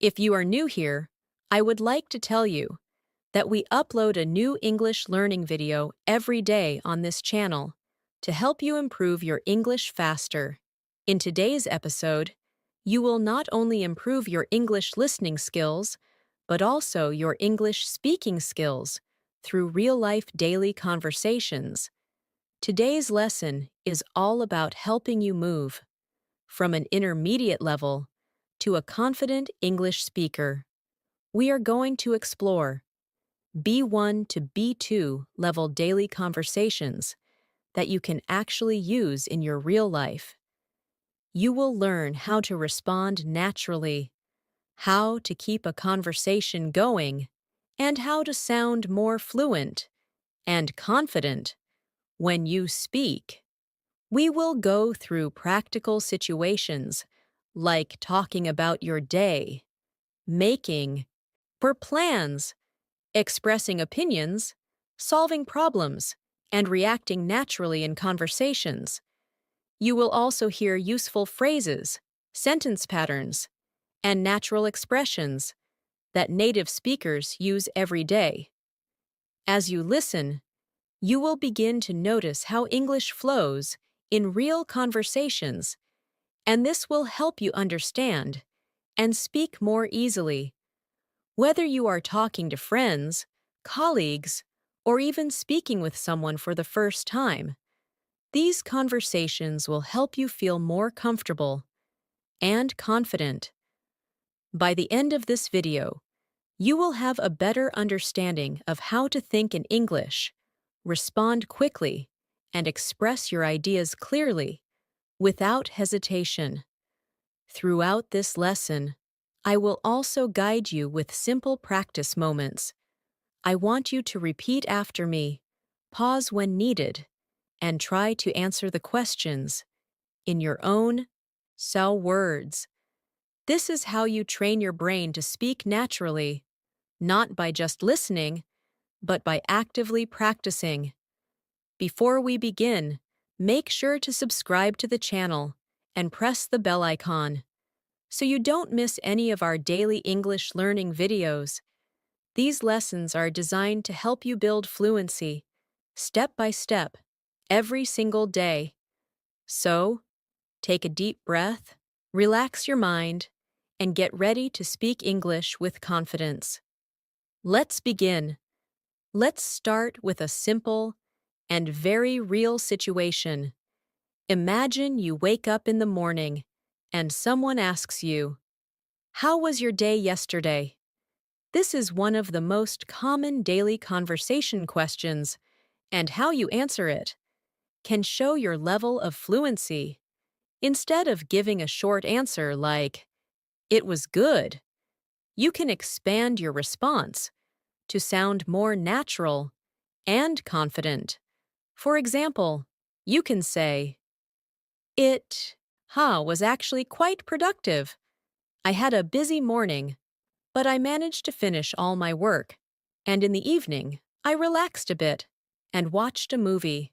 If you are new here, I would like to tell you that we upload a new English learning video every day on this channel to help you improve your English faster. In today's episode, you will not only improve your English listening skills, but also your English speaking skills through real-life daily conversations. Today's lesson is all about helping you move from an intermediate level to a confident English speaker. We are going to explore B1 to B2 level daily conversations that you can actually use in your real life. You will learn how to respond naturally, how to keep a conversation going, and how to sound more fluent and confident when you speak. We will go through practical situations like talking about your day, making for plans, expressing opinions, solving problems, and reacting naturally in conversations. You will also hear useful phrases, sentence patterns, and natural expressions that native speakers use every day. As you listen, you will begin to notice how English flows in real conversations, and this will help you understand and speak more easily. Whether you are talking to friends, colleagues, or even speaking with someone for the first time, these conversations will help you feel more comfortable and confident. By the end of this video, you will have a better understanding of how to think in English, respond quickly, and express your ideas clearly without hesitation. Throughout this lesson, I will also guide you with simple practice moments. I want you to repeat after me, pause when needed, and try to answer the questions in your own words. This is how you train your brain to speak naturally, not by just listening, but by actively practicing. Before we begin, make sure to subscribe to the channel and press the bell icon so you don't miss any of our daily English learning videos. These lessons are designed to help you build fluency, step by step, every single day. So, take a deep breath, relax your mind, and get ready to speak English with confidence. Let's begin. Let's start with a simple and very real situation. Imagine you wake up in the morning and someone asks you, "How was your day yesterday?" This is one of the most common daily conversation questions, and how you answer it can show your level of fluency. Instead of giving a short answer like, "It was good," you can expand your response to sound more natural and confident. For example, you can say, "It was actually quite productive. I had a busy morning, but I managed to finish all my work, and in the evening, I relaxed a bit and watched a movie."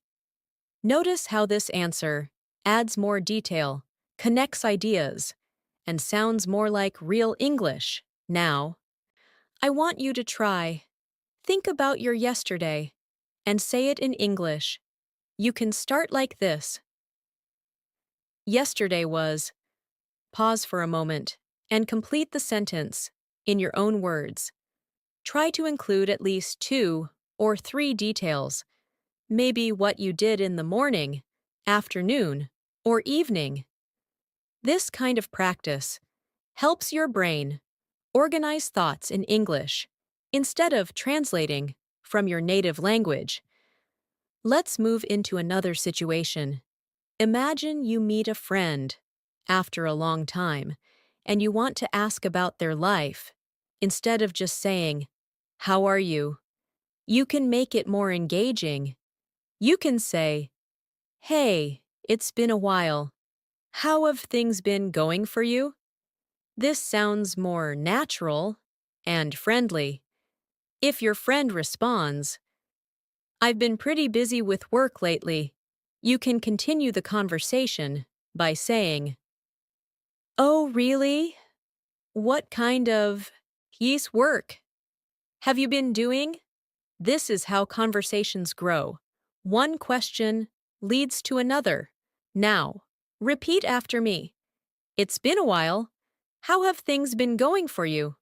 Notice how this answer adds more detail, connects ideas, and sounds more like real English. Now, I want you to try. Think about your yesterday and say it in English. You can start like this. Yesterday was, pause for a moment, and complete the sentence in your own words. Try to include at least 2 or 3 details, maybe what you did in the morning, afternoon, or evening. This kind of practice helps your brain organize thoughts in English instead of translating from your native language. Let's move into another situation. Imagine you meet a friend after a long time and you want to ask about their life. Instead of just saying, "How are you?" you can make it more engaging. You can say, "Hey, it's been a while. How have things been going for you?" This sounds more natural and friendly. If your friend responds, "I've been pretty busy with work lately," you can continue the conversation by saying, "Oh, really? What kind of piece work have you been doing? This is how conversations grow. One question leads to another. Now, repeat after me. It's been a while. How have things been going for you?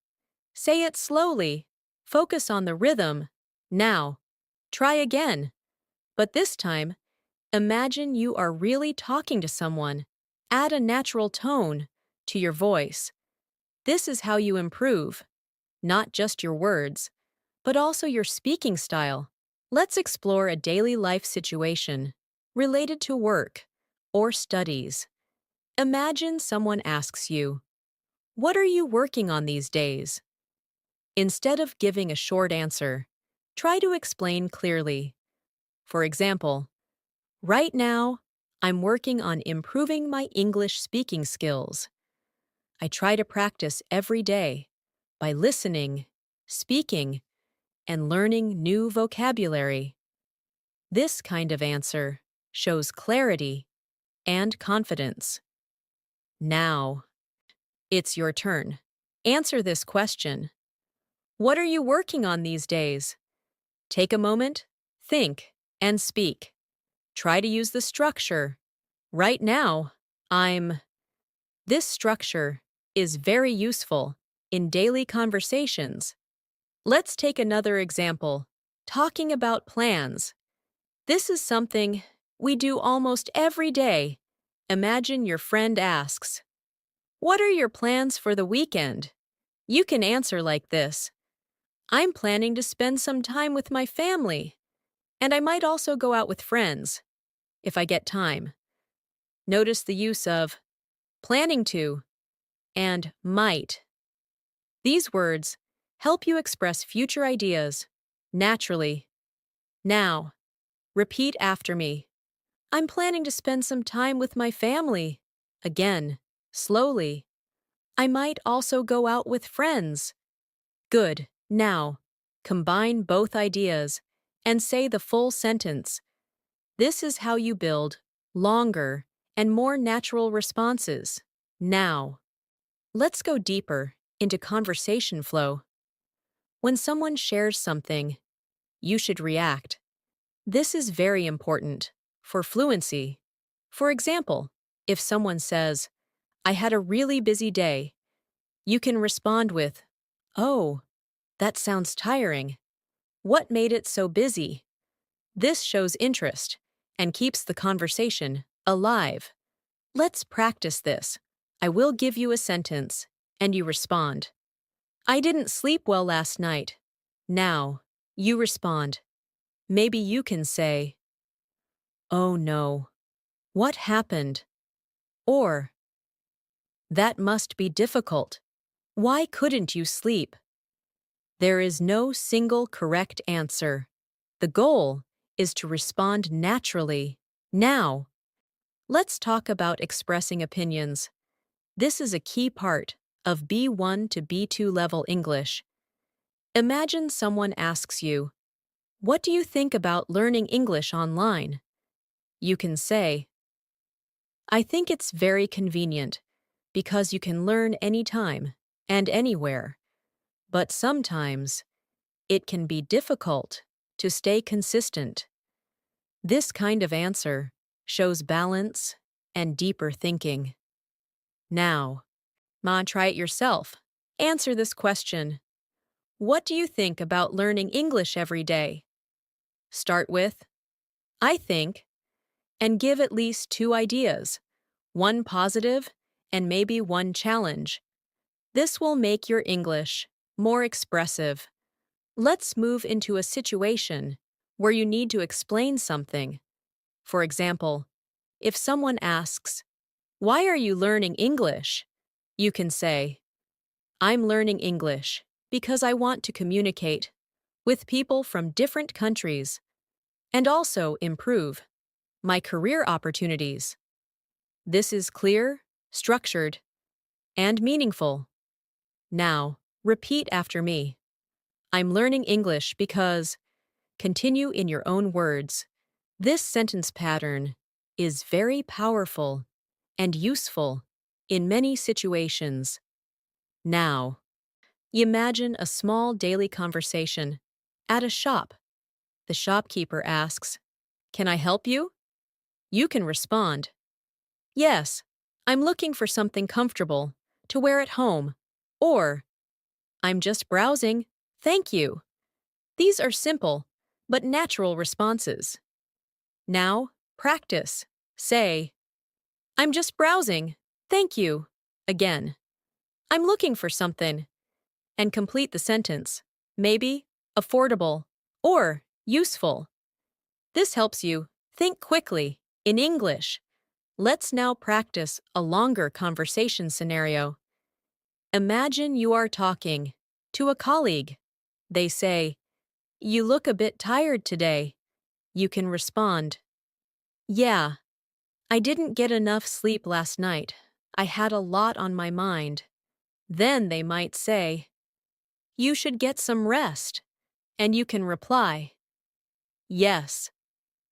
Say it slowly. Focus on the rhythm. Now, try again. But this time, imagine you are really talking to someone. Add a natural tone to your voice. This is how you improve, not just your words, but also your speaking style. Let's explore a daily life situation related to work or studies. Imagine someone asks you, "What are you working on these days?" Instead of giving a short answer, try to explain clearly. For example, right now, I'm working on improving my English speaking skills. I try to practice every day by listening, speaking, and learning new vocabulary. This kind of answer shows clarity and confidence. Now, it's your turn. Answer this question. What are you working on these days? Take a moment, think, and speak. Try to use the structure. Right now, I'm. This structure is very useful in daily conversations. Let's take another example. Talking about plans. This is something we do almost every day. Imagine your friend asks, "What are your plans for the weekend?" You can answer like this. I'm planning to spend some time with my family, and I might also go out with friends, if I get time. Notice the use of planning to and might. These words help you express future ideas naturally. Now, repeat after me. I'm planning to spend some time with my family. Again, slowly. I might also go out with friends. Good. Now, combine both ideas and say the full sentence. This is how you build longer and more natural responses. Now, let's go deeper into conversation flow. When someone shares something, you should react. This is very important for fluency. For example, if someone says, "I had a really busy day," you can respond with, "Oh, that sounds tiring. What made it so busy?" This shows interest and keeps the conversation alive. Let's practice this. I will give you a sentence, and you respond. "I didn't sleep well last night." Now, you respond. Maybe you can say, "Oh no, what happened?" Or, "That must be difficult. Why couldn't you sleep?" There is no single correct answer. The goal is to respond naturally. Now, let's talk about expressing opinions. This is a key part of B1 to B2 level English. Imagine someone asks you, "What do you think about learning English online?" You can say, "I think it's very convenient because you can learn anytime and anywhere. But sometimes it can be difficult to stay consistent." This kind of answer shows balance and deeper thinking. Now, try it yourself. Answer this question. What do you think about learning English every day? Start with, "I think," and give at least two ideas, one positive and maybe one challenge. This will make your English more expressive. Let's move into a situation where you need to explain something. For example, if someone asks, "Why are you learning English?" You can say, "I'm learning English because I want to communicate with people from different countries and also improve my career opportunities." This is clear, structured, and meaningful. Now, repeat after me. I'm learning English because. Continue in your own words. This sentence pattern is very powerful and useful in many situations. Now, imagine a small daily conversation. At a shop, the shopkeeper asks, "Can I help you?" You can respond, "Yes, I'm looking for something comfortable to wear at home," or "I'm just browsing, thank you." These are simple but natural responses. Now, practice. Say, "I'm just browsing, thank you." Again, "I'm looking for something," and complete the sentence. Maybe, affordable, or useful. This helps you think quickly in English. Let's now practice a longer conversation scenario. Imagine you are talking to a colleague. They say, "You look a bit tired today." You can respond, "Yeah, I didn't get enough sleep last night. I had a lot on my mind." Then they might say, "You should get some rest." And you can reply, "Yes,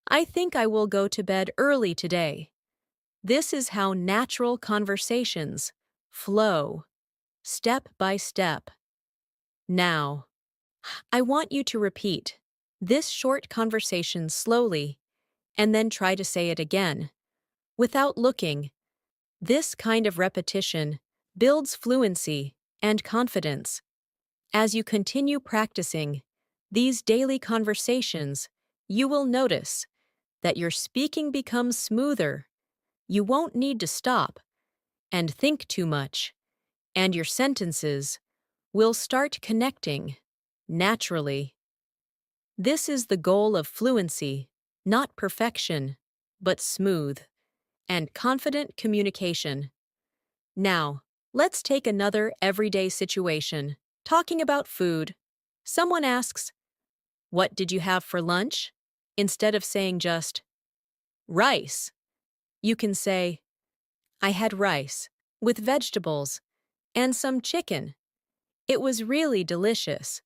I think I will go to bed early today." This is how natural conversations flow, step by step. Now, I want you to repeat this short conversation slowly and then try to say it again, without looking. This kind of repetition builds fluency and confidence. As you continue practicing these daily conversations, you will notice that your speaking becomes smoother. You won't need to stop and think too much, and your sentences will start connecting naturally. This is the goal of fluency, not perfection, but smooth and confident communication. Now, let's take another everyday situation, talking about food. Someone asks, "What did you have for lunch?" Instead of saying just, "Rice," you can say, "I had rice with vegetables and some chicken. It was really delicious."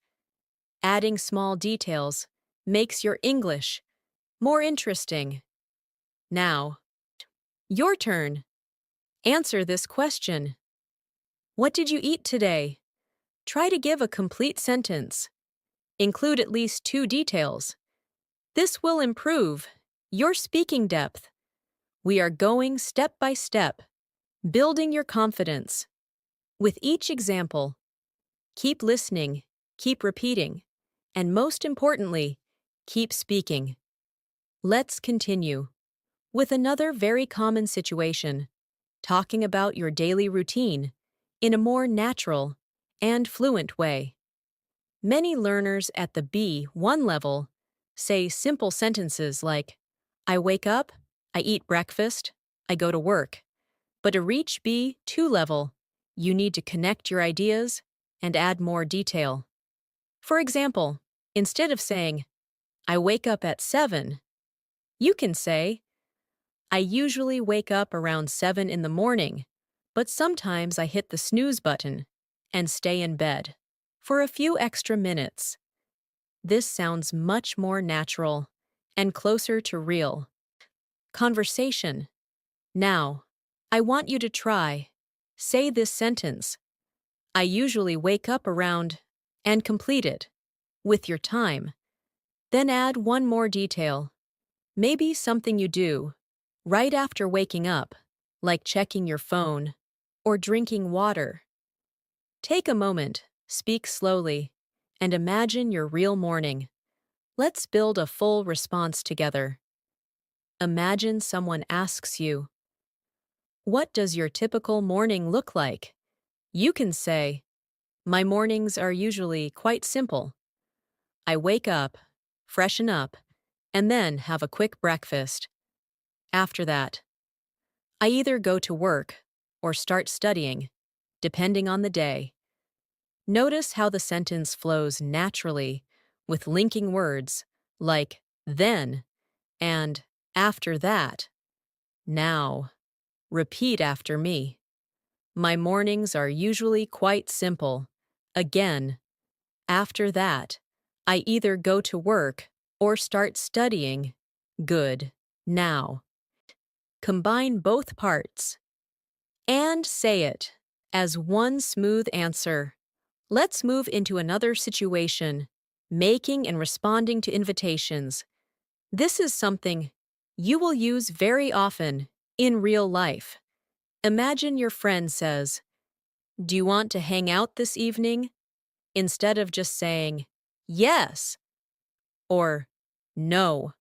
Adding small details makes your English more interesting. Now, your turn. Answer this question. What did you eat today? Try to give a complete sentence. Include at least 2 details. This will improve your speaking depth. We are going step by step, building your confidence. With each example, keep listening, keep repeating, and most importantly, keep speaking. Let's continue with another very common situation, talking about your daily routine in a more natural and fluent way. Many learners at the B1 level say simple sentences like, "I wake up, I eat breakfast, I go to work." But to reach B2 level, you need to connect your ideas and add more detail. For example, instead of saying, "I wake up at 7, you can say, "I usually wake up around 7 in the morning, but sometimes I hit the snooze button and stay in bed for a few extra minutes." This sounds much more natural and closer to real conversation. Now, I want you to try. Say this sentence. "I usually wake up around," and complete it with your time. Then add one more detail. Maybe something you do right after waking up, like checking your phone or drinking water. Take a moment, speak slowly, and imagine your real morning. Let's build a full response together. Imagine someone asks you, "What does your typical morning look like?" You can say, "My mornings are usually quite simple. I wake up, freshen up, and then have a quick breakfast. After that, I either go to work or start studying, depending on the day." Notice how the sentence flows naturally with linking words like "then" and "after that." Now, repeat after me. "My mornings are usually quite simple." Again, after that, I either go to work or start studying. Good. Now, combine both parts and say it. as one smooth answer. Let's move into another situation, making and responding to invitations. This is something you will use very often in real life. Imagine your friend says, "Do you want to hang out this evening?" Instead of just saying, "Yes," or "No."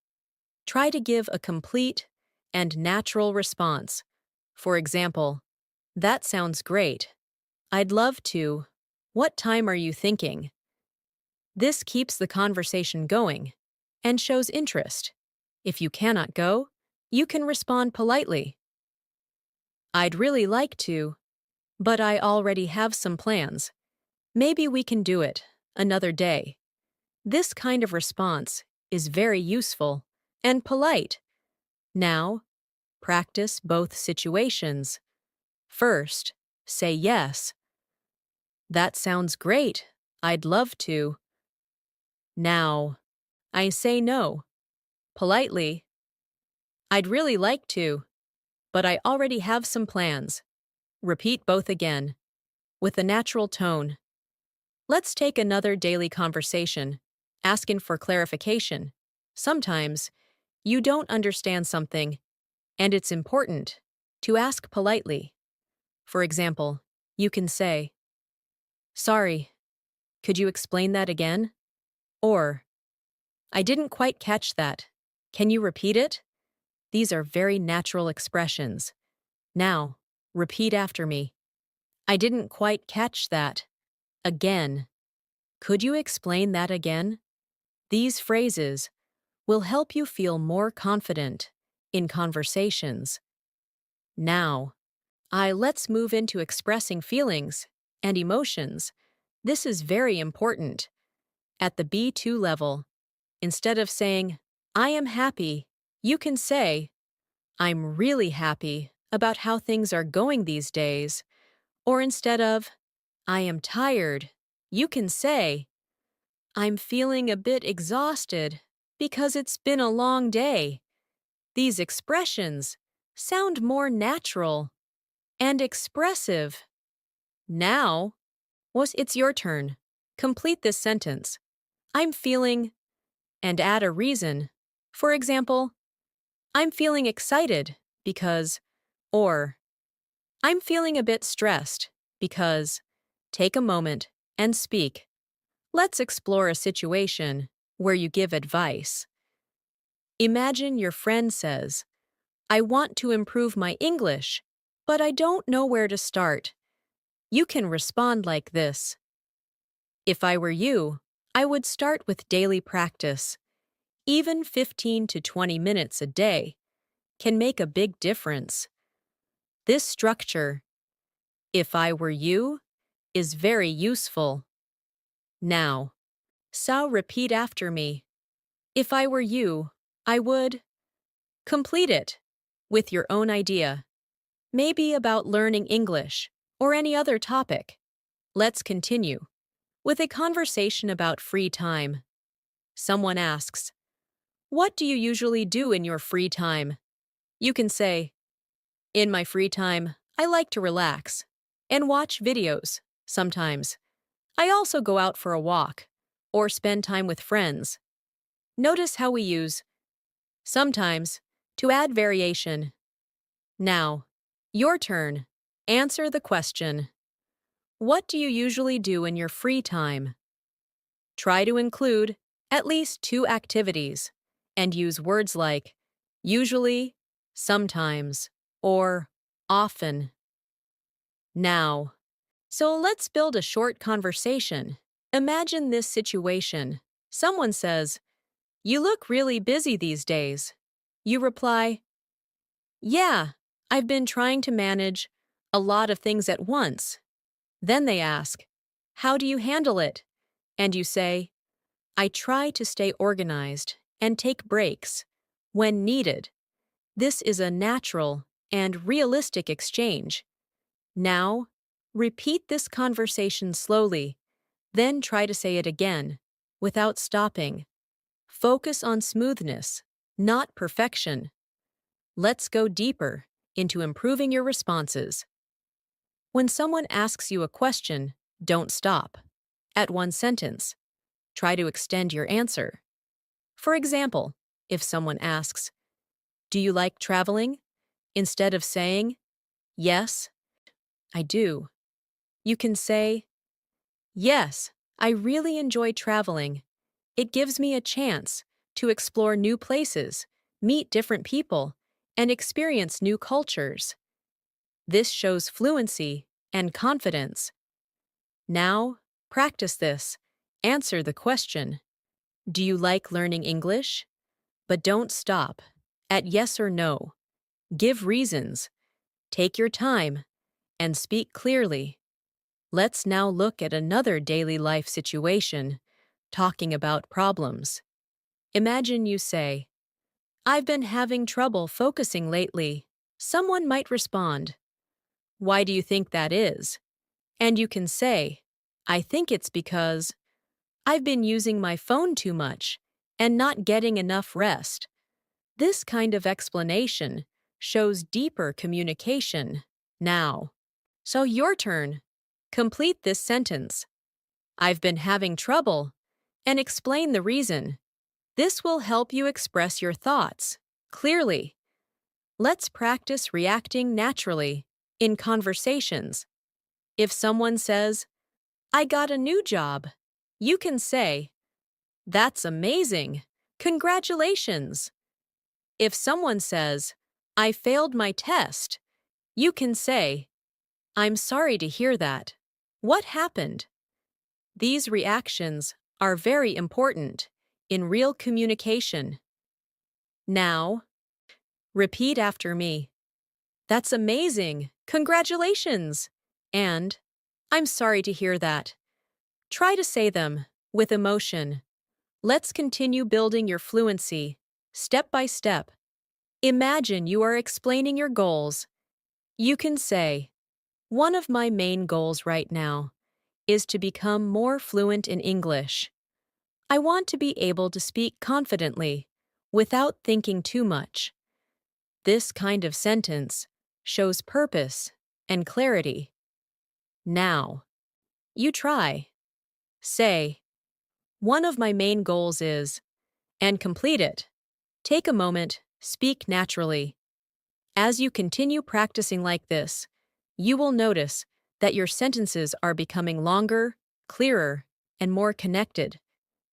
Try to give a complete and natural response. For example, "That sounds great. I'd love to. What time are you thinking?" This keeps the conversation going and shows interest. If you cannot go, you can respond politely. "I'd really like to, but I already have some plans. Maybe we can do it another day." This kind of response is very useful and polite. Now, practice both situations. First, say yes. "That sounds great. I'd love to." Now, I say no. Politely, "I'd really like to, but I already have some plans." Repeat both again, with a natural tone. Let's take another daily conversation, asking for clarification. Sometimes, you don't understand something, and it's important to ask politely. For example, you can say, "Sorry, could you explain that again?" Or, "I didn't quite catch that. Can you repeat it?" These are very natural expressions. Now, repeat after me. "I didn't quite catch that. Again. Could you explain that again?" These phrases will help you feel more confident in conversations. Now, let's move into expressing feelings and emotions. This is very important. At the B2 level, instead of saying, "I am happy," you can say, "I'm really happy about how things are going these days." Or instead of, "I am tired," you can say, "I'm feeling a bit exhausted because it's been a long day." These expressions sound more natural and expressive. Now, it's your turn. Complete this sentence. "I'm feeling," and add a reason. For example, "I'm feeling excited because," or "I'm feeling a bit stressed because." Take a moment and speak. Let's explore a situation where you give advice. Imagine your friend says, "I want to improve my English, but I don't know where to start." You can respond like this: "If I were you, I would start with daily practice. Even 15 to 20 minutes a day can make a big difference." This structure, "if I were you," is very useful. Now, repeat after me. "If I were you, I would." Complete it with your own idea, maybe about learning English or any other topic. Let's continue with a conversation about free time. Someone asks, "What do you usually do in your free time?" You can say, "In my free time, I like to relax and watch videos sometimes. I also go out for a walk or spend time with friends." Notice how we use sometimes to add variation. Now, your turn. Answer the question. What do you usually do in your free time? Try to include at least 2 activities and use words like usually, sometimes, or often. Now, let's build a short conversation. Imagine this situation. Someone says, "You look really busy these days." You reply, "Yeah, I've been trying to manage a lot of things at once." Then they ask, "How do you handle it?" And you say, "I try to stay organized and take breaks when needed." This is a natural and realistic exchange. Now, repeat this conversation slowly, then try to say it again without stopping. Focus on smoothness, not perfection. Let's go deeper into improving your responses. When someone asks you a question, don't stop at one sentence. Try to extend your answer. For example, if someone asks, "Do you like traveling?" Instead of saying, "Yes, I do," you can say, "Yes, I really enjoy traveling. It gives me a chance to explore new places, meet different people, and experience new cultures." This shows fluency and confidence. Now, practice this. Answer the question, "Do you like learning English?" But don't stop at yes or no. Give reasons. Take your time and speak clearly. Let's now look at another daily life situation, talking about problems. Imagine you say, "I've been having trouble focusing lately." Someone might respond, "Why do you think that is?" And you can say, "I think it's because I've been using my phone too much and not getting enough rest." This kind of explanation shows deeper communication. Now, so your turn. Complete this sentence. "I've been having trouble," and explain the reason. This will help you express your thoughts clearly. Let's practice reacting naturally in conversations. If someone says, "I got a new job," you can say, "That's amazing. Congratulations." If someone says, "I failed my test," you can say, "I'm sorry to hear that. What happened?" These reactions are very important in real communication. Now, repeat after me. "That's amazing. Congratulations." And, "I'm sorry to hear that." Try to say them with emotion. Let's continue building your fluency, step by step. Imagine you are explaining your goals. You can say, "One of my main goals right now is to become more fluent in English. I want to be able to speak confidently without thinking too much." This kind of sentence shows purpose and clarity. Now, you try. Say, "One of my main goals is," and complete it. Take a moment, speak naturally. As you continue practicing like this, you will notice that your sentences are becoming longer, clearer, and more connected.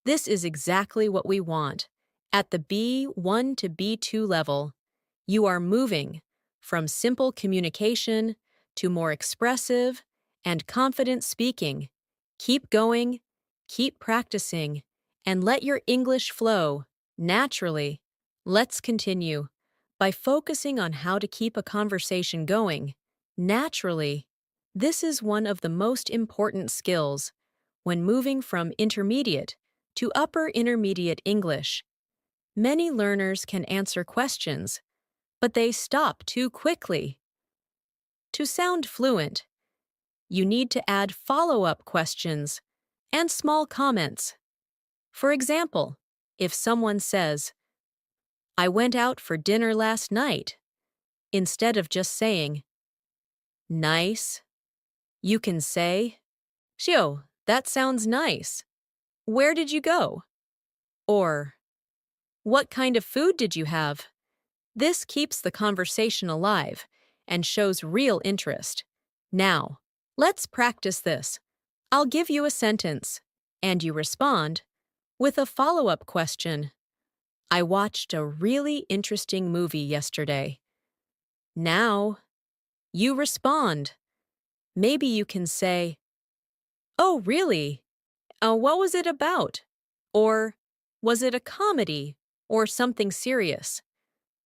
This is exactly what we want. At the B1 to B2 level, you are moving from simple communication to more expressive and confident speaking. Keep going, keep practicing, and let your English flow naturally. Let's continue by focusing on how to keep a conversation going naturally. This is one of the most important skills when moving from intermediate to upper intermediate English. Many learners can answer questions, but they stop too quickly. To sound fluent, you need to add follow-up questions and small comments. For example, if someone says, "I went out for dinner last night," instead of just saying, "Nice," you can say, "Shio, that sounds nice. Where did you go?" Or, "What kind of food did you have?" This keeps the conversation alive and shows real interest. Now, let's practice this. I'll give you a sentence, and you respond with a follow-up question. "I watched a really interesting movie yesterday." Now, you respond. Maybe you can say, "Oh, really? What was it about?" Or, "Was it a comedy or something serious?"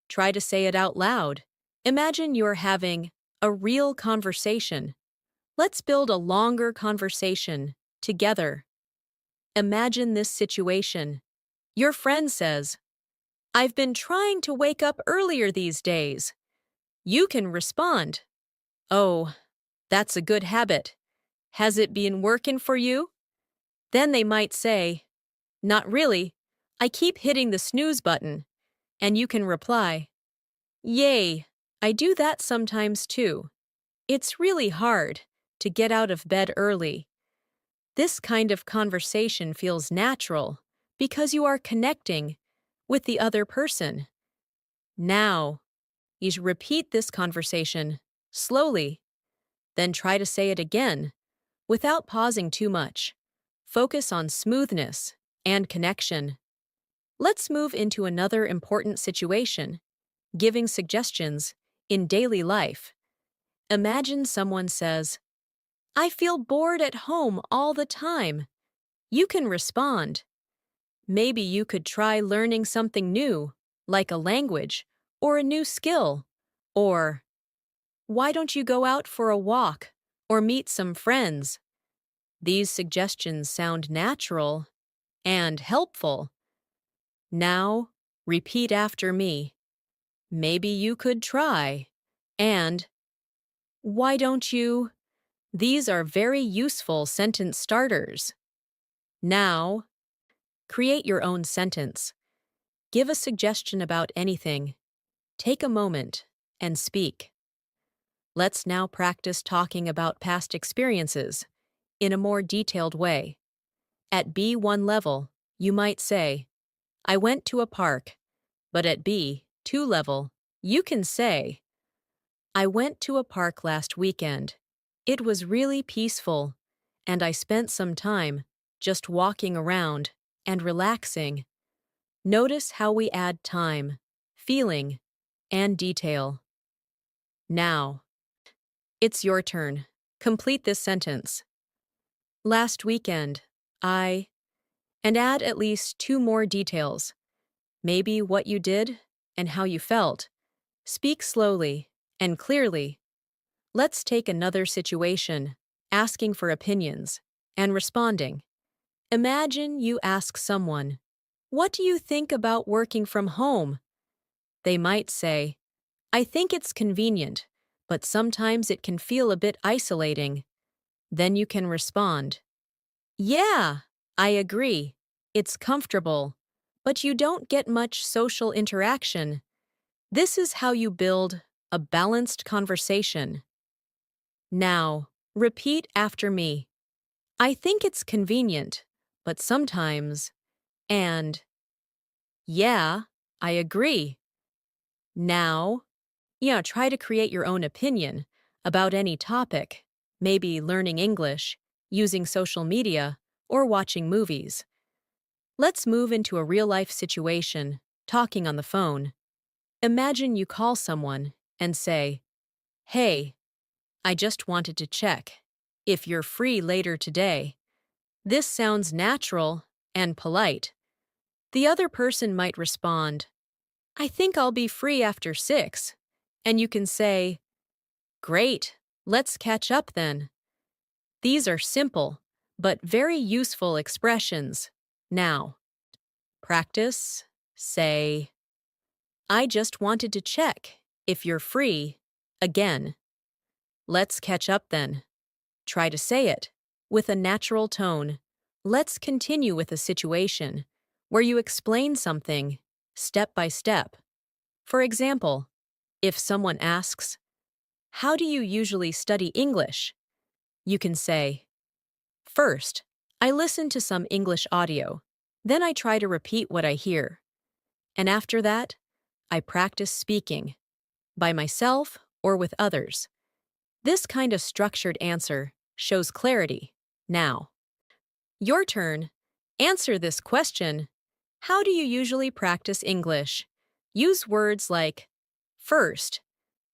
Try to say it out loud. Imagine you're having a real conversation. Let's build a longer conversation together. Imagine this situation. Your friend says, "I've been trying to wake up earlier these days." You can respond, "Oh, that's a good habit. Has it been working for you?" Then they might say, "Not really. I keep hitting the snooze button." And you can reply, "Yay, I do that sometimes too." It's really hard to get out of bed early. This kind of conversation feels natural because you are connecting with the other person. Now, you should repeat this conversation slowly, then try to say it again without pausing too much. Focus on smoothness and connection. Let's move into another important situation, giving suggestions in daily life. Imagine someone says, I feel bored at home all the time. You can respond, maybe you could try learning something new, like a language or a new skill. Or, why don't you go out for a walk or meet some friends? These suggestions sound natural and helpful. Now, repeat after me. Maybe you could try. And, why don't you? These are very useful sentence starters. Now, create your own sentence. Give a suggestion about anything. Take a moment and speak. Let's now practice talking about past experiences in a more detailed way. At B1 level, you might say, I went to a park. But at B2 level, you can say, I went to a park last weekend. It was really peaceful, and I spent some time just walking around and relaxing. Notice how we add time, feeling, and detail. Now, it's your turn. Complete this sentence. Last weekend, and add at least 2 more details. Maybe what you did and how you felt. Speak slowly and clearly. Let's take another situation, asking for opinions and responding. Imagine you ask someone, what do you think about working from home? They might say, I think it's convenient, but sometimes it can feel a bit isolating. Then you can respond, yeah, I agree. It's comfortable, but you don't get much social interaction. This is how you build a balanced conversation. Now, repeat after me. I think it's convenient, but sometimes, and, yeah, I agree. Now, try to create your own opinion about any topic, maybe learning English, using social media, or watching movies. Let's move into a real-life situation, talking on the phone. Imagine you call someone and say, hey, I just wanted to check if you're free later today. This sounds natural and polite. The other person might respond, I think I'll be free after 6. And you can say, great, let's catch up then. These are simple, but very useful expressions. Now, practice, say, I just wanted to check if you're free, again. Let's catch up then. Try to say it with a natural tone. Let's continue with a situation where you explain something step by step. For example, if someone asks, how do you usually study English? You can say, first, I listen to some English audio. Then I try to repeat what I hear. And after that, I practice speaking, by myself or with others. This kind of structured answer shows clarity. Now, your turn. Answer this question. How do you usually practice English? Use words like first,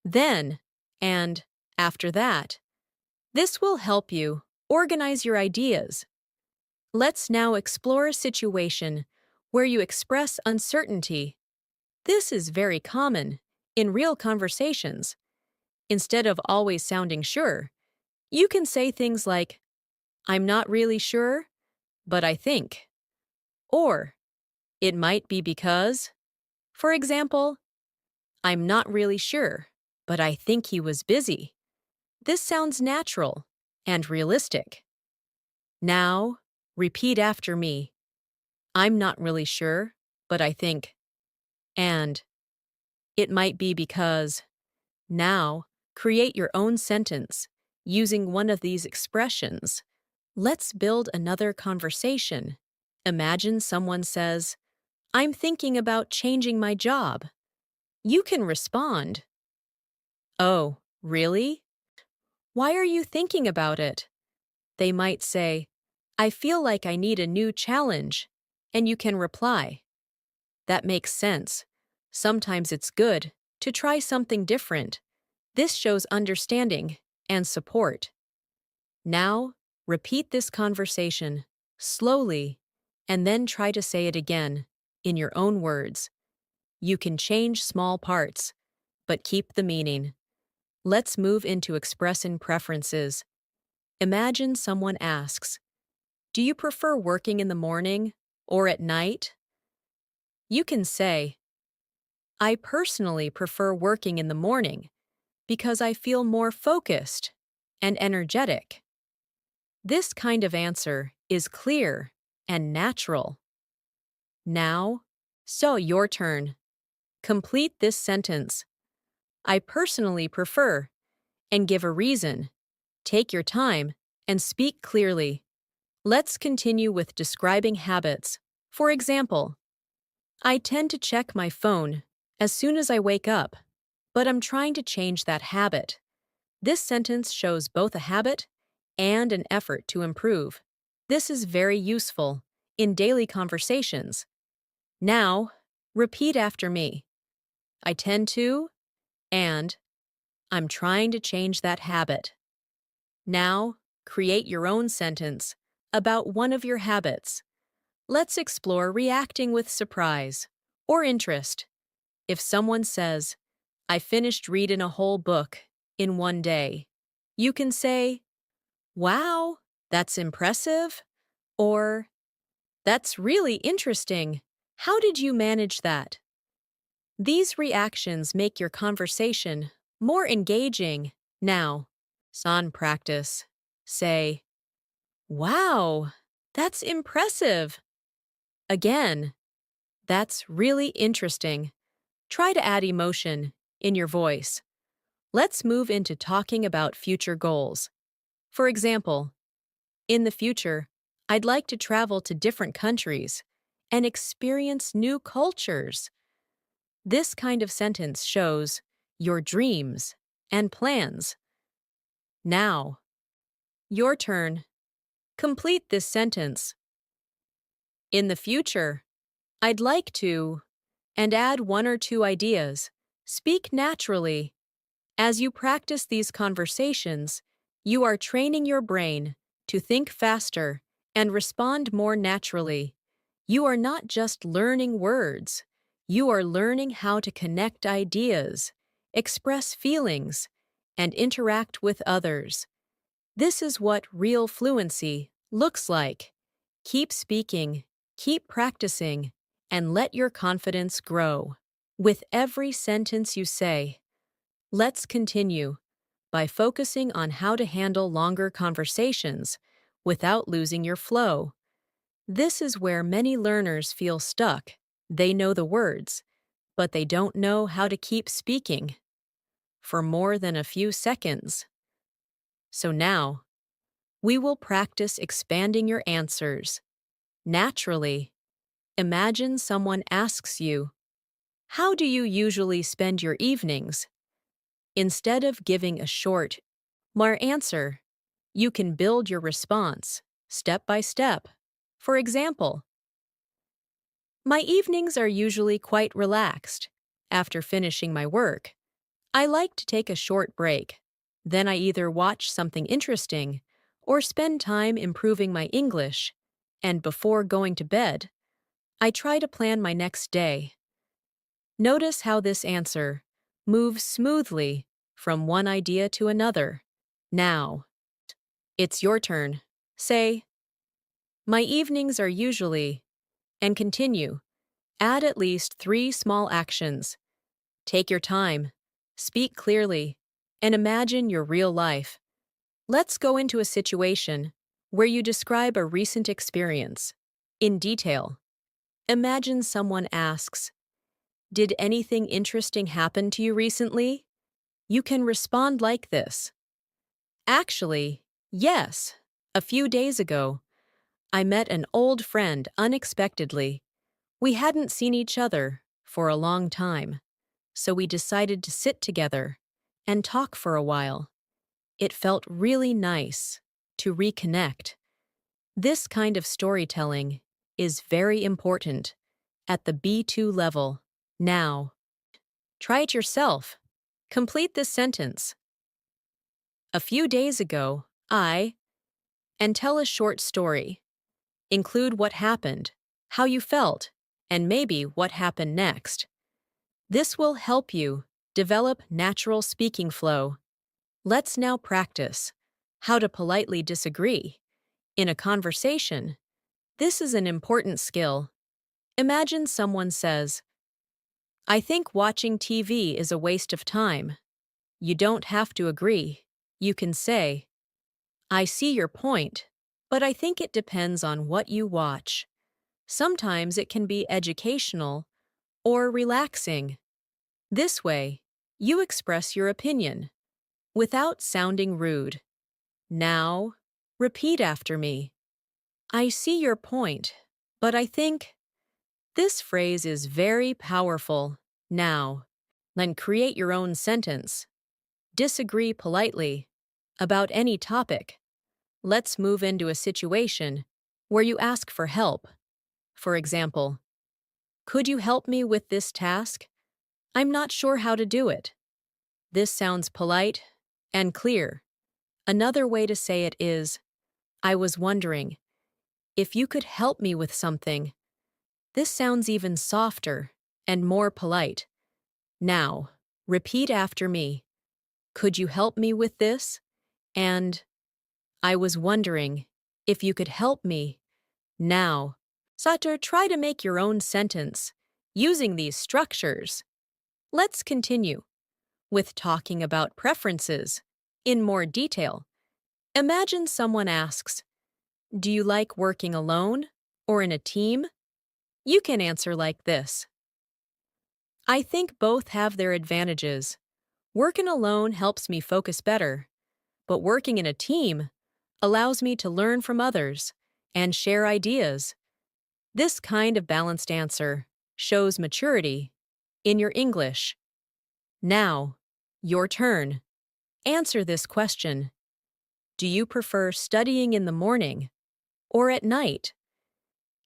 then, and after that. This will help you organize your ideas. Let's now explore a situation where you express uncertainty. This is very common in real conversations. Instead of always sounding sure, you can say things like, I'm not really sure, but I think. Or, it might be because. For example, I'm not really sure, but I think he was busy. This sounds natural and realistic. Now, repeat after me. I'm not really sure, but I think. And, it might be because. Now, Create your own sentence using one of these expressions. Let's build another conversation. Imagine someone says, I'm thinking about changing my job. You can respond, Oh, really? Why are you thinking about it? They might say, I feel like I need a new challenge. And you can reply, That makes sense. Sometimes it's good to try something different. This shows understanding and support. Now, repeat this conversation slowly and then try to say it again in your own words. You can change small parts, but keep the meaning. Let's move into expressing preferences. Imagine someone asks, Do you prefer working in the morning or at night? You can say, I personally prefer working in the morning because I feel more focused and energetic. This kind of answer is clear and natural. Now, so your turn. Complete this sentence. I personally prefer, and give a reason. Take your time and speak clearly. Let's continue with describing habits. For example, I tend to check my phone as soon as I wake up, but I'm trying to change that habit. This sentence shows both a habit and an effort to improve. This is very useful in daily conversations. Now, repeat after me. I tend to, and I'm trying to change that habit. Now, create your own sentence about one of your habits. Let's explore reacting with surprise or interest. If someone says, I finished reading a whole book in one day, you can say, Wow, that's impressive, or That's really interesting. How did you manage that? These reactions make your conversation more engaging. Now, son practice. Say, Wow, that's impressive. Again, that's really interesting. Try to add emotion in your voice. Let's move into talking about future goals. For example, in the future, I'd like to travel to different countries and experience new cultures. This kind of sentence shows your dreams and plans. Now, your turn. Complete this sentence. In the future, I'd like to, and add one or two ideas. Speak naturally. As you practice these conversations, you are training your brain to think faster and respond more naturally. You are not just learning words, you are learning how to connect ideas, express feelings, and interact with others. This is what real fluency looks like. Keep speaking, keep practicing, and let your confidence grow. With every sentence you say, let's continue by focusing on how to handle longer conversations without losing your flow. This is where many learners feel stuck. They know the words, but they don't know how to keep speaking for more than a few seconds. So now, we will practice expanding your answers. Naturally, imagine someone asks you, How do you usually spend your evenings? Instead of giving a short, more answer, you can build your response step by step. For example, my evenings are usually quite relaxed. After finishing my work, I like to take a short break. Then I either watch something interesting or spend time improving my English. And before going to bed, I try to plan my next day. Notice how this answer moves smoothly from one idea to another. Now, it's your turn. Say, My evenings are usually, and continue. Add at least 3 small actions. Take your time, speak clearly, and imagine your real life. Let's go into a situation where you describe a recent experience in detail. Imagine someone asks, Did anything interesting happen to you recently? You can respond like this. Actually, yes. A few days ago, I met an old friend unexpectedly. We hadn't seen each other for a long time, so we decided to sit together and talk for a while. It felt really nice to reconnect. This kind of storytelling is very important at the B2 level. Now, try it yourself. Complete this sentence. A few days ago, and tell a short story. Include what happened, how you felt, and maybe what happened next. This will help you develop natural speaking flow. Let's now practice how to politely disagree. In a conversation, this is an important skill. Imagine someone says, I think watching TV is a waste of time. You don't have to agree. You can say, I see your point, but I think it depends on what you watch. Sometimes it can be educational or relaxing. This way, you express your opinion without sounding rude. Now, repeat after me. I see your point, but I think this phrase is very powerful. Now, then create your own sentence. Disagree politely about any topic. Let's move into a situation where you ask for help. For example, could you help me with this task? I'm not sure how to do it. This sounds polite and clear. Another way to say it is, I was wondering if you could help me with something. This sounds even softer and more polite. Now, repeat after me. Could you help me with this? And I was wondering if you could help me. Now, Satur, try to make your own sentence using these structures. Let's continue with talking about preferences in more detail. Imagine someone asks, do you like working alone or in a team? You can answer like this. I think both have their advantages. Working alone helps me focus better, but working in a team allows me to learn from others and share ideas. This kind of balanced answer shows maturity in your English. Now, your turn. Answer this question. Do you prefer studying in the morning or at night?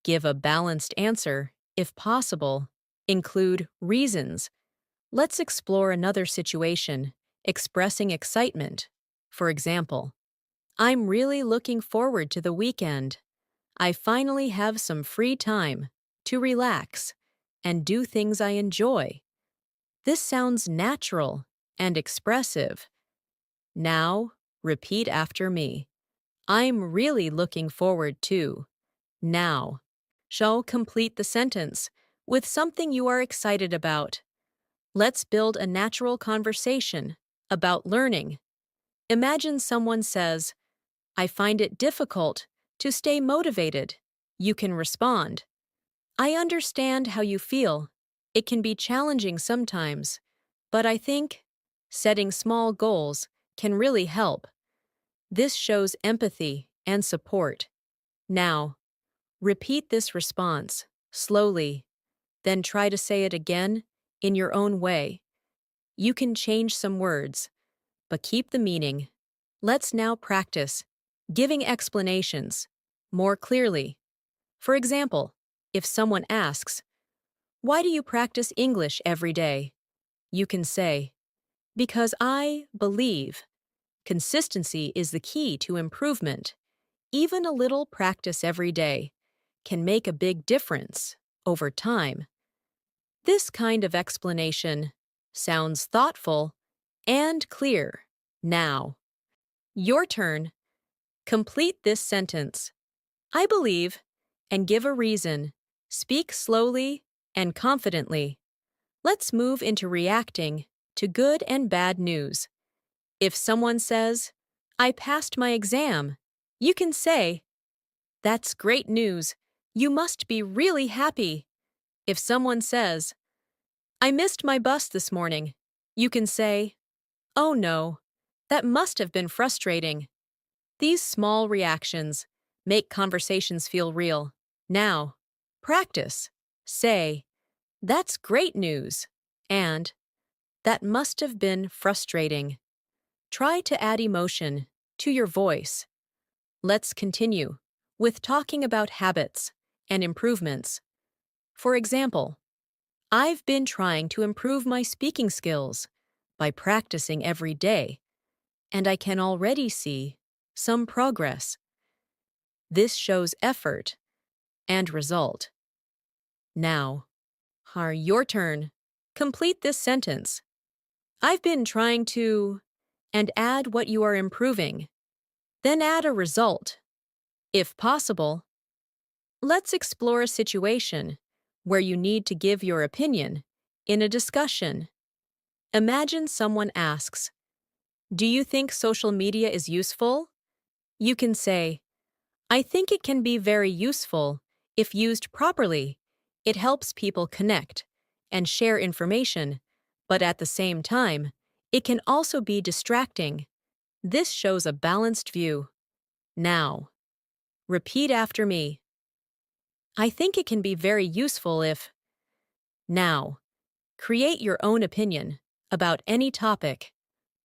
Give a balanced answer, if possible. Include reasons. Let's explore another situation, expressing excitement. For example, I'm really looking forward to the weekend. I finally have some free time to relax and do things I enjoy. This sounds natural and expressive. Now, repeat after me. I'm really looking forward to. Now, shall complete the sentence with something you are excited about. Let's build a natural conversation about learning. Imagine someone says, I find it difficult to stay motivated. You can respond, I understand how you feel. It can be challenging sometimes, but I think setting small goals can really help. This shows empathy and support. Now, repeat this response slowly, then try to say it again in your own way. You can change some words, but keep the meaning. Let's now practice giving explanations more clearly. For example, if someone asks, why do you practice English every day? You can say, because I believe consistency is the key to improvement. Even a little practice every day can make a big difference over time. This kind of explanation sounds thoughtful and clear. Now, your turn. Complete this sentence. I believe, and give a reason. Speak slowly and confidently. Let's move into reacting to good and bad news. If someone says, I passed my exam, you can say, that's great news. You must be really happy. If someone says, I missed my bus this morning, you can say, Oh no, that must have been frustrating. These small reactions make conversations feel real. Now, practice. Say, that's great news. And, that must have been frustrating. Try to add emotion to your voice. Let's continue with talking about habits and improvements. For example, I've been trying to improve my speaking skills by practicing every day, and I can already see some progress. This shows effort and result. Now, your turn. Complete this sentence. I've been trying to, and add what you are improving. Then add a result. If possible, let's explore a situation where you need to give your opinion in a discussion. Imagine someone asks, do you think social media is useful? You can say, I think it can be very useful if used properly. It helps people connect and share information, but at the same time, it can also be distracting. This shows a balanced view. Now, repeat after me. I think it can be very useful if. Now, create your own opinion about any topic.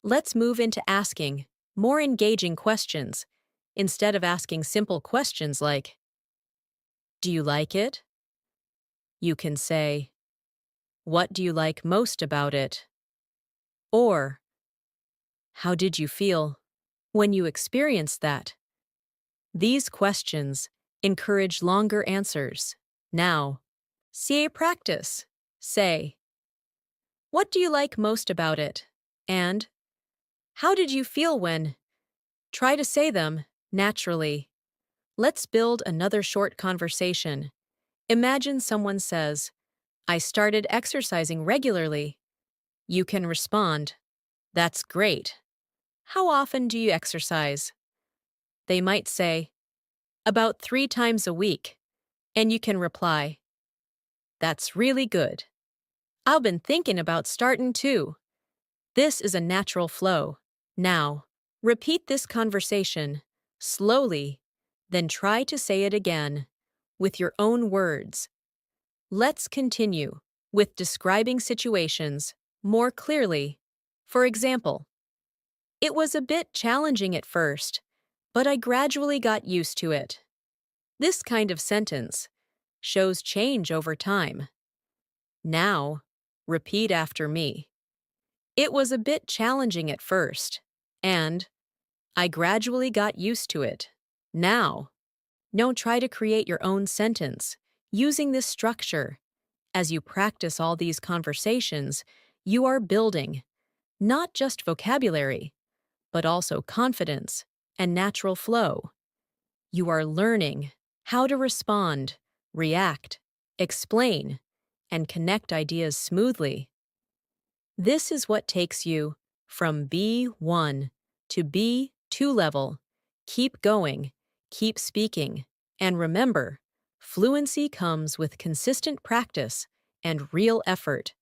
Let's move into asking more engaging questions instead of asking simple questions like, do you like it? You can say, what do you like most about it? Or, how did you feel when you experienced that? These questions encourage longer answers. Now, CA practice. Say, what do you like most about it? And, how did you feel when? Try to say them naturally. Let's build another short conversation. Imagine someone says, I started exercising regularly. You can respond, that's great. How often do you exercise? They might say, about 3 times a week. And you can reply, that's really good. I've been thinking about starting too. This is a natural flow. Now, repeat this conversation slowly, then try to say it again with your own words. Let's continue with describing situations more clearly. For example, it was a bit challenging at first, but I gradually got used to it. This kind of sentence shows change over time. Now, repeat after me. It was a bit challenging at first, and I gradually got used to it. Now, don't try to create your own sentence using this structure. As you practice all these conversations, you are building not just vocabulary, but also confidence and natural flow. You are learning how to respond, react, explain, and connect ideas smoothly. This is what takes you from B1 to B2 level. Keep going, keep speaking, and remember, fluency comes with consistent practice and real effort.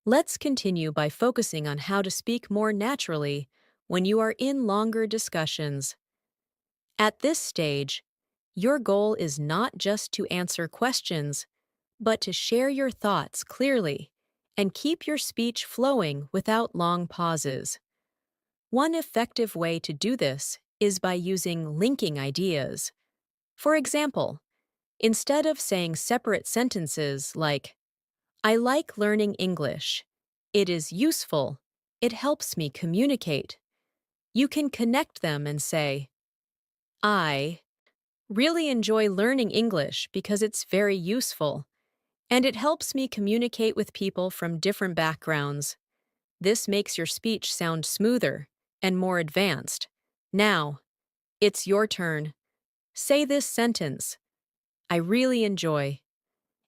Let's continue by focusing on how to speak more naturally when you are in longer discussions. At this stage, your goal is not just to answer questions, but to share your thoughts clearly and keep your speech flowing without long pauses. One effective way to do this is by using linking ideas. For example, instead of saying separate sentences like, I like learning English, it is useful, it helps me communicate, you can connect them and say, I really enjoy learning English because it's very useful, and it helps me communicate with people from different backgrounds. This makes your speech sound smoother and more advanced. Now, it's your turn. Say this sentence, I really enjoy,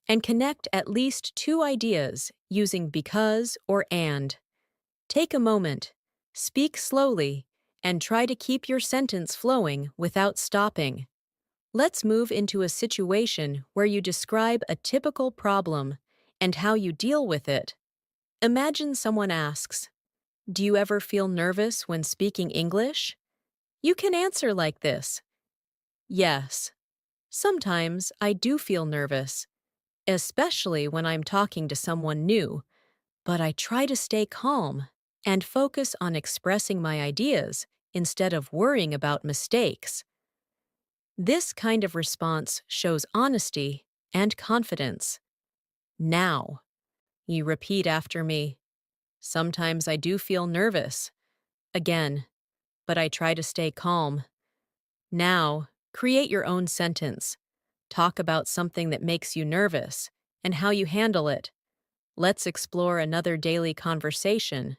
and connect at least 2 ideas using because or and. Take a moment, speak slowly, and try to keep your sentence flowing without stopping. Let's move into a situation where you describe a typical problem and how you deal with it. Imagine someone asks, Do you ever feel nervous when speaking English? You can answer like this. Yes, sometimes I do feel nervous, especially when I'm talking to someone new, but I try to stay calm and focus on expressing my ideas instead of worrying about mistakes. This kind of response shows honesty and confidence. Now, you repeat after me. Sometimes I do feel nervous. Again, but I try to stay calm. Now, create your own sentence. Talk about something that makes you nervous and how you handle it. Let's explore another daily conversation.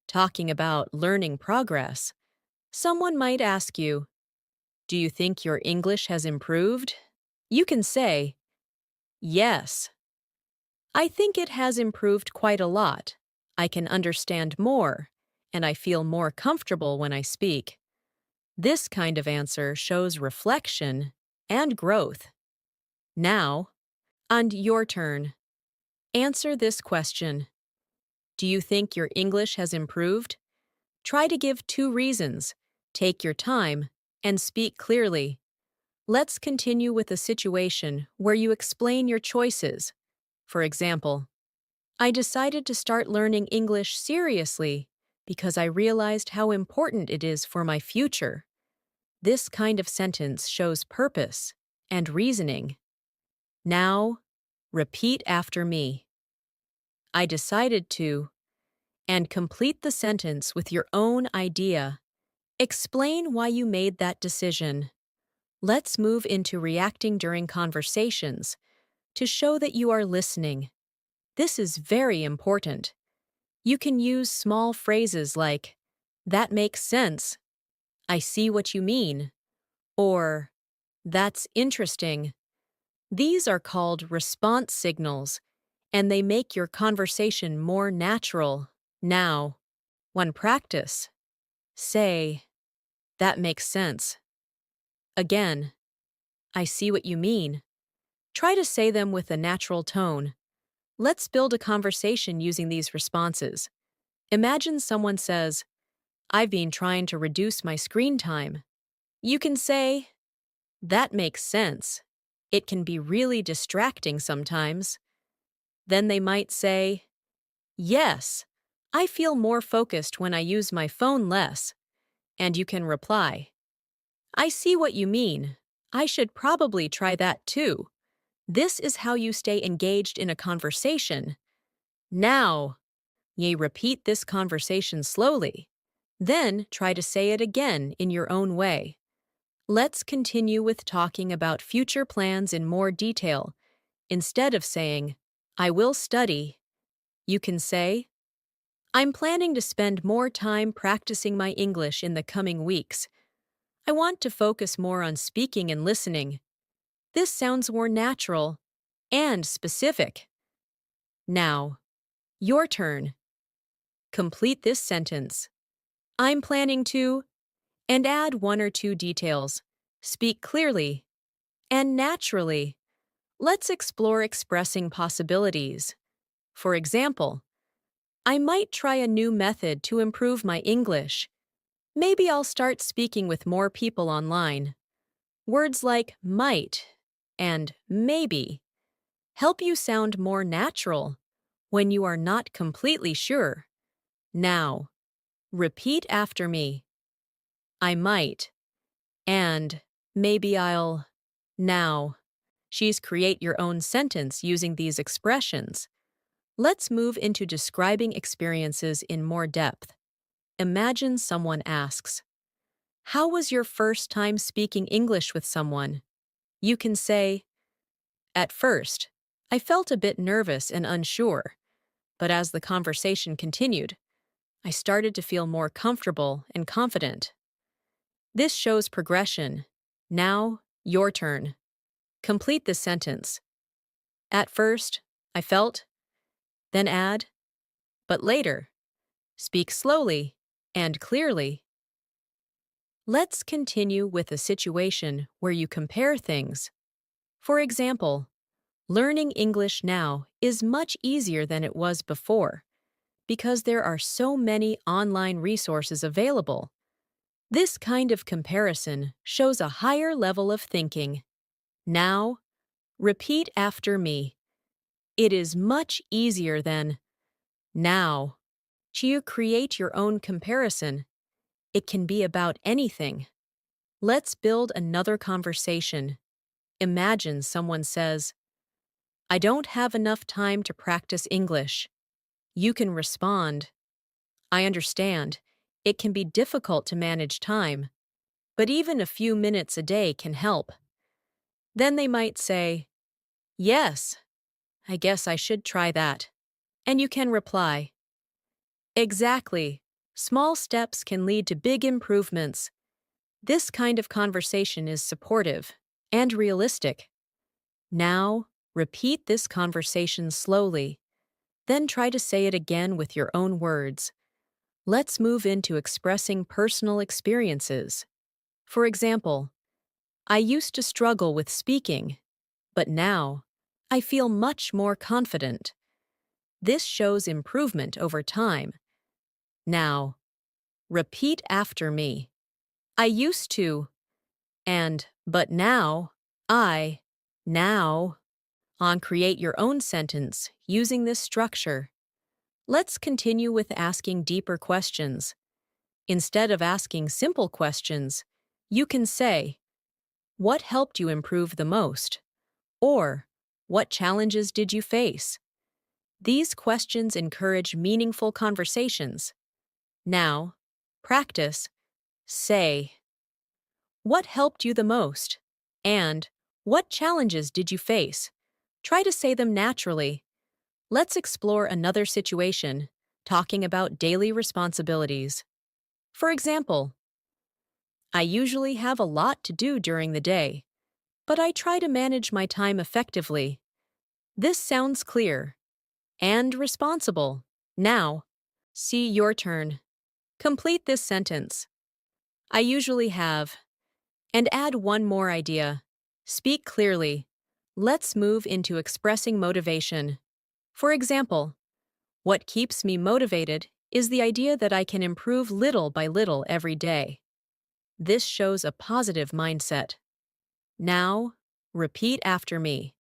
Talking about learning progress. Someone might ask you, "Do you think your English has improved?" You can say, "Yes, I think it has improved quite a lot. I can understand more, and I feel more comfortable when I speak." This kind of answer shows reflection and growth. Now, on your turn, answer this question. Do you think your English has improved? Try to give 2 reasons. Take your time and speak clearly. Let's continue with a situation where you explain your choices. For example, I decided to start learning English seriously because I realized how important it is for my future. This kind of sentence shows purpose and reasoning. Now, repeat after me. I decided to, and complete the sentence with your own idea. Explain why you made that decision. Let's move into reacting during conversations to show that you are listening. This is very important. You can use small phrases like, "That makes sense," "I see what you mean," or "That's interesting." These are called response signals, and they make your conversation more natural. Now, when practice, say, "That makes sense." Again, "I see what you mean." Try to say them with a natural tone. Let's build a conversation using these responses. Imagine someone says, "I've been trying to reduce my screen time." You can say, "That makes sense. It can be really distracting sometimes." Then they might say, "Yes, I feel more focused when I use my phone less." And you can reply, "I see what you mean. I should probably try that too." This is how you stay engaged in a conversation. Now, you repeat this conversation slowly. Then try to say it again in your own way. Let's continue with talking about future plans in more detail. Instead of saying, "I will study," you can say, "I'm planning to spend more time practicing my English in the coming weeks. I want to focus more on speaking and listening." This sounds more natural and specific. Now, your turn. Complete this sentence. I'm planning to, and add 1 or 2 details. Speak clearly and naturally. Let's explore expressing possibilities. For example, I might try a new method to improve my English. Maybe I'll start speaking with more people online. Words like might and maybe help you sound more natural when you are not completely sure. Now, repeat after me. I might, and maybe I'll. Now, create your own sentence using these expressions. Let's move into describing experiences in more depth. Imagine someone asks, "How was your first time speaking English with someone?" You can say, "At first, I felt a bit nervous and unsure, but as the conversation continued, I started to feel more comfortable and confident." This shows progression. Now, your turn. Complete this sentence. At first, I felt, then add, but later. Speak slowly and clearly. Let's continue with a situation where you compare things. For example, learning English now is much easier than it was before. because there are so many online resources available. This kind of comparison shows a higher level of thinking. Now, repeat after me. It is much easier than now. To create your own comparison, it can be about anything. Let's build another conversation. Imagine someone says, I don't have enough time to practice English. You can respond, I understand. It can be difficult to manage time, but even a few minutes a day can help. Then they might say, yes, I guess I should try that. And you can reply, exactly. Small steps can lead to big improvements. This kind of conversation is supportive and realistic. Now, repeat this conversation slowly, then try to say it again with your own words. Let's move into expressing personal experiences. For example, I used to struggle with speaking, but now I feel much more confident. This shows improvement over time. Now, repeat after me. I used to, and but now, I, now. Create your own sentence using this structure. Let's continue with asking deeper questions. Instead of asking simple questions, you can say, what helped you improve the most? Or, what challenges did you face? These questions encourage meaningful conversations. Now, practice. Say, what helped you the most? And, what challenges did you face? Try to say them naturally. Let's explore another situation, talking about daily responsibilities. For example, I usually have a lot to do during the day, but I try to manage my time effectively. This sounds clear and responsible. Now, see your turn. Complete this sentence. I usually have. And add one more idea. Speak clearly. Let's move into expressing motivation. For example, what keeps me motivated is the idea that I can improve little by little every day. This shows a positive mindset. Now, repeat after me.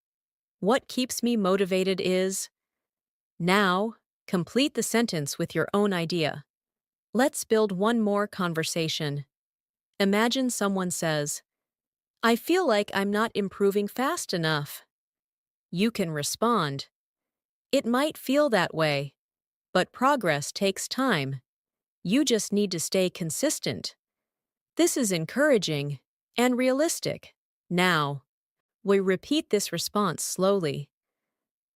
What keeps me motivated is. Now, complete the sentence with your own idea. Let's build one more conversation. Imagine someone says, I feel like I'm not improving fast enough. You can respond, it might feel that way, but progress takes time. You just need to stay consistent. This is encouraging and realistic. Now, we repeat this response slowly.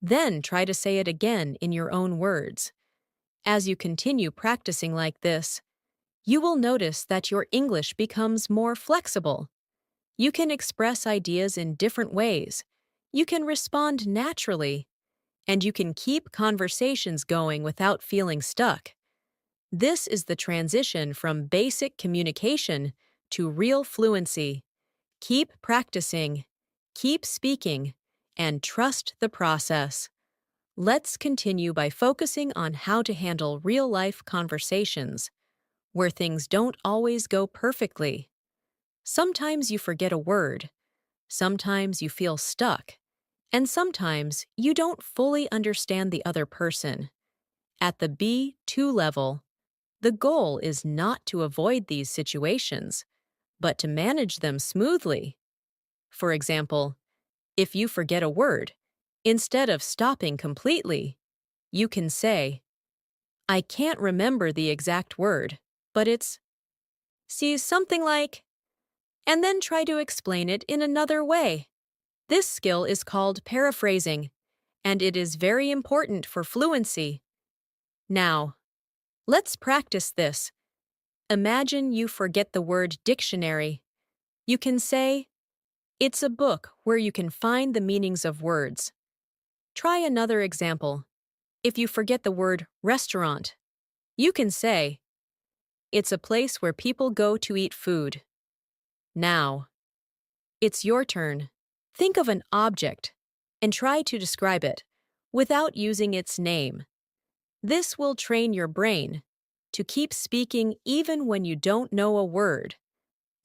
Then try to say it again in your own words. As you continue practicing like this, you will notice that your English becomes more flexible. You can express ideas in different ways. You can respond naturally. And you can keep conversations going without feeling stuck. This is the transition from basic communication to real fluency. Keep practicing, keep speaking, and trust the process. Let's continue by focusing on how to handle real-life conversations, where things don't always go perfectly. Sometimes you forget a word, sometimes you feel stuck, and sometimes you don't fully understand the other person. At the B2 level, the goal is not to avoid these situations, but to manage them smoothly. For example, if you forget a word, instead of stopping completely, you can say, I can't remember the exact word, but it's, see, something like, and then try to explain it in another way. This skill is called paraphrasing, and it is very important for fluency. Now, let's practice this. Imagine you forget the word dictionary. You can say, it's a book where you can find the meanings of words. Try another example. If you forget the word restaurant, you can say, it's a place where people go to eat food. Now, it's your turn. Think of an object and try to describe it without using its name. This will train your brain to keep speaking even when you don't know a word.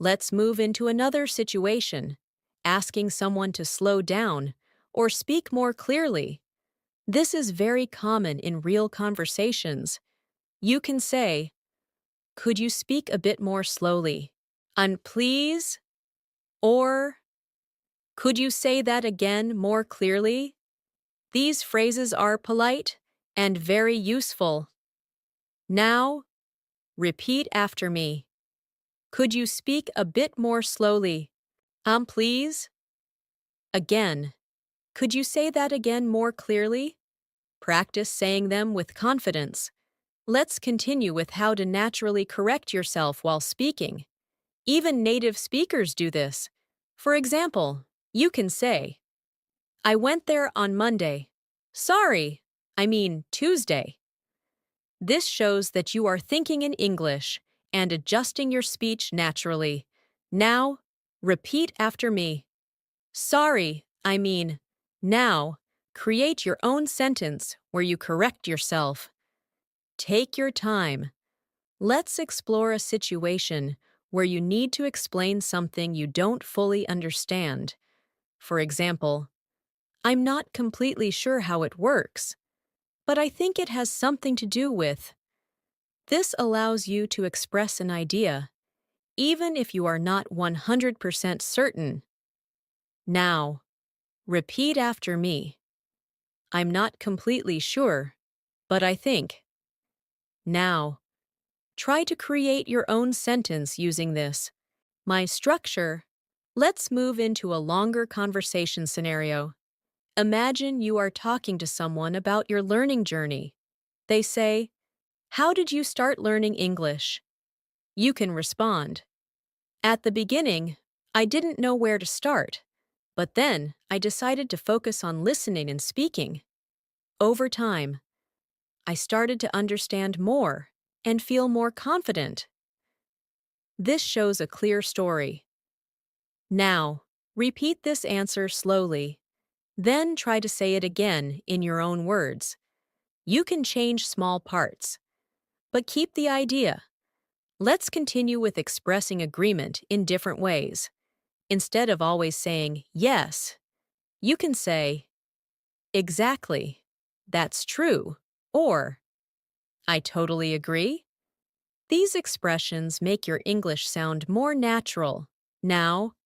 Let's move into another situation, asking someone to slow down or speak more clearly. This is very common in real conversations. You can say, "Could you speak a bit more slowly?" And please, or "Could you say that again more clearly?" These phrases are polite and very useful. Now, repeat after me. Could you speak a bit more slowly? Please? Again. Could you say that again more clearly? Practice saying them with confidence. Let's continue with how to naturally correct yourself while speaking. Even native speakers do this. For example, you can say, "I went there on Monday." Sorry, I mean Tuesday. This shows that you are thinking in English and adjusting your speech naturally. Now, repeat after me. Sorry, I mean, now, create your own sentence where you correct yourself. Take your time. Let's explore a situation where you need to explain something you don't fully understand. For example, "I'm not completely sure how it works, but I think it has something to do with." This allows you to express an idea, even if you are not 100% certain. Now, repeat after me. "I'm not completely sure, but I think." Now, try to create your own sentence using this. My structure. Let's move into a longer conversation scenario. Imagine you are talking to someone about your learning journey. They say, "How did you start learning English?" You can respond, "At the beginning, I didn't know where to start, but then I decided to focus on listening and speaking. Over time, I started to understand more and feel more confident." This shows a clear story. Now, repeat this answer slowly. Then try to say it again in your own words. You can change small parts, but keep the idea. Let's continue with expressing agreement in different ways. Instead of always saying yes, you can say, "Exactly, that's true," or "I totally agree." These expressions make your English sound more natural. Now,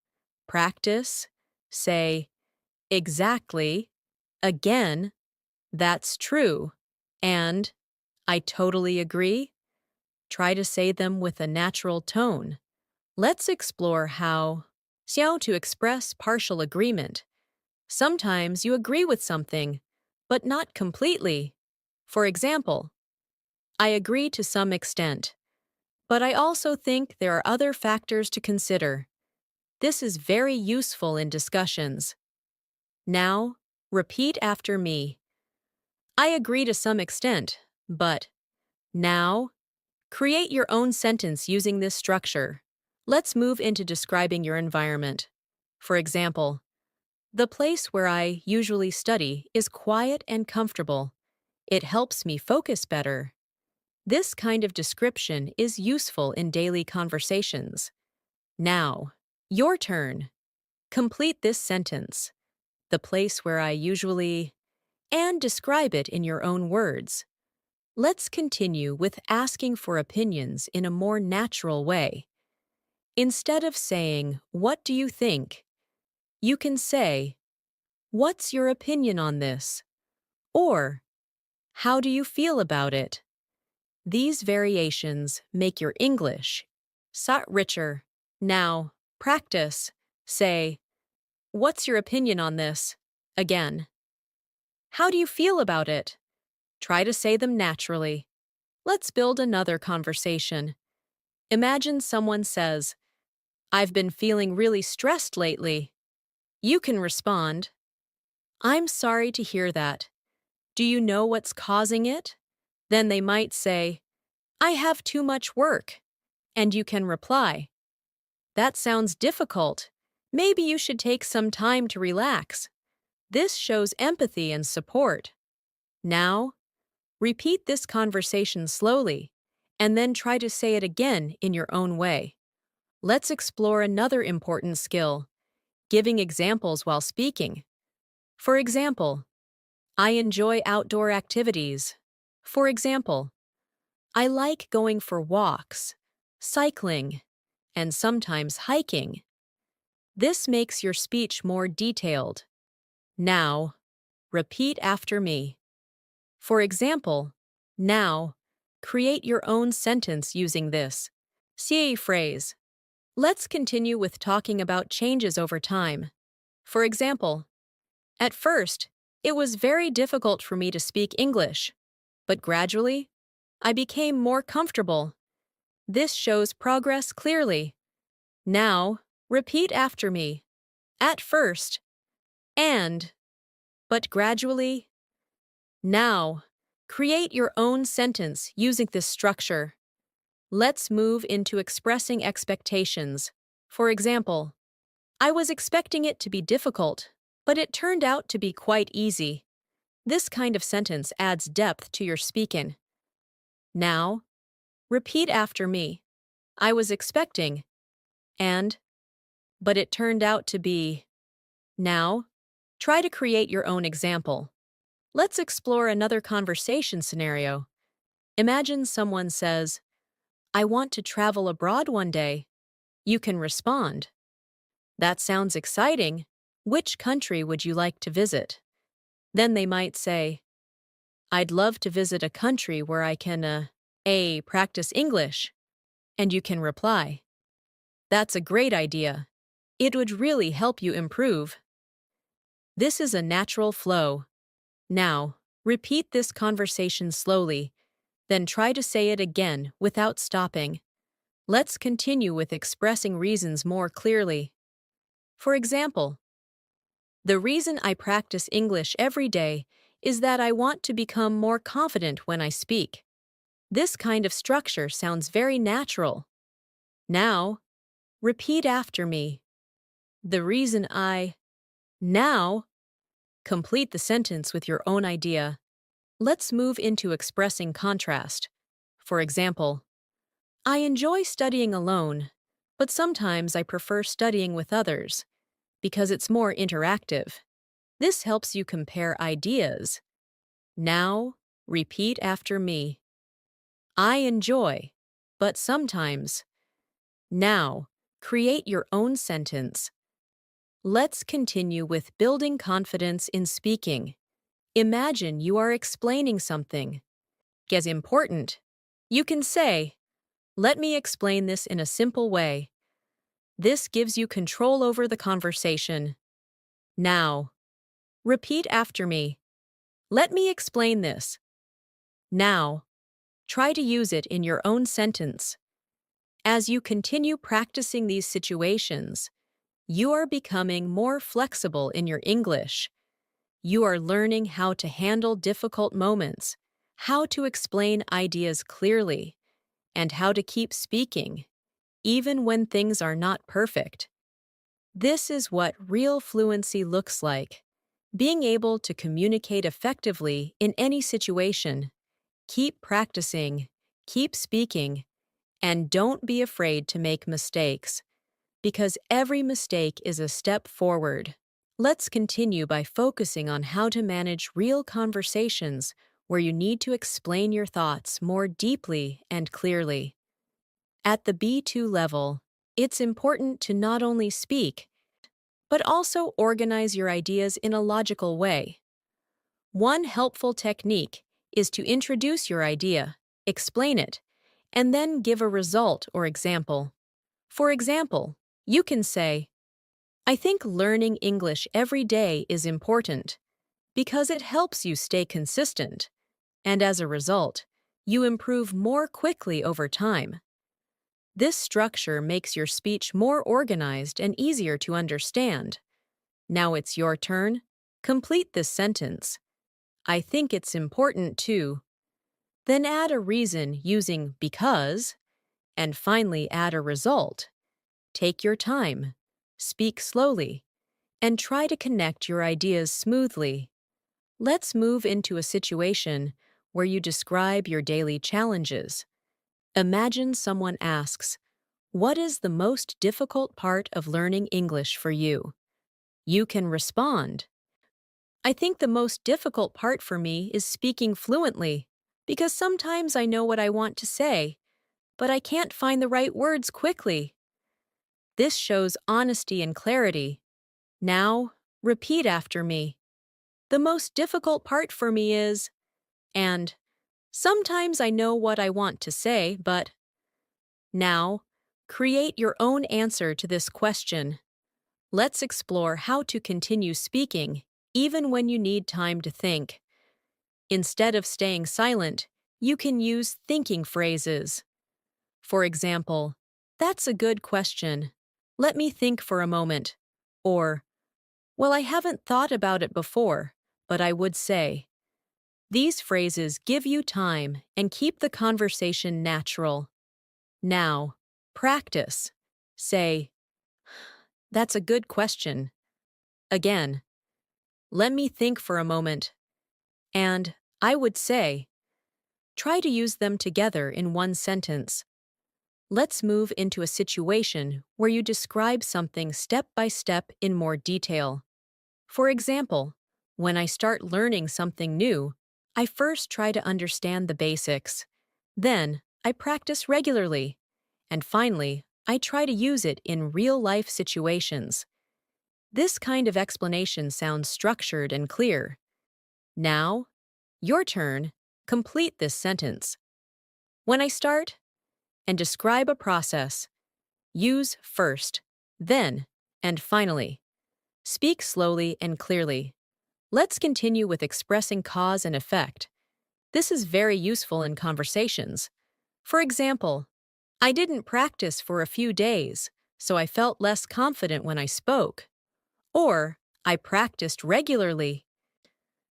practice. Say, "Exactly," again, "That's true," and "I totally agree." Try to say them with a natural tone. Let's explore how to express partial agreement. Sometimes you agree with something, but not completely. For example, "I agree to some extent, but I also think there are other factors to consider." This is very useful in discussions. Now, repeat after me. "I agree to some extent, but..." Now, create your own sentence using this structure. Let's move into describing your environment. For example, "The place where I usually study is quiet and comfortable. It helps me focus better." This kind of description is useful in daily conversations. Now, your turn. Complete this sentence. "The place where I usually..." and describe it in your own words. Let's continue with asking for opinions in a more natural way. Instead of saying, "What do you think?" you can say, "What's your opinion on this?" or "How do you feel about it?" These variations make your English richer. Now, practice. Say, "What's your opinion on this?" again. "How do you feel about it?" Try to say them naturally. Let's build another conversation. Imagine someone says, "I've been feeling really stressed lately." You can respond, "I'm sorry to hear that. Do you know what's causing it?" Then they might say, "I have too much work." And you can reply, "That sounds difficult. Maybe you should take some time to relax." This shows empathy and support. Now, Repeat this conversation slowly, and then try to say it again in your own way. Let's explore another important skill, giving examples while speaking. For example, I enjoy outdoor activities. For example, I like going for walks, cycling, and sometimes hiking. This makes your speech more detailed. Now, repeat after me. For example, now, create your own sentence using this CA phrase. Let's continue with talking about changes over time. For example, at first, it was very difficult for me to speak English, but gradually, I became more comfortable. This shows progress clearly. Now, repeat after me. At first, and, but gradually. Now, create your own sentence using this structure. Let's move into expressing expectations. For example, I was expecting it to be difficult, but it turned out to be quite easy. This kind of sentence adds depth to your speaking. Now, repeat after me. I was expecting, and, but it turned out to be. Now, try to create your own example. Let's explore another conversation scenario. Imagine someone says, I want to travel abroad one day. You can respond, that sounds exciting. Which country would you like to visit? Then they might say, I'd love to visit a country where I can, practice English. And you can reply, that's a great idea. It would really help you improve. This is a natural flow. Now, repeat this conversation slowly, then try to say it again without stopping. Let's continue with expressing reasons more clearly. For example, the reason I practice English every day is that I want to become more confident when I speak. This kind of structure sounds very natural. Now, repeat after me. The reason I. Now, complete the sentence with your own idea. Let's move into expressing contrast. For example, I enjoy studying alone, but sometimes I prefer studying with others because it's more interactive. This helps you compare ideas. Now, repeat after me. I enjoy, but sometimes. Now, create your own sentence. Let's continue with building confidence in speaking. Imagine you are explaining something. Guess important. You can say, let me explain this in a simple way. This gives you control over the conversation. Now, repeat after me. Let me explain this. Now, try to use it in your own sentence. As you continue practicing these situations, you are becoming more flexible in your English. You are learning how to handle difficult moments, how to explain ideas clearly, and how to keep speaking, even when things are not perfect. This is what real fluency looks like. Being able to communicate effectively in any situation. Keep practicing, keep speaking, and don't be afraid to make mistakes, because every mistake is a step forward. Let's continue by focusing on how to manage real conversations where you need to explain your thoughts more deeply and clearly. At the B2 level, it's important to not only speak, but also organize your ideas in a logical way. One helpful technique is to introduce your idea, explain it, and then give a result or example. For example, you can say, I think learning English every day is important because it helps you stay consistent, and as a result, you improve more quickly over time. This structure makes your speech more organized and easier to understand. Now it's your turn. Complete this sentence. I think it's important too. Then add a reason using because, and finally add a result. Take your time, speak slowly, and try to connect your ideas smoothly. Let's move into a situation where you describe your daily challenges. Imagine someone asks, "What is the most difficult part of learning English for you?" You can respond, "I think the most difficult part for me is speaking fluently, because sometimes I know what I want to say, but I can't find the right words quickly." This shows honesty and clarity. Now, repeat after me. "The most difficult part for me is," and "sometimes I know what I want to say, but—" Now, create your own answer to this question. Let's explore how to continue speaking, even when you need time to think. Instead of staying silent, you can use thinking phrases. For example, "That's a good question. Let me think for a moment." Or, "Well, I haven't thought about it before, but I would say." These phrases give you time and keep the conversation natural. Now, practice. Say, "That's a good question." Again, "Let me think for a moment." And "I would say." Try to use them together in one sentence. Let's move into a situation where you describe something step by step in more detail. For example, when I start learning something new, I first try to understand the basics. Then, I practice regularly. And finally, I try to use it in real-life situations. This kind of explanation sounds structured and clear. Now, your turn. Complete this sentence. When I start, and describe a process. Use first, then, and finally. Speak slowly and clearly. Let's continue with expressing cause and effect. This is very useful in conversations. For example, "I didn't practice for a few days, so I felt less confident when I spoke." Or, "I practiced regularly,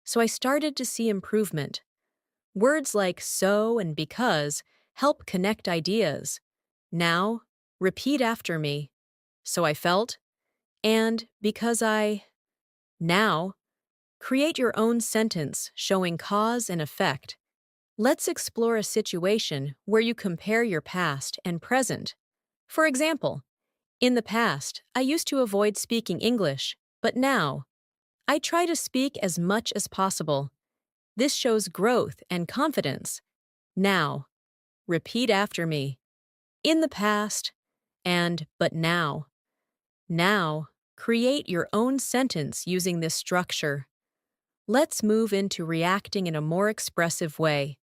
so I started to see improvement." Words like "so" and "because" help connect ideas. Now, repeat after me. "So I felt," and "because I—" Now, create your own sentence showing cause and effect. Let's explore a situation where you compare your past and present. For example, "In the past, I used to avoid speaking English, but now, I try to speak as much as possible." This shows growth and confidence. Now, repeat after me. "In the past," and "but now." Now, create your own sentence using this structure. Let's move into reacting in a more expressive way.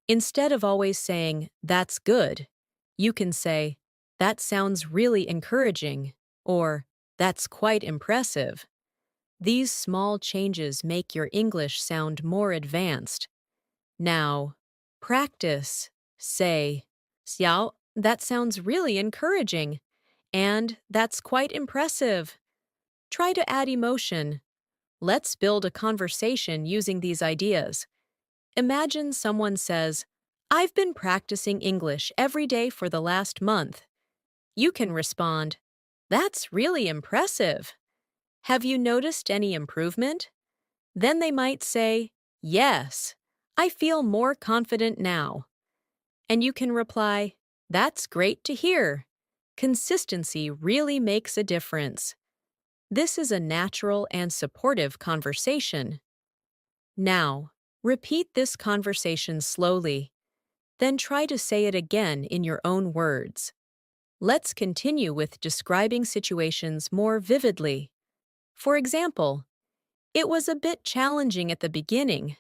Instead of always saying, "That's good," you can say, "That sounds really encouraging," or "That's quite impressive." These small changes make your English sound more advanced. Now, practice. Say, "Xiao, that sounds really encouraging," and "That's quite impressive." Try to add emotion. Let's build a conversation using these ideas. Imagine someone says, "I've been practicing English every day for the last month." You can respond, "That's really impressive. Have you noticed any improvement?" Then they might say, "Yes, I feel more confident now." And you can reply, "That's great to hear. Consistency really makes a difference." This is a natural and supportive conversation. Now, repeat this conversation slowly. Then try to say it again in your own words. Let's continue with describing situations more vividly. For example, "It was a bit challenging at the beginning,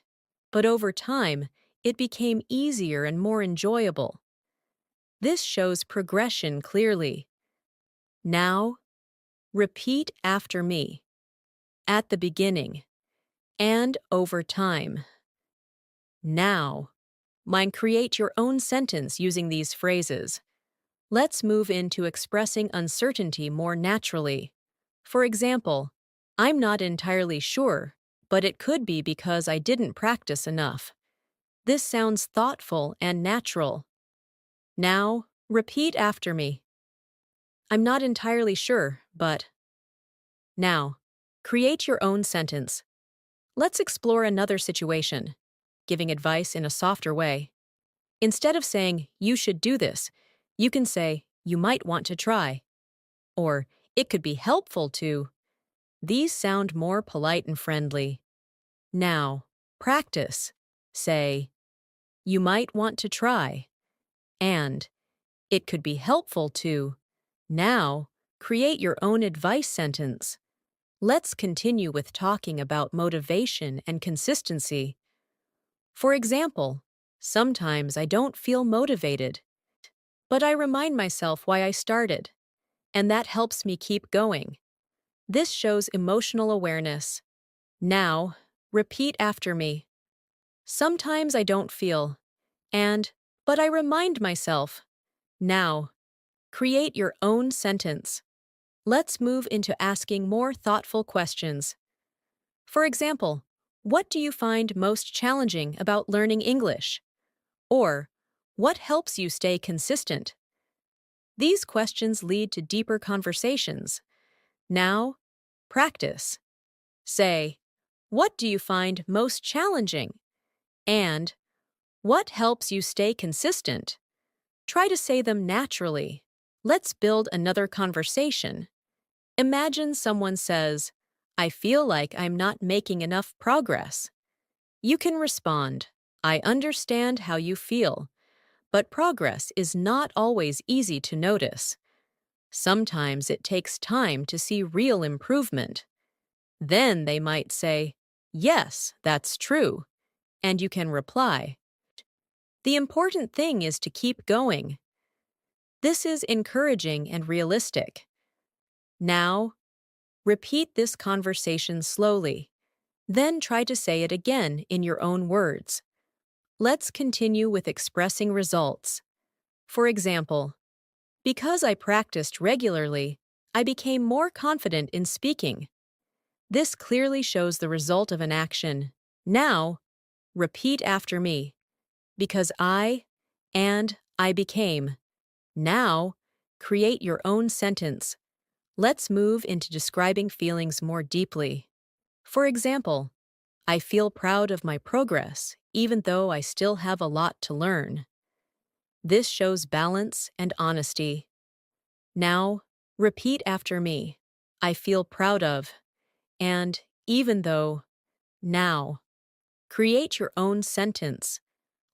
but over time, it became easier and more enjoyable." This shows progression clearly. Now, repeat after me. "At the beginning," and "over time." Now, create your own sentence using these phrases. Let's move into expressing uncertainty more naturally. For example, "I'm not entirely sure, but it could be because I didn't practice enough." This sounds thoughtful and natural. Now, repeat after me. "I'm not entirely sure, but—" Now, create your own sentence. Let's explore another situation. giving advice in a softer way. Instead of saying, you should do this, you can say, you might want to try. Or, it could be helpful to. These sound more polite and friendly. Now, practice. Say, you might want to try. And, it could be helpful to. Now, create your own advice sentence. Let's continue with talking about motivation and consistency. For example, sometimes I don't feel motivated, but I remind myself why I started, and that helps me keep going. This shows emotional awareness. Now, repeat after me. Sometimes I don't feel, but I remind myself. Now, create your own sentence. Let's move into asking more thoughtful questions. For example, what do you find most challenging about learning English? Or, what helps you stay consistent? These questions lead to deeper conversations. Now, practice. Say, what do you find most challenging? And, what helps you stay consistent? Try to say them naturally. Let's build another conversation. Imagine someone says, I feel like I'm not making enough progress. You can respond, I understand how you feel, but progress is not always easy to notice. Sometimes it takes time to see real improvement. Then they might say, yes, that's true, and you can reply. The important thing is to keep going. This is encouraging and realistic. Now, repeat this conversation slowly. Then try to say it again in your own words. Let's continue with expressing results. For example, because I practiced regularly, I became more confident in speaking. This clearly shows the result of an action. Now, repeat after me. Because I became. Now, create your own sentence. Let's move into describing feelings more deeply. For example, I feel proud of my progress, even though I still have a lot to learn. This shows balance and honesty. Now, repeat after me. I feel proud of, and even though. Now, create your own sentence.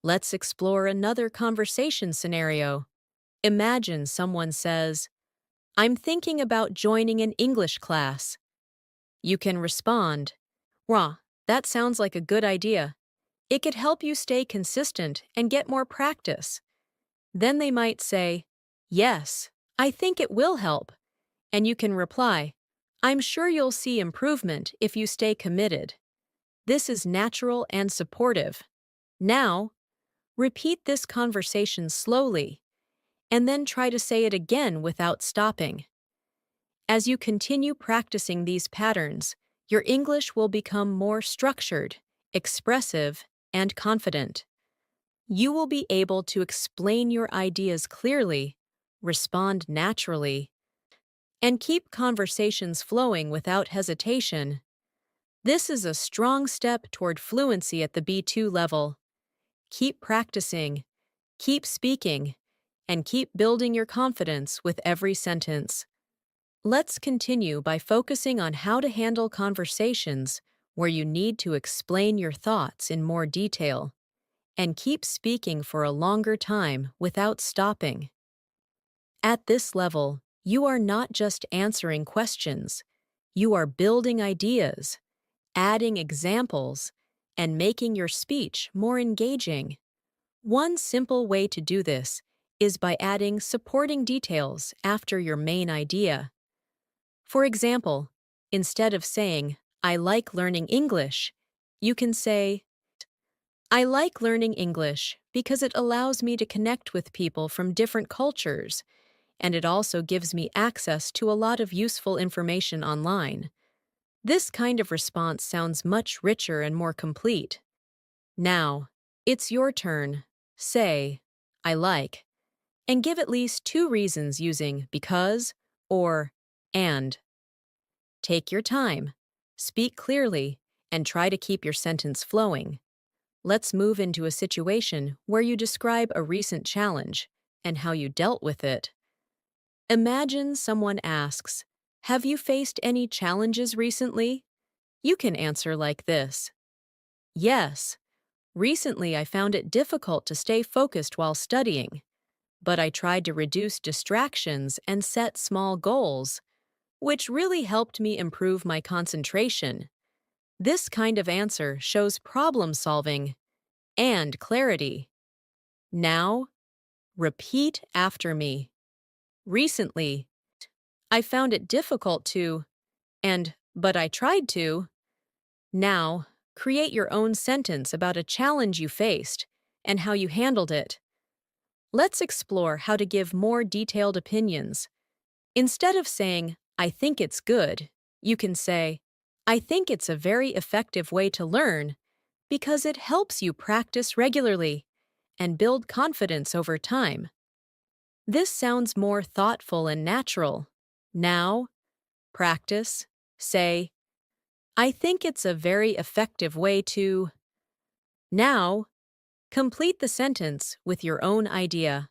Let's explore another conversation scenario. Imagine someone says, I'm thinking about joining an English class. You can respond, Rah, that sounds like a good idea. It could help you stay consistent and get more practice. Then they might say, yes, I think it will help. And you can reply, I'm sure you'll see improvement if you stay committed. This is natural and supportive. Now, repeat this conversation slowly, and then try to say it again without stopping. As you continue practicing these patterns, your English will become more structured, expressive, and confident. You will be able to explain your ideas clearly, respond naturally, and keep conversations flowing without hesitation. This is a strong step toward fluency at the B2 level. Keep practicing, keep speaking, and keep building your confidence with every sentence. Let's continue by focusing on how to handle conversations where you need to explain your thoughts in more detail, and keep speaking for a longer time without stopping. At this level, you are not just answering questions, you are building ideas, adding examples, and making your speech more engaging. One simple way to do this is by adding supporting details after your main idea. For example, instead of saying, I like learning English, you can say, I like learning English because it allows me to connect with people from different cultures, and it also gives me access to a lot of useful information online. This kind of response sounds much richer and more complete. Now, it's your turn. Say, I like, and give at least 2 reasons using because or and. Take your time, speak clearly, and try to keep your sentence flowing. let's move into a situation where you describe a recent challenge and how you dealt with it. Imagine someone asks, "Have you faced any challenges recently?" You can answer like this: "Yes, recently I found it difficult to stay focused while studying, but I tried to reduce distractions and set small goals, which really helped me improve my concentration." This kind of answer shows problem solving and clarity. Now, repeat after me. Recently, I found it difficult to, but I tried to. Now, create your own sentence about a challenge you faced and how you handled it. Let's explore how to give more detailed opinions. Instead of saying, "I think it's good," you can say, "I think it's a very effective way to learn because it helps you practice regularly and build confidence over time." This sounds more thoughtful and natural. Now, practice. Say, "I think it's a very effective way to." Now, complete the sentence with your own idea.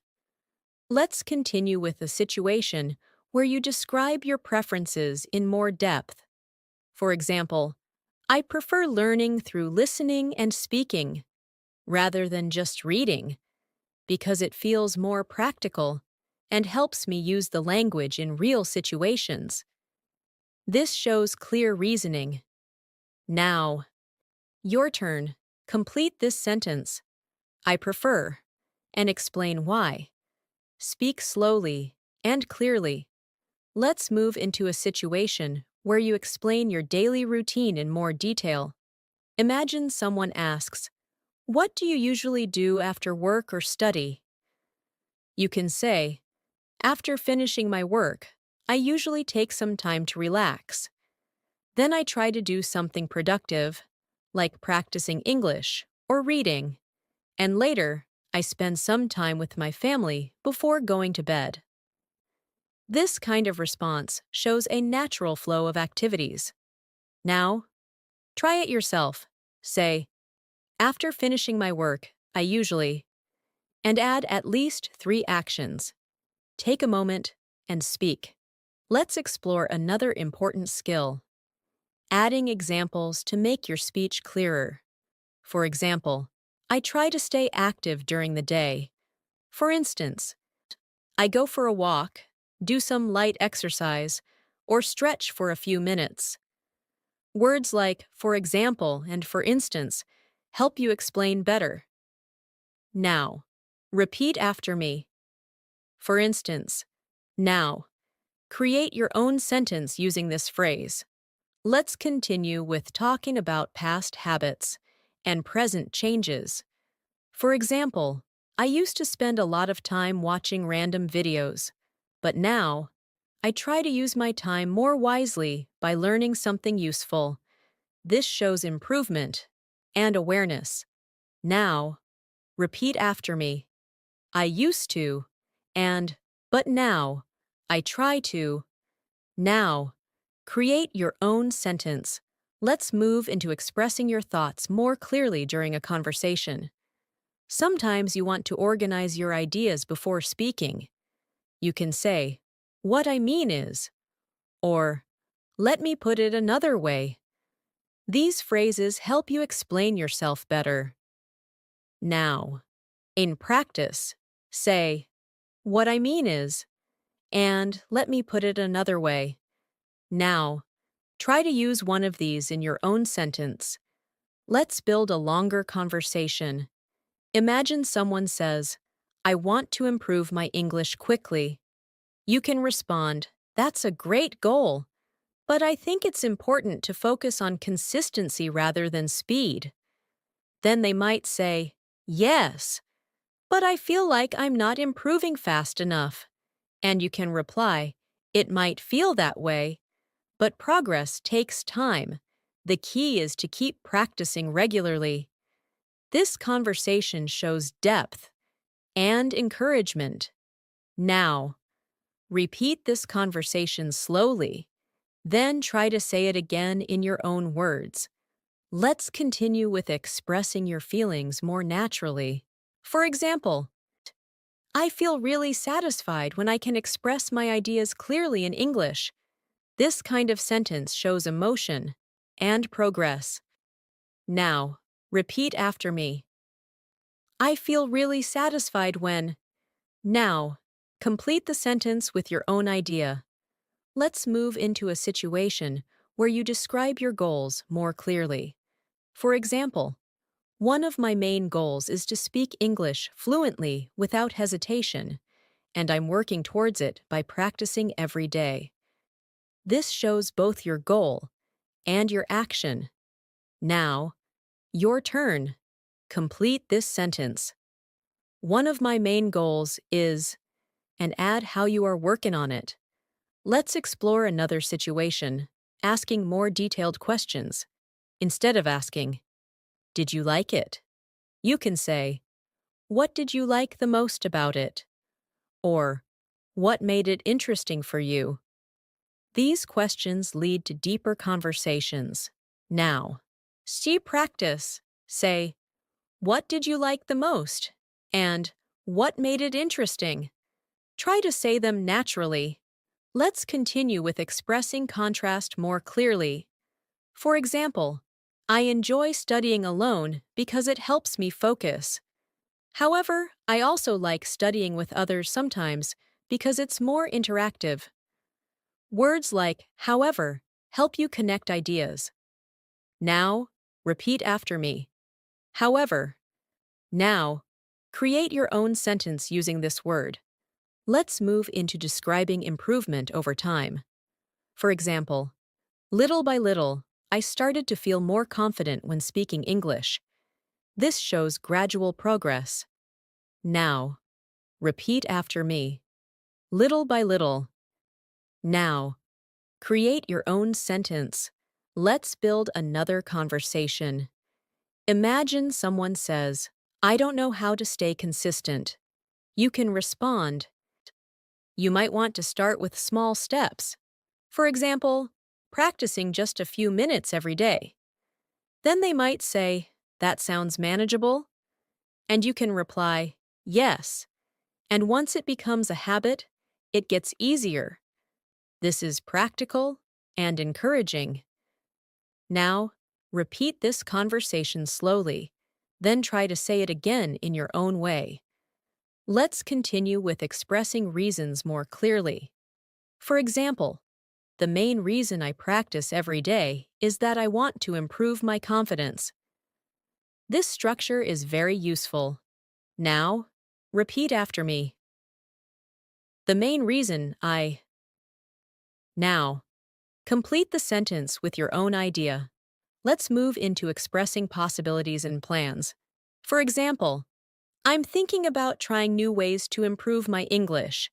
Let's continue with a situation where you describe your preferences in more depth. For example, "I prefer learning through listening and speaking rather than just reading because it feels more practical and helps me use the language in real situations." This shows clear reasoning. Now, your turn. Complete this sentence, "I prefer," and explain why. Speak slowly and clearly. Let's move into a situation where you explain your daily routine in more detail. Imagine someone asks, "What do you usually do after work or study?" You can say, "After finishing my work, I usually take some time to relax. Then I try to do something productive, like practicing English or reading, and later, I spend some time with my family before going to bed." This kind of response shows a natural flow of activities. Now, try it yourself. Say, "After finishing my work, I usually," and add at least 3 actions. Take a moment and speak. Let's explore another important skill: adding examples to make your speech clearer. For example, "I try to stay active during the day." For instance, "I go for a walk, do some light exercise, or stretch for a few minutes." Words like "for example" and "for instance" help you explain better. Now, repeat after me. For instance, now, create your own sentence using this phrase. Let's continue with talking about past habits and present changes. For example, "I used to spend a lot of time watching random videos, but now I try to use my time more wisely by learning something useful." This shows improvement and awareness. Now, repeat after me. "I used to," and "but now, I try to." Now, create your own sentence. Let's move into expressing your thoughts more clearly during a conversation. Sometimes you want to organize your ideas before speaking. You can say, "What I mean is," or "Let me put it another way." These phrases help you explain yourself better. Now, in practice, say, "What I mean is," and "Let me put it another way." Now, try to use one of these in your own sentence. Let's build a longer conversation. Imagine someone says, "I want to improve my English quickly." You can respond, "That's a great goal, but I think it's important to focus on consistency rather than speed." Then they might say, "Yes, but I feel like I'm not improving fast enough." And you can reply, "It might feel that way, but progress takes time. The key is to keep practicing regularly." This conversation shows depth and encouragement. Now, repeat this conversation slowly, then try to say it again in your own words. Let's continue with expressing your feelings more naturally. For example, I feel really satisfied when I can express my ideas clearly in English. This kind of sentence shows emotion and progress. Now, repeat after me. I feel really satisfied when. Now, complete the sentence with your own idea. Let's move into a situation where you describe your goals more clearly. For example, one of my main goals is to speak English fluently without hesitation, and I'm working towards it by practicing every day. This shows both your goal and your action. Now, your turn. Complete this sentence. One of my main goals is, and add how you are working on it. Let's explore another situation, asking more detailed questions. Instead of asking, did you like it? You can say, what did you like the most about it? Or, what made it interesting for you? These questions lead to deeper conversations. Now, see practice. Say, what did you like the most? And, what made it interesting? Try to say them naturally. Let's continue with expressing contrast more clearly. For example, I enjoy studying alone because it helps me focus. However, I also like studying with others sometimes because it's more interactive. Words like however help you connect ideas. Now, repeat after me. However, now, create your own sentence using this word. Let's move into describing improvement over time. For example, little by little, I started to feel more confident when speaking English. This shows gradual progress. Now, repeat after me. Little by little. Now, create your own sentence. Let's build another conversation. Imagine someone says, I don't know how to stay consistent. You can respond. You might want to start with small steps. For example, practicing just a few minutes every day. Then they might say, that sounds manageable? And you can reply, yes. And once it becomes a habit, it gets easier. This is practical and encouraging. Now, repeat this conversation slowly, then try to say it again in your own way. Let's continue with expressing reasons more clearly. For example, the main reason I practice every day is that I want to improve my confidence. This structure is very useful. Now, repeat after me. The main reason I. Now, complete the sentence with your own idea. Let's move into expressing possibilities and plans. For example, I'm thinking about trying new ways to improve my English.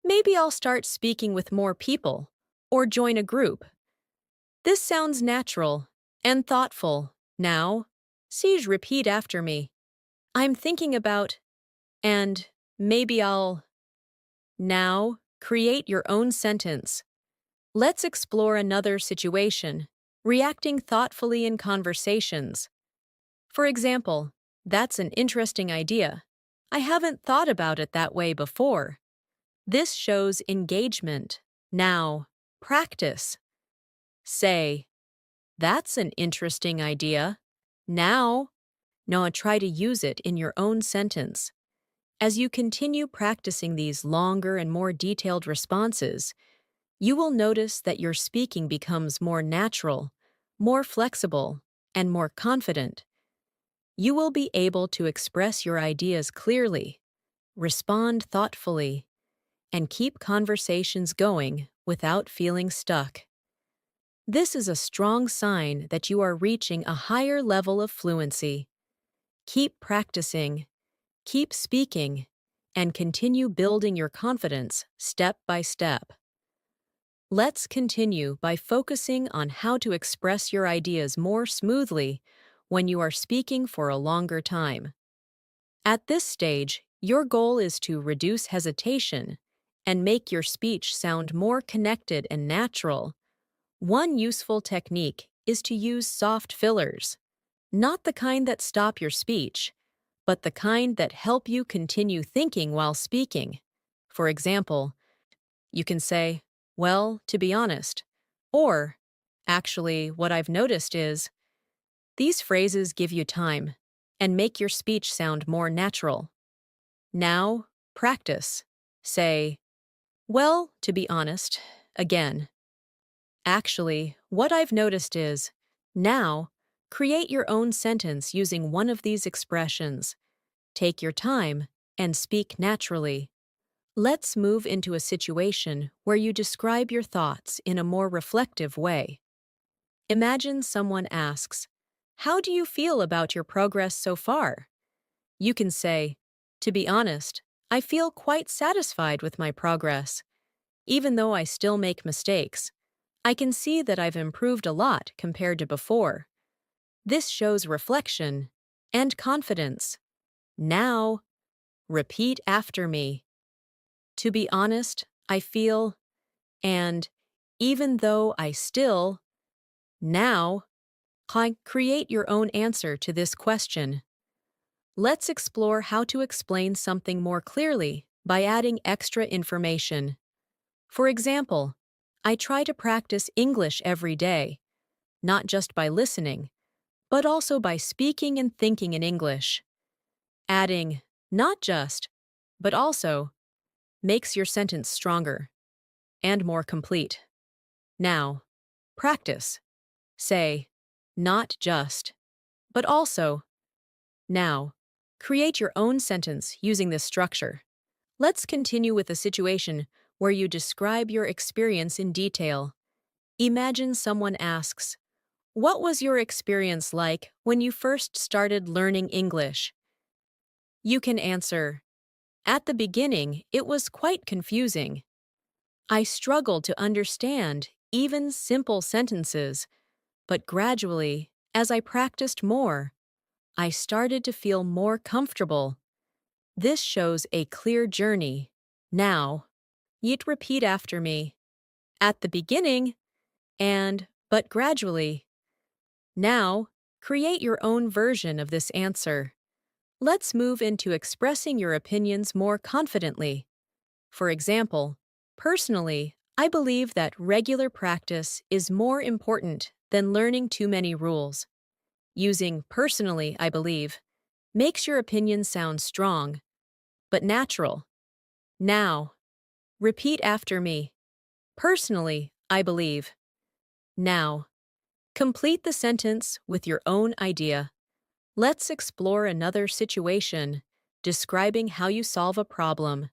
Maybe I'll start speaking with more people or join a group. This sounds natural and thoughtful. Now, Siege, repeat after me. I'm thinking about, and maybe I'll. Now, create your own sentence. Let's explore another situation, reacting thoughtfully in conversations. For example, that's an interesting idea. I haven't thought about it that way before. This shows engagement. Now, practice. Say, that's an interesting idea. Now, try to use it in your own sentence. As you continue practicing these longer and more detailed responses, you will notice that your speaking becomes more natural, more flexible, and more confident. You will be able to express your ideas clearly, respond thoughtfully, and keep conversations going without feeling stuck. This is a strong sign that you are reaching a higher level of fluency. Keep practicing, keep speaking, and continue building your confidence step by step. Let's continue by focusing on how to express your ideas more smoothly when you are speaking for a longer time. At this stage, your goal is to reduce hesitation and make your speech sound more connected and natural. One useful technique is to use soft fillers, not the kind that stop your speech, but the kind that help you continue thinking while speaking. For example, you can say, "Well, to be honest," or, "Actually, what I've noticed is," these phrases give you time and make your speech sound more natural. Now, practice. Say, "Well, to be honest," again. "Actually, what I've noticed is," now, create your own sentence using one of these expressions. Take your time and speak naturally. Let's move into a situation where you describe your thoughts in a more reflective way. Imagine someone asks, "How do you feel about your progress so far?" You can say, "To be honest, I feel quite satisfied with my progress. Even though I still make mistakes, I can see that I've improved a lot compared to before." This shows reflection and confidence. Now, repeat after me. To be honest, I feel, and even though I still, now, create your own answer to this question. Let's explore how to explain something more clearly by adding extra information. For example, I try to practice English every day, not just by listening, but also by speaking and thinking in English. Adding not just, but also makes your sentence stronger and more complete. Now, practice. Say, not just, but also. Now, create your own sentence using this structure. Let's continue with a situation where you describe your experience in detail. Imagine someone asks, "What was your experience like when you first started learning English?" You can answer, "At the beginning, it was quite confusing. I struggled to understand even simple sentences, but gradually, as I practiced more, I started to feel more comfortable." This shows a clear journey. Now, you'd repeat after me. At the beginning, and but gradually. Now, create your own version of this answer. Let's move into expressing your opinions more confidently. For example, personally, I believe that regular practice is more important than learning too many rules. Using "personally, I believe" makes your opinion sound strong, but natural. Now, repeat after me. Personally, I believe. Now, complete the sentence with your own idea. Let's explore another situation, describing how you solve a problem.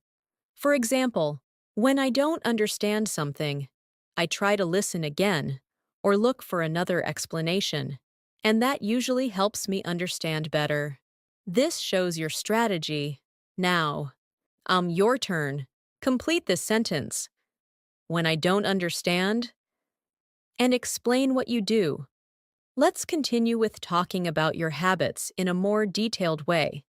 For example, when I don't understand something, I try to listen again or look for another explanation, and that usually helps me understand better. This shows your strategy. Now, your turn. Complete this sentence. When I don't understand, and explain what you do. Let's continue with talking about your habits in a more detailed way.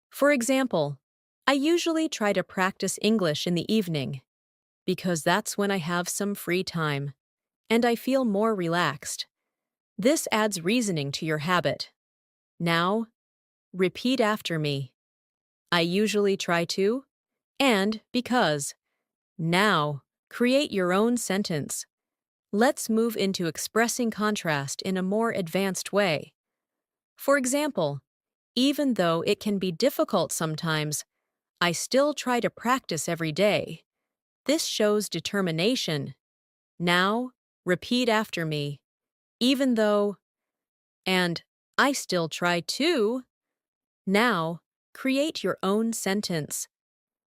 For example, I usually try to practice English in the evening because that's when I have some free time and I feel more relaxed. This adds reasoning to your habit. Now, repeat after me. I usually try to, and because. Now, create your own sentence. Let's move into expressing contrast in a more advanced way. For example, even though it can be difficult sometimes, I still try to practice every day. This shows determination. Now, repeat after me. Even though, and I still try to. Now, create your own sentence.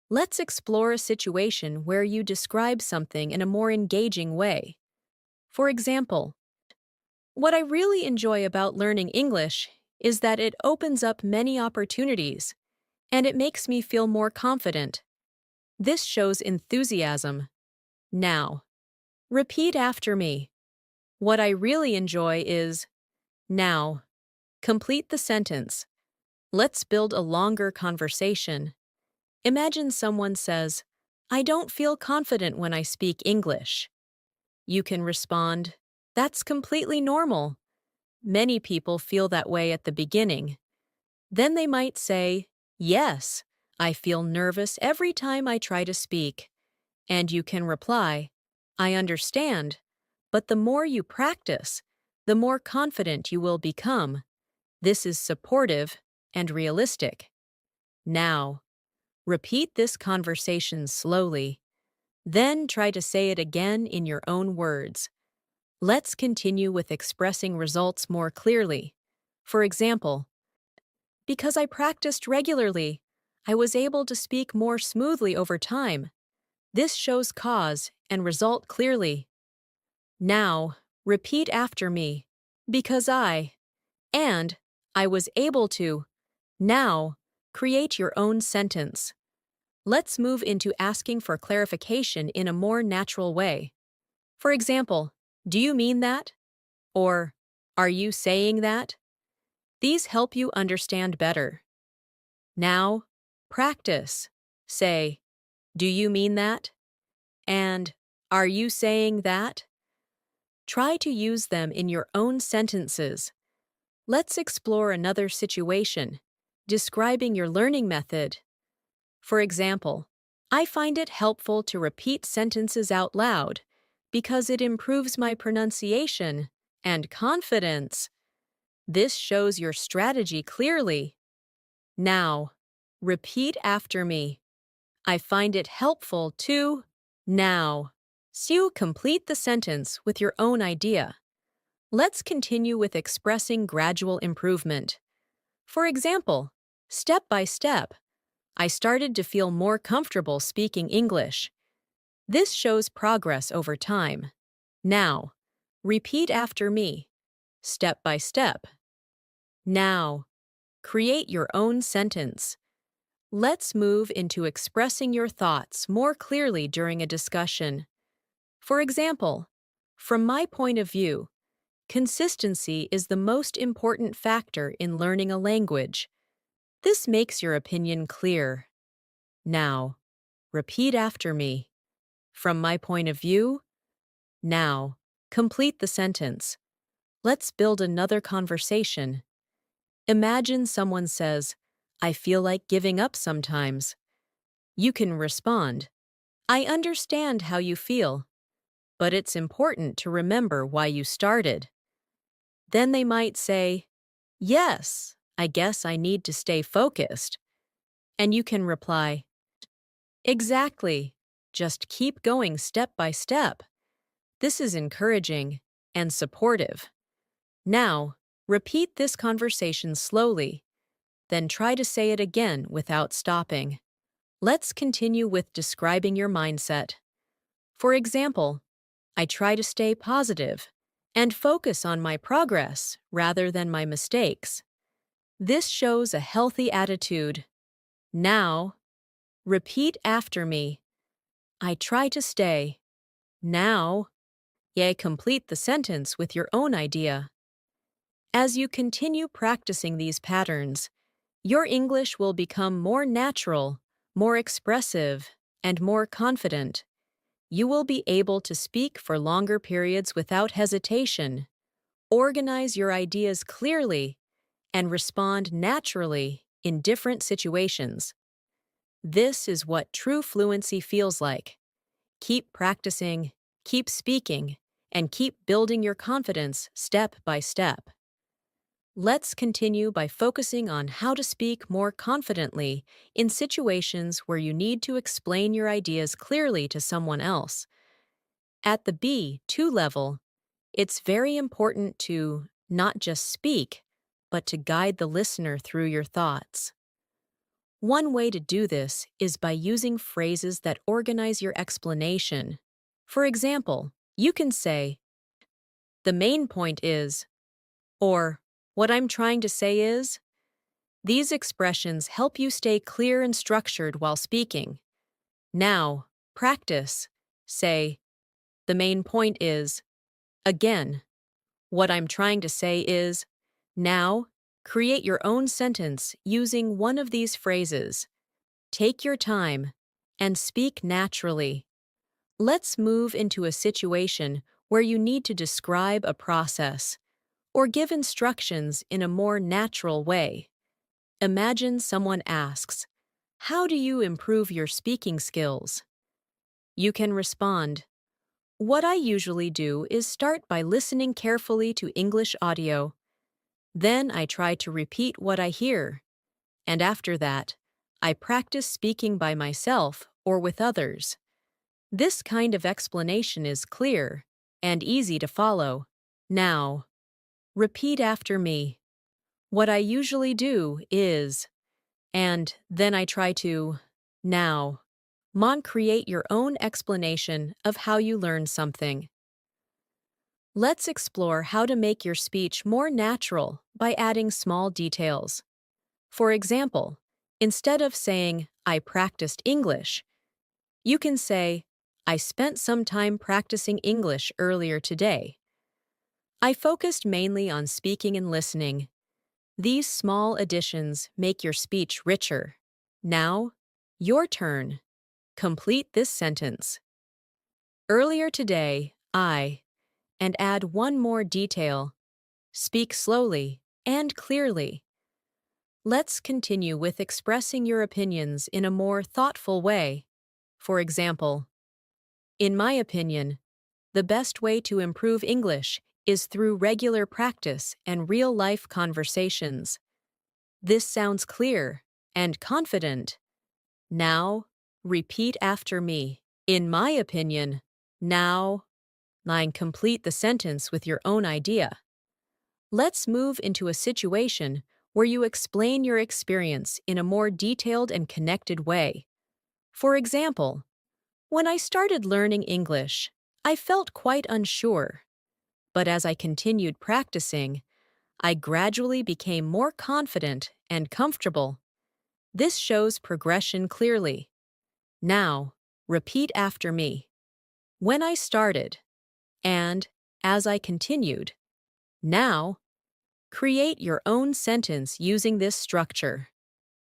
Let's explore a situation where you describe something in a more engaging way. For example, what I really enjoy about learning English is that it opens up many opportunities, and it makes me feel more confident. This shows enthusiasm. Now, repeat after me. What I really enjoy is. Now, complete the sentence. Let's build a longer conversation. Imagine someone says, "I don't feel confident when I speak English." You can respond, That's completely normal. Many people feel that way at the beginning. Then they might say, "Yes, I feel nervous every time I try to speak." And you can reply, "I understand, but the more you practice, the more confident you will become." This is supportive and realistic. Now, repeat this conversation slowly. Then try to say it again in your own words. Let's continue with expressing results more clearly. For example, because I practiced regularly, I was able to speak more smoothly over time. This shows cause and result clearly. Now, repeat after me. Because and I was able to. Now, create your own sentence. Let's move into asking for clarification in a more natural way. For example, do you mean that? Or, are you saying that? These help you understand better. Now, practice. Say, do you mean that? And, are you saying that? Try to use them in your own sentences. Let's explore another situation, describing your learning method. For example, I find it helpful to repeat sentences out loud because it improves my pronunciation and confidence. This shows your strategy clearly. Now, repeat after me. I find it helpful to. Now, so you complete the sentence with your own idea. Let's continue with expressing gradual improvement. For example, step by step, I started to feel more comfortable speaking English. This shows progress over time. Now, repeat after me, step by step. Now, create your own sentence. Let's move into expressing your thoughts more clearly during a discussion. For example, from my point of view, consistency is the most important factor in learning a language. This makes your opinion clear. Now, repeat after me. From my point of view, now, complete the sentence. Let's build another conversation. Imagine someone says, I feel like giving up sometimes. You can respond, I understand how you feel, but it's important to remember why you started. Then they might say, yes, I guess I need to stay focused. And you can reply, exactly. Just keep going step by step. This is encouraging and supportive. Now, repeat this conversation slowly, then try to say it again without stopping. Let's continue with describing your mindset. For example, I try to stay positive and focus on my progress rather than my mistakes. This shows a healthy attitude. Now, repeat after me. I try to stay. Now, complete the sentence with your own idea. As you continue practicing these patterns, your English will become more natural, more expressive, and more confident. You will be able to speak for longer periods without hesitation, organize your ideas clearly, and respond naturally in different situations. This is what true fluency feels like. Keep practicing, keep speaking, and keep building your confidence step by step. Let's continue by focusing on how to speak more confidently in situations where you need to explain your ideas clearly to someone else. At the B2 level, it's very important to not just speak, but to guide the listener through your thoughts. One way to do this is by using phrases that organize your explanation. For example, you can say, the main point is, or what I'm trying to say is. These expressions help you stay clear and structured while speaking. Now, practice. Say, the main point is. Again, what I'm trying to say is. Now, create your own sentence using one of these phrases. Take your time and speak naturally. Let's move into a situation where you need to describe a process or give instructions in a more natural way. Imagine someone asks, "How do you improve your speaking skills?" You can respond, "What I usually do is start by listening carefully to English audio. Then I try to repeat what I hear. And after that, I practice speaking by myself or with others." This kind of explanation is clear and easy to follow. Now, repeat after me. What I usually do is, and then I try to, now. Create your own explanation of how you learn something. Let's explore how to make your speech more natural by adding small details. For example, instead of saying, "I practiced English," you can say, "I spent some time practicing English earlier today. I focused mainly on speaking and listening." These small additions make your speech richer. Now, your turn. Complete this sentence. Earlier today, I, and add one more detail. Speak slowly and clearly. Let's continue with expressing your opinions in a more thoughtful way. For example, in my opinion, the best way to improve English is through regular practice and real-life conversations. This sounds clear and confident. Now, repeat after me. In my opinion, now. 9. Complete the sentence with your own idea. Let's move into a situation where you explain your experience in a more detailed and connected way. For example, when I started learning English, I felt quite unsure. But as I continued practicing, I gradually became more confident and comfortable. This shows progression clearly. Now, repeat after me. When I started, and as I continued. Now, create your own sentence using this structure.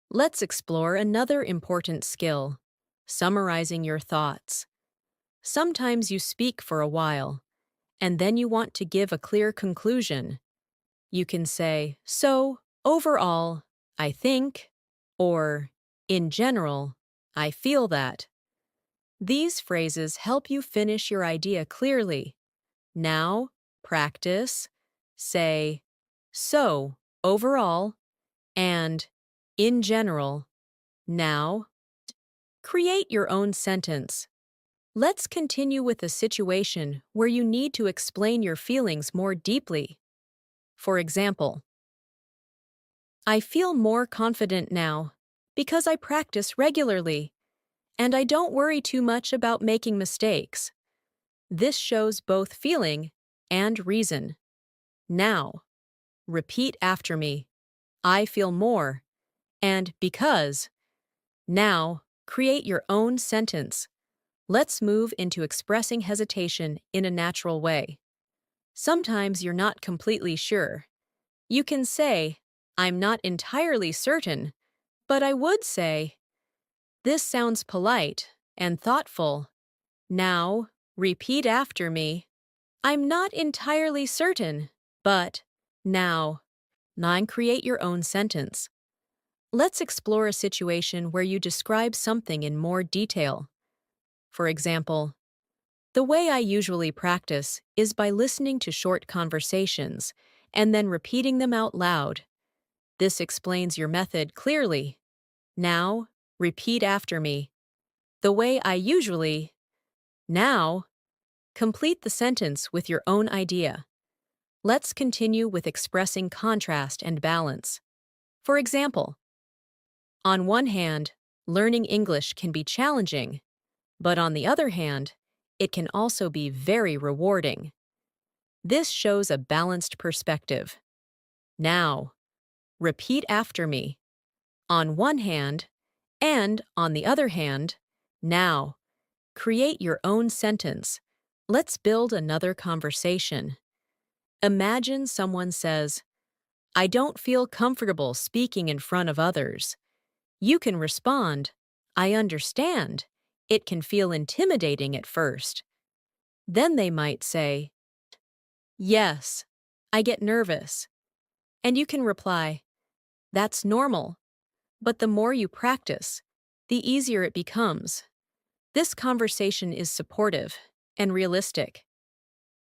Let's explore another important skill, summarizing your thoughts. Sometimes you speak for a while, and then you want to give a clear conclusion. You can say, "So, overall, I think," or, "In general, I feel that." These phrases help you finish your idea clearly. Now, practice. Say, "So, overall," and "In general." Now, create your own sentence. Let's continue with a situation where you need to explain your feelings more deeply. For example, I feel more confident now because I practice regularly, and I don't worry too much about making mistakes. This shows both feeling and reason. Now, repeat after me. I feel more, and because. Now, create your own sentence. Let's move into expressing hesitation in a natural way. Sometimes you're not completely sure. You can say, "I'm not entirely certain, but I would say." This sounds polite and thoughtful. Now, repeat after me. I'm not entirely certain, but. Now. 9. Create your own sentence. Let's explore a situation where you describe something in more detail. For example, the way I usually practice is by listening to short conversations and then repeating them out loud. This explains your method clearly. Now, repeat after me. The way I usually. Now, complete the sentence with your own idea. Let's continue with expressing contrast and balance. For example, on one hand, learning English can be challenging, but on the other hand, it can also be very rewarding. This shows a balanced perspective. Now, repeat after me. On one hand, and on the other hand, now. Create your own sentence. Let's build another conversation. Imagine someone says, "I don't feel comfortable speaking in front of others." You can respond, "I understand. It can feel intimidating at first." Then they might say, Yes, I get nervous. And you can reply, that's normal. But the more you practice, the easier it becomes. This conversation is supportive and realistic.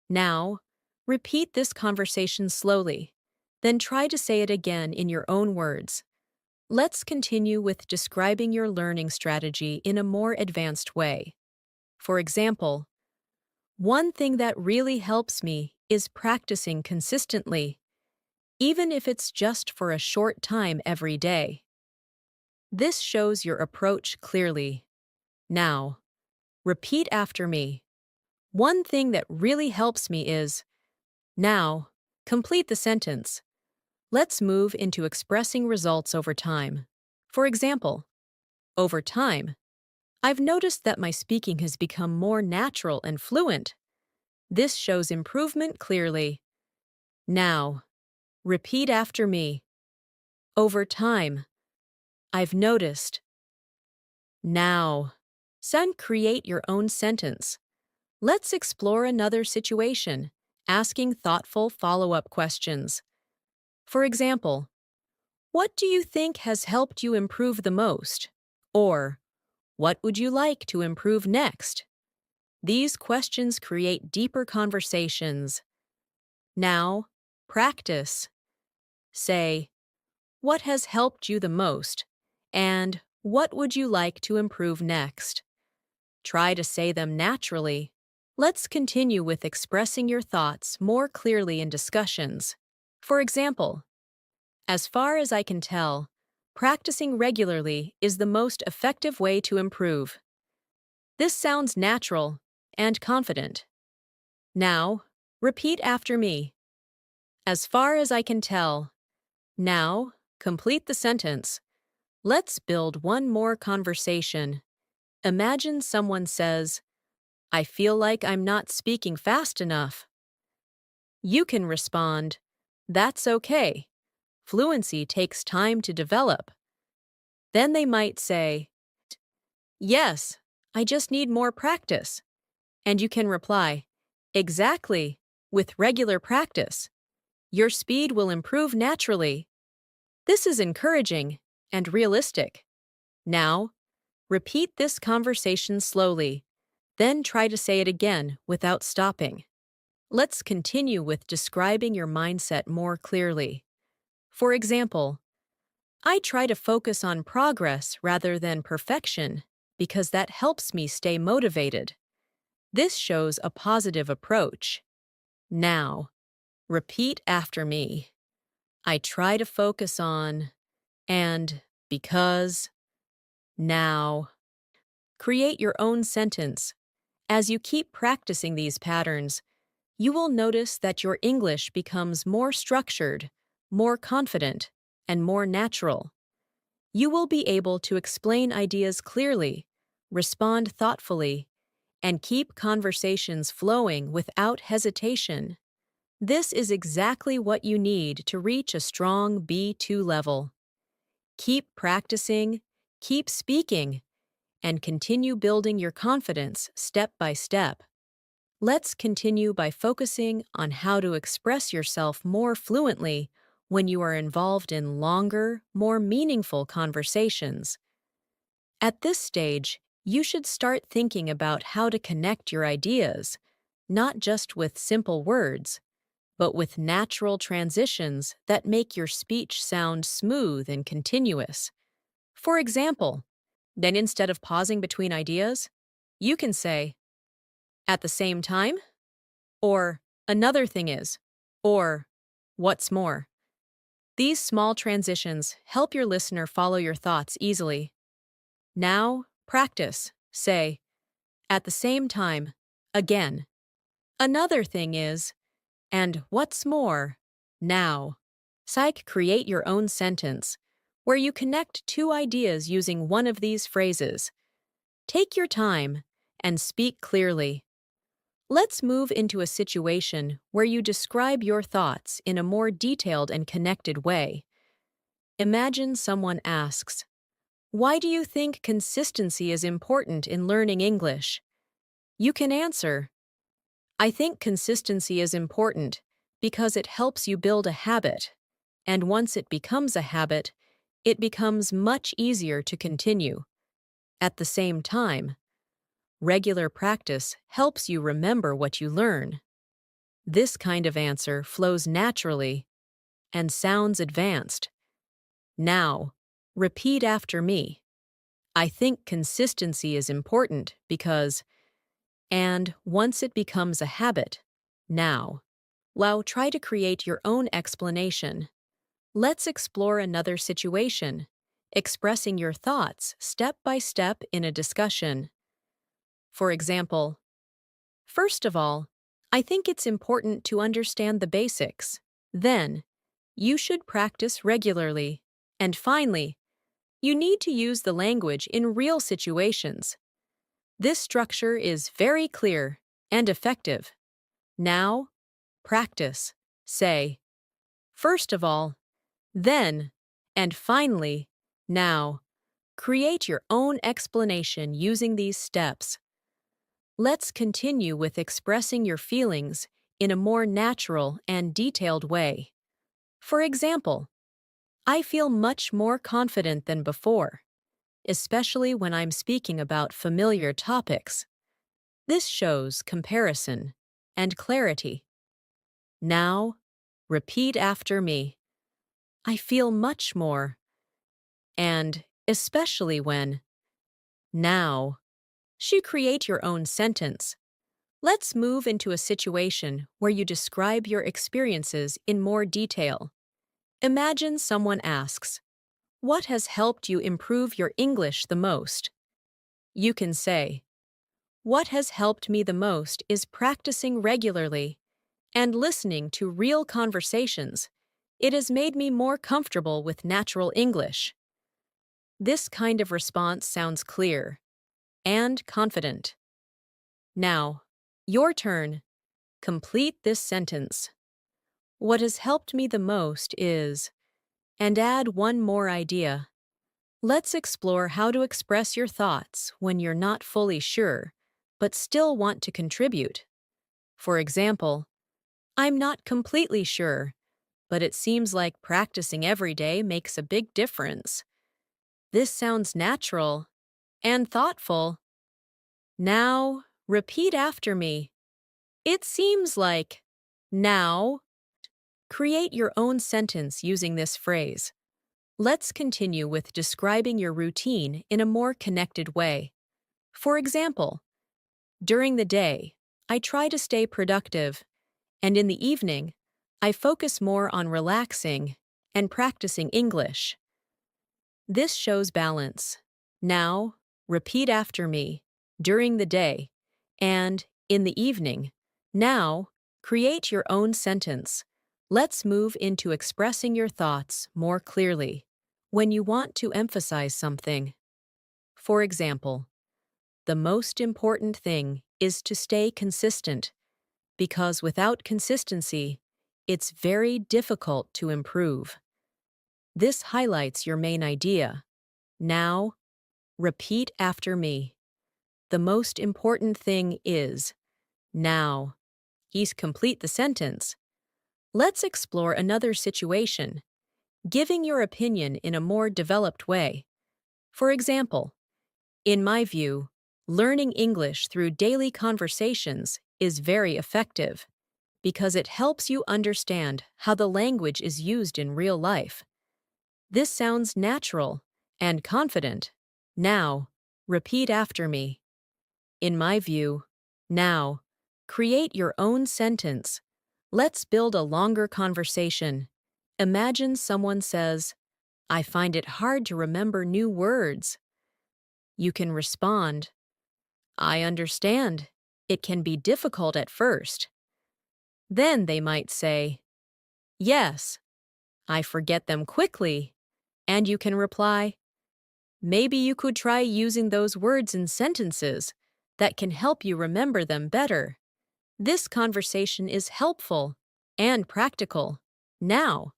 Now, repeat this conversation slowly. Then try to say it again in your own words. Let's continue with describing your learning strategy in a more advanced way. For example, one thing that really helps me is practicing consistently, even if it's just for a short time every day. This shows your approach clearly. Now, repeat after me. One thing that really helps me is, now, complete the sentence. Let's move into expressing results over time. For example, over time, I've noticed that my speaking has become more natural and fluent. This shows improvement clearly. Now, repeat after me. Over time, I've noticed. Now, son, create your own sentence. Let's explore another situation, asking thoughtful follow-up questions. For example, what do you think has helped you improve the most? Or, what would you like to improve next? These questions create deeper conversations. Now, practice. Say, what has helped you the most? And what would you like to improve next? Try to say them naturally. Let's continue with expressing your thoughts more clearly in discussions. For example, as far as I can tell, practicing regularly is the most effective way to improve. This sounds natural and confident. Now, repeat after me. As far as I can tell. Now, complete the sentence. Let's build one more conversation. Imagine someone says, I feel like I'm not speaking fast enough. You can respond, that's okay. Fluency takes time to develop. Then they might say, yes, I just need more practice. And you can reply, exactly, with regular practice. Your speed will improve naturally. This is encouraging and realistic. Now, repeat this conversation slowly, then try to say it again without stopping. Let's continue with describing your mindset more clearly. For example, I try to focus on progress rather than perfection because that helps me stay motivated. This shows a positive approach. Now, repeat after me. I try to focus on, and because, now. Create your own sentence. As you keep practicing these patterns, you will notice that your English becomes more structured, more confident, and more natural. You will be able to explain ideas clearly, respond thoughtfully, and keep conversations flowing without hesitation. This is exactly what you need to reach a strong B2 level. Keep practicing, keep speaking, and continue building your confidence step by step. Let's continue by focusing on how to express yourself more fluently when you are involved in longer, more meaningful conversations. At this stage, you should start thinking about how to connect your ideas, not just with simple words, but with natural transitions that make your speech sound smooth and continuous. For example, then instead of pausing between ideas, you can say, at the same time, or another thing is, or what's more. These small transitions help your listener follow your thoughts easily. Now, practice. Say, at the same time, again. Another thing is, and what's more, now. Create your own sentence, where you connect two ideas using one of these phrases. Take your time and speak clearly. Let's move into a situation where you describe your thoughts in a more detailed and connected way. Imagine someone asks, why do you think consistency is important in learning English? You can answer, I think consistency is important because it helps you build a habit, and once it becomes a habit, it becomes much easier to continue. At the same time, regular practice helps you remember what you learn. This kind of answer flows naturally and sounds advanced. Now, repeat after me. I think consistency is important because, and once it becomes a habit, now. Now try to create your own explanation. Let's explore another situation, expressing your thoughts step by step in a discussion. For example, first of all, I think it's important to understand the basics. Then, you should practice regularly. And finally, you need to use the language in real situations. This structure is very clear and effective. Now, practice. Say, first of all, then, and finally, now. Create your own explanation using these steps. Let's continue with expressing your feelings in a more natural and detailed way. For example, I feel much more confident than before, especially when I'm speaking about familiar topics. This shows comparison and clarity. Now, repeat after me. I feel much more, and especially when. Now, you create your own sentence. Let's move into a situation where you describe your experiences in more detail. Imagine someone asks, "What has helped you improve your English the most?" You can say, "What has helped me the most is practicing regularly and listening to real conversations. It has made me more comfortable with natural English." This kind of response sounds clear and confident. Now, your turn. Complete this sentence. What has helped me the most is, and add one more idea. Let's explore how to express your thoughts when you're not fully sure, but still want to contribute. For example, I'm not completely sure, but it seems like practicing every day makes a big difference. This sounds natural and thoughtful. Now, repeat after me. It seems like. Now. Create your own sentence using this phrase. Let's continue with describing your routine in a more connected way. For example, during the day, I try to stay productive, and in the evening, I focus more on relaxing and practicing English. This shows balance. Now, repeat after me. During the day, and in the evening. Now, create your own sentence. Let's move into expressing your thoughts more clearly. When you want to emphasize something. For example, the most important thing is to stay consistent, because without consistency, it's very difficult to improve. This highlights your main idea. Now, repeat after me. The most important thing is. Now. Complete the sentence. Let's explore another situation, giving your opinion in a more developed way. For example, in my view, learning English through daily conversations is very effective because it helps you understand how the language is used in real life. This sounds natural and confident. Now, repeat after me. In my view. Now, create your own sentence. Let's build a longer conversation. Imagine someone says, "I find it hard to remember new words." You can respond, "I understand. It can be difficult at first." Then they might say, "Yes, I forget them quickly." And you can reply, "Maybe you could try using those words in sentences that can help you remember them better." This conversation is helpful and practical. Now,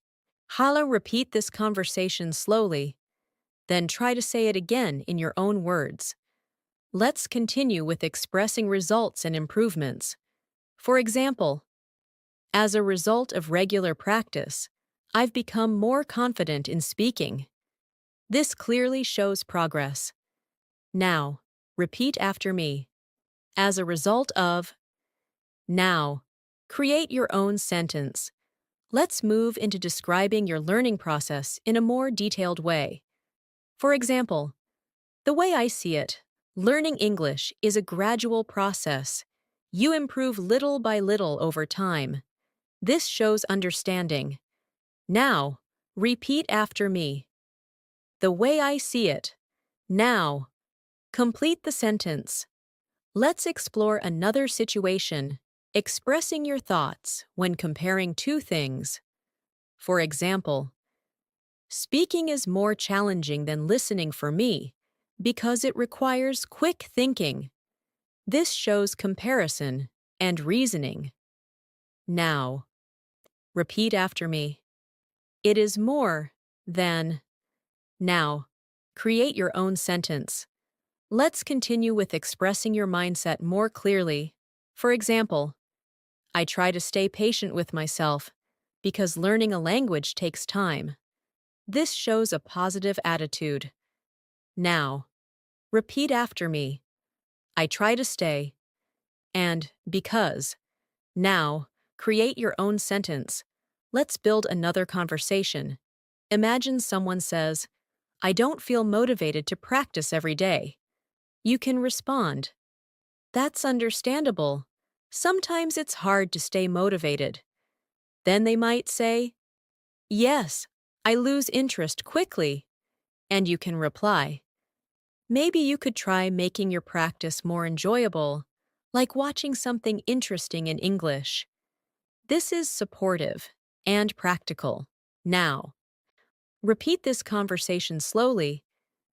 repeat this conversation slowly, then try to say it again in your own words. Let's continue with expressing results and improvements. For example, as a result of regular practice, I've become more confident in speaking. This clearly shows progress. Now, repeat after me. As a result of. Now, create your own sentence. Let's move into describing your learning process in a more detailed way. For example, the way I see it, learning English is a gradual process. You improve little by little over time. This shows understanding. Now, repeat after me. The way I see it. Now, complete the sentence. Let's explore another situation, expressing your thoughts when comparing two things. For example, speaking is more challenging than listening for me because it requires quick thinking. This shows comparison and reasoning. Now, repeat after me. It is more than. Now, create your own sentence. Let's continue with expressing your mindset more clearly. For example, I try to stay patient with myself because learning a language takes time. This shows a positive attitude. Now, repeat after me. I try to stay. And because. Now, create your own sentence. Let's build another conversation. Imagine someone says, I don't feel motivated to practice every day. You can respond, that's understandable. Sometimes it's hard to stay motivated. Then they might say, yes, I lose interest quickly. And you can reply, maybe you could try making your practice more enjoyable, like watching something interesting in English. This is supportive and practical. Now, repeat this conversation slowly,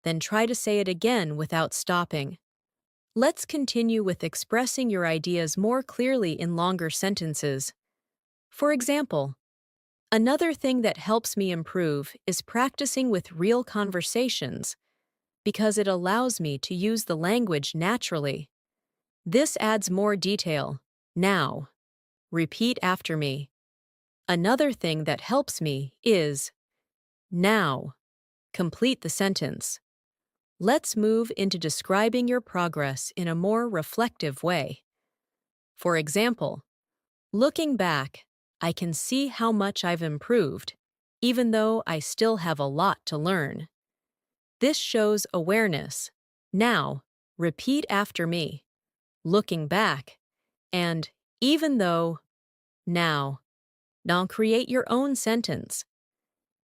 then try to say it again without stopping. Let's continue with expressing your ideas more clearly in longer sentences. For example, another thing that helps me improve is practicing with real conversations because it allows me to use the language naturally. This adds more detail. Now, repeat after me. Another thing that helps me is. Now, complete the sentence. Let's move into describing your progress in a more reflective way. For example, looking back, I can see how much I've improved, even though I still have a lot to learn. This shows awareness. Now, repeat after me. Looking back, and even though. Now. Now create your own sentence.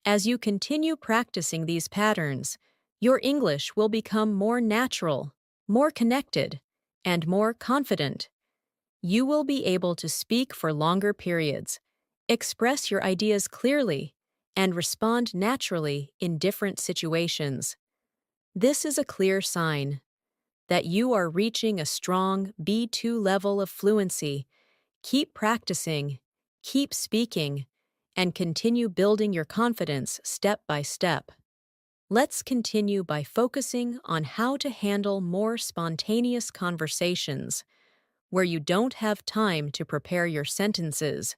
As you continue practicing these patterns, your English will become more natural, more connected, and more confident. You will be able to speak for longer periods, express your ideas clearly, and respond naturally in different situations. This is a clear sign that you are reaching a strong B2 level of fluency. Keep practicing, keep speaking, and continue building your confidence step by step. Let's continue by focusing on how to handle more spontaneous conversations where you don't have time to prepare your sentences.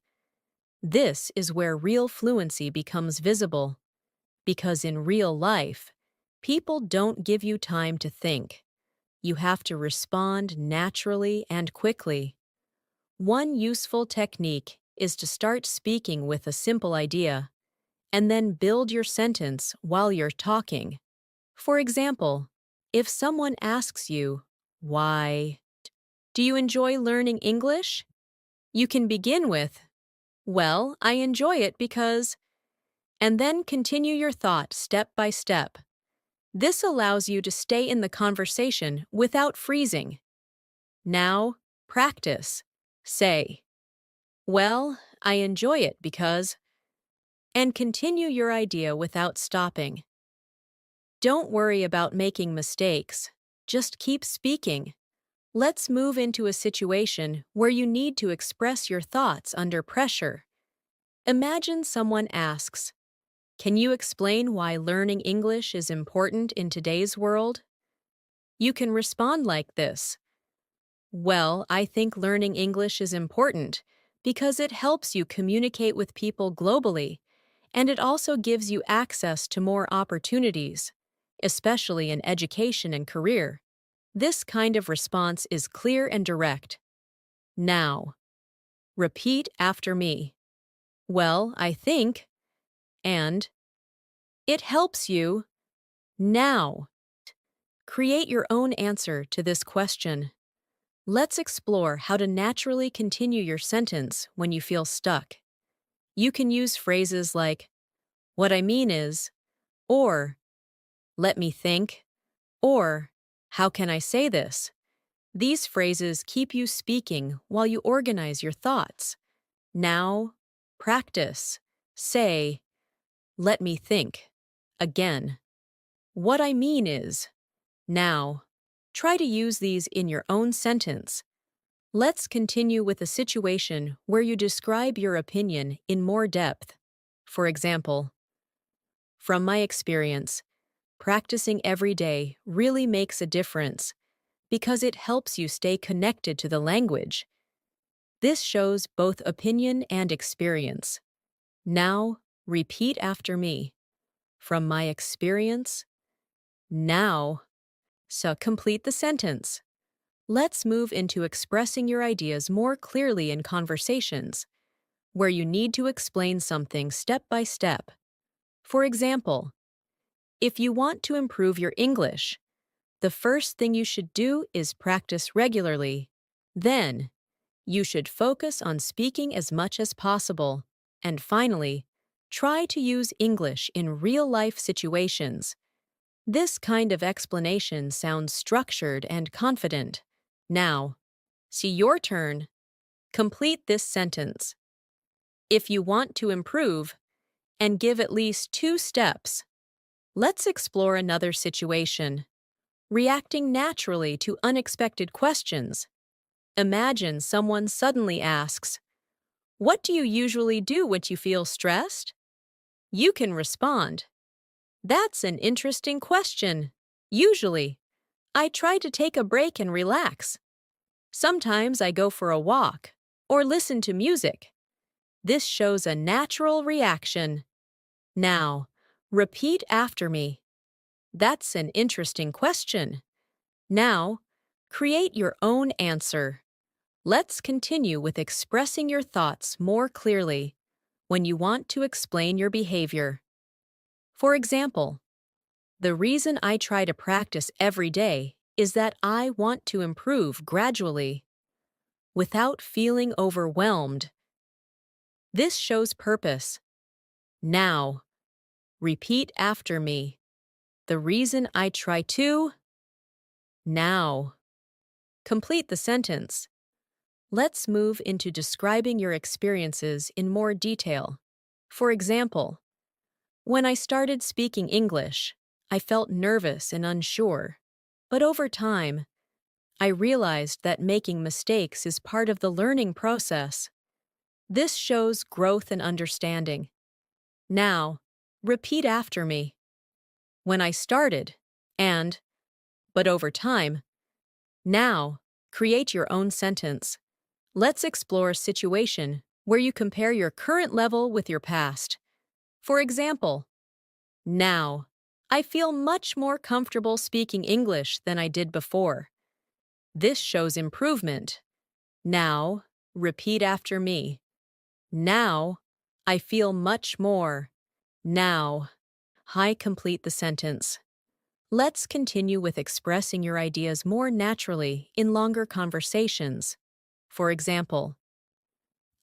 This is where real fluency becomes visible, because in real life, people don't give you time to think. You have to respond naturally and quickly. One useful technique is to start speaking with a simple idea, and then build your sentence while you're talking. For example, if someone asks you, why do you enjoy learning English? You can begin with, well, I enjoy it because, and then continue your thought step by step. This allows you to stay in the conversation without freezing. Now, practice. Say, well, I enjoy it because, and continue your idea without stopping. Don't worry about making mistakes. Just keep speaking. Let's move into a situation where you need to express your thoughts under pressure. Imagine someone asks, can you explain why learning English is important in today's world? You can respond like this. Well, I think learning English is important because it helps you communicate with people globally, and it also gives you access to more opportunities, especially in education and career. This kind of response is clear and direct. Now, repeat after me. Well, I think, and it helps you now. Create your own answer to this question. Let's explore how to naturally continue your sentence when you feel stuck. You can use phrases like, what I mean is, or let me think, or how can I say this? These phrases keep you speaking while you organize your thoughts. Now, practice. Say, let me think. Again. What I mean is, now. Try to use these in your own sentence. Let's continue with a situation where you describe your opinion in more depth. For example, from my experience, practicing every day really makes a difference because it helps you stay connected to the language. This shows both opinion and experience. Now, repeat after me. From my experience, now. So complete the sentence. Let's move into expressing your ideas more clearly in conversations, where you need to explain something step by step. For example, if you want to improve your English, the first thing you should do is practice regularly. Then, you should focus on speaking as much as possible. And finally, try to use English in real-life situations. This kind of explanation sounds structured and confident. Now, see your turn. Complete this sentence. If you want to improve, and give at least 2 steps. Let's explore another situation. Reacting naturally to unexpected questions. Imagine someone suddenly asks, what do you usually do when you feel stressed? You can respond, that's an interesting question. Usually, I try to take a break and relax. Sometimes I go for a walk or listen to music. This shows a natural reaction. Now, repeat after me. That's an interesting question. Now, create your own answer. Let's continue with expressing your thoughts more clearly when you want to explain your behavior. For example, the reason I try to practice every day is that I want to improve gradually, without feeling overwhelmed. This shows purpose. Now, repeat after me. The reason I try to. Now. Complete the sentence. Let's move into describing your experiences in more detail. For example, when I started speaking English, I felt nervous and unsure. But over time, I realized that making mistakes is part of the learning process. This shows growth and understanding. Now, repeat after me. When I started, and, but over time. Now, create your own sentence. Let's explore a situation where you compare your current level with your past. For example, now, I feel much more comfortable speaking English than I did before. This shows improvement. Now, repeat after me. Now, I feel much more. Now, I complete the sentence. Let's continue with expressing your ideas more naturally in longer conversations. For example,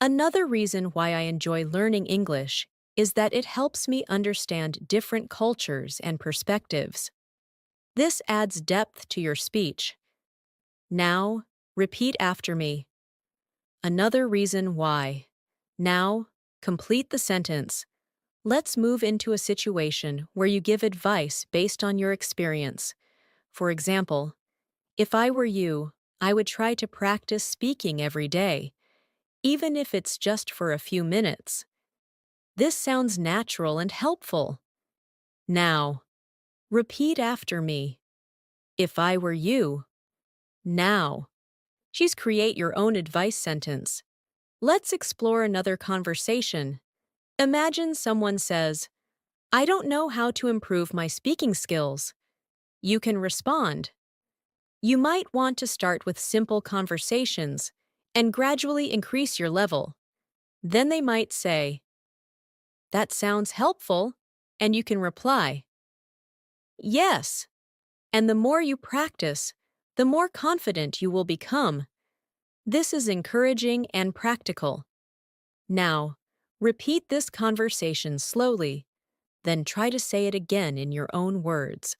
another reason why I enjoy learning English is that it helps me understand different cultures and perspectives. This adds depth to your speech. Now, repeat after me. Another reason why. Now, complete the sentence. Let's move into a situation where you give advice based on your experience. For example, if I were you, I would try to practice speaking every day, even if it's just for a few minutes. This sounds natural and helpful. Now, repeat after me. If I were you. Now. She's create your own advice sentence. Let's explore another conversation. Imagine someone says, I don't know how to improve my speaking skills. You can respond. You might want to start with simple conversations and gradually increase your level. Then they might say, that sounds helpful, and you can reply, yes. And the more you practice, the more confident you will become. This is encouraging and practical. Now, repeat this conversation slowly, then try to say it again in your own words.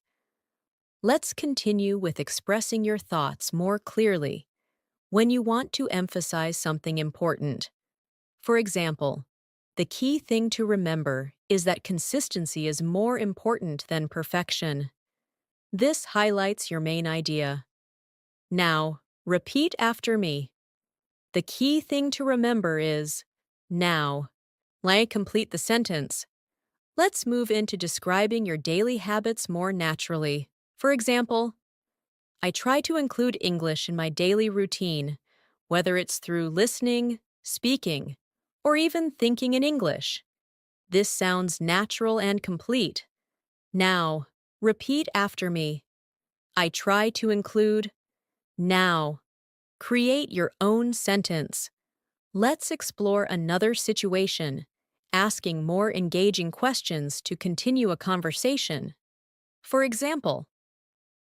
Let's continue with expressing your thoughts more clearly when you want to emphasize something important. For example, the key thing to remember is that consistency is more important than perfection. This highlights your main idea. Now, repeat after me. The key thing to remember is now. Let complete the sentence. Let's move into describing your daily habits more naturally. For example, I try to include English in my daily routine, whether it's through listening, speaking, or even thinking in English. This sounds natural and complete. Now, repeat after me. I try to include now. Create your own sentence. Let's explore another situation, asking more engaging questions to continue a conversation. For example,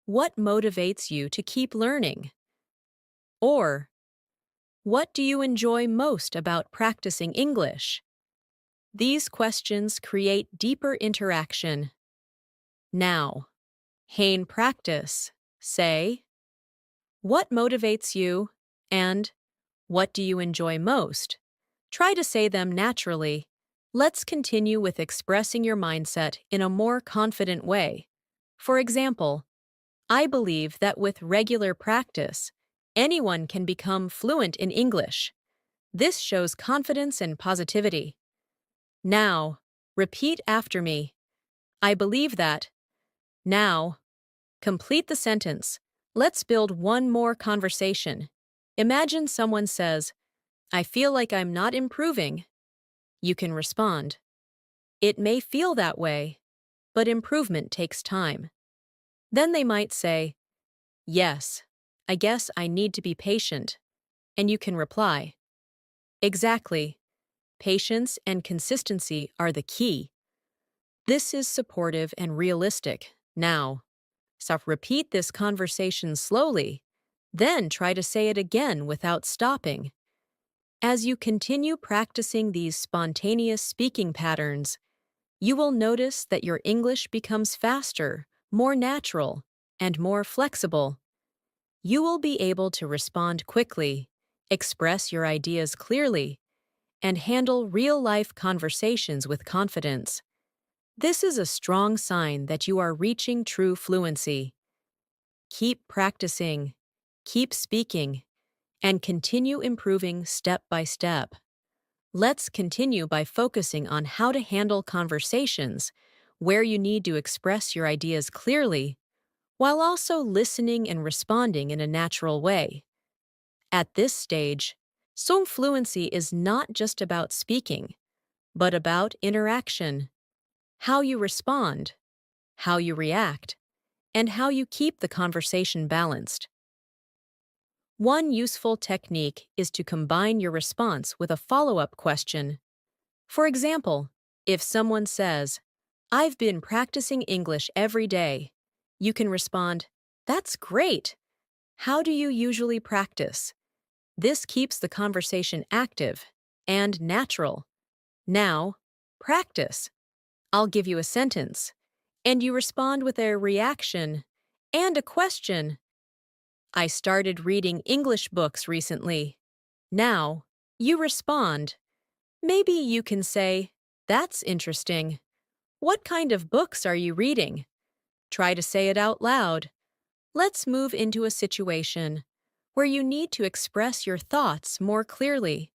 what motivates you to keep learning? Or, what do you enjoy most about practicing English? These questions create deeper interaction. Now, Hain practice. Say, what motivates you? And, what do you enjoy most? Try to say them naturally. Let's continue with expressing your mindset in a more confident way. For example, I believe that with regular practice, anyone can become fluent in English. This shows confidence and positivity. Now, repeat after me. I believe that. Now, complete the sentence. Let's build one more conversation. Imagine someone says, I feel like I'm not improving. You can respond, it may feel that way, but improvement takes time. Then they might say, yes, I guess I need to be patient. And you can reply, exactly. Patience and consistency are the key. This is supportive and realistic. Now, so repeat this conversation slowly, then try to say it again without stopping. As you continue practicing these spontaneous speaking patterns, you will notice that your English becomes faster, more natural, and more flexible. You will be able to respond quickly, express your ideas clearly, and handle real-life conversations with confidence. This is a strong sign that you are reaching true fluency. Keep practicing, keep speaking, and continue improving step by step. Let's continue by focusing on how to handle conversations where you need to express your ideas clearly, while also listening and responding in a natural way. At this stage, Song fluency is not just about speaking, but about interaction, how you respond, how you react, and how you keep the conversation balanced. One useful technique is to combine your response with a follow-up question. For example, if someone says, I've been practicing English every day, you can respond, that's great. How do you usually practice? This keeps the conversation active and natural. Now, practice. I'll give you a sentence, and you respond with a reaction and a question. I started reading English books recently. Now, you respond. Maybe you can say, that's interesting. What kind of books are you reading? Try to say it out loud. Let's move into a situation where you need to express your thoughts more clearly.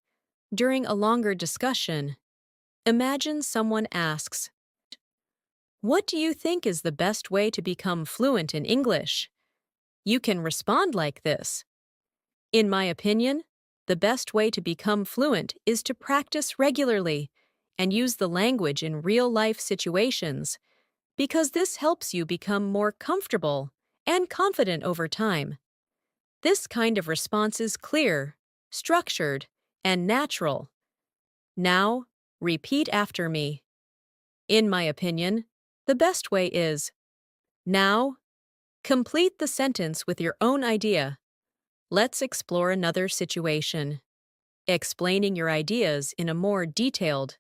During a longer discussion, imagine someone asks, what do you think is the best way to become fluent in English? You can respond like this. In my opinion, the best way to become fluent is to practice regularly and use the language in real-life situations because this helps you become more comfortable and confident over time. This kind of response is clear, structured, and natural. Now, repeat after me. In my opinion, the best way is now, complete the sentence with your own idea. Let's explore another situation, explaining your ideas in a more detailed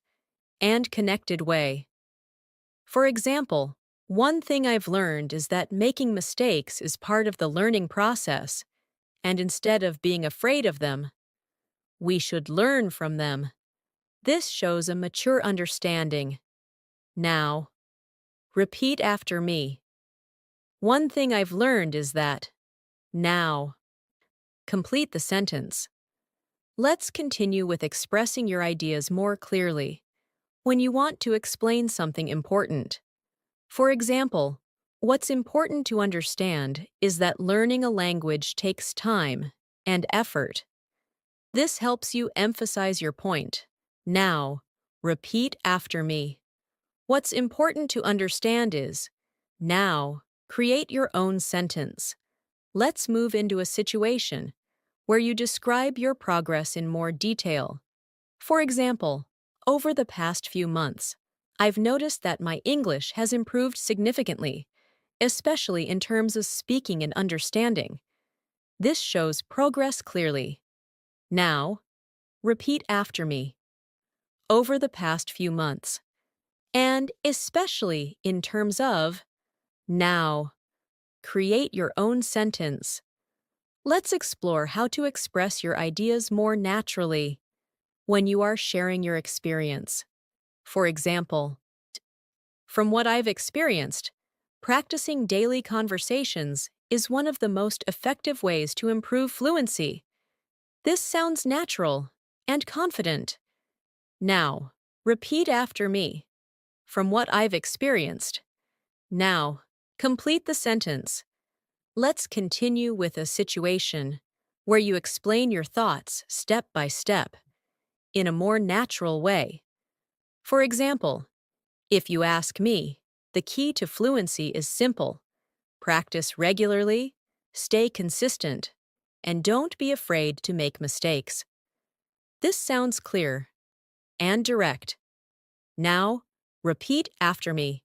and connected way. For example, one thing I've learned is that making mistakes is part of the learning process, and instead of being afraid of them, we should learn from them. This shows a mature understanding. Now, repeat after me. One thing I've learned is that. Now, complete the sentence. Let's continue with expressing your ideas more clearly when you want to explain something important. For example, what's important to understand is that learning a language takes time and effort. This helps you emphasize your point. Now, repeat after me. What's important to understand is, now, create your own sentence. Let's move into a situation where you describe your progress in more detail. For example, over the past few months, I've noticed that my English has improved significantly, especially in terms of speaking and understanding. This shows progress clearly. Now, repeat after me. Over the past few months, and especially in terms of. Now, create your own sentence. Let's explore how to express your ideas more naturally when you are sharing your experience. For example, from what I've experienced, practicing daily conversations is one of the most effective ways to improve fluency. This sounds natural and confident. Now, repeat after me. From what I've experienced. Now, complete the sentence. Let's continue with a situation where you explain your thoughts step by step in a more natural way. For example, if you ask me, the key to fluency is simple. Practice regularly, stay consistent, and don't be afraid to make mistakes. This sounds clear and direct. Now, repeat after me.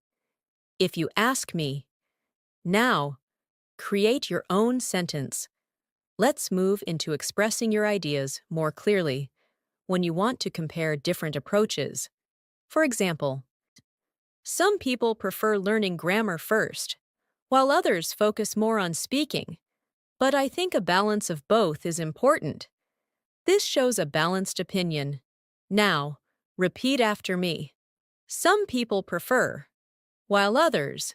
If you ask me, now, create your own sentence. Let's move into expressing your ideas more clearly when you want to compare different approaches. For example, some people prefer learning grammar first, while others focus more on speaking. But I think a balance of both is important. This shows a balanced opinion. Now, repeat after me. Some people prefer, while others.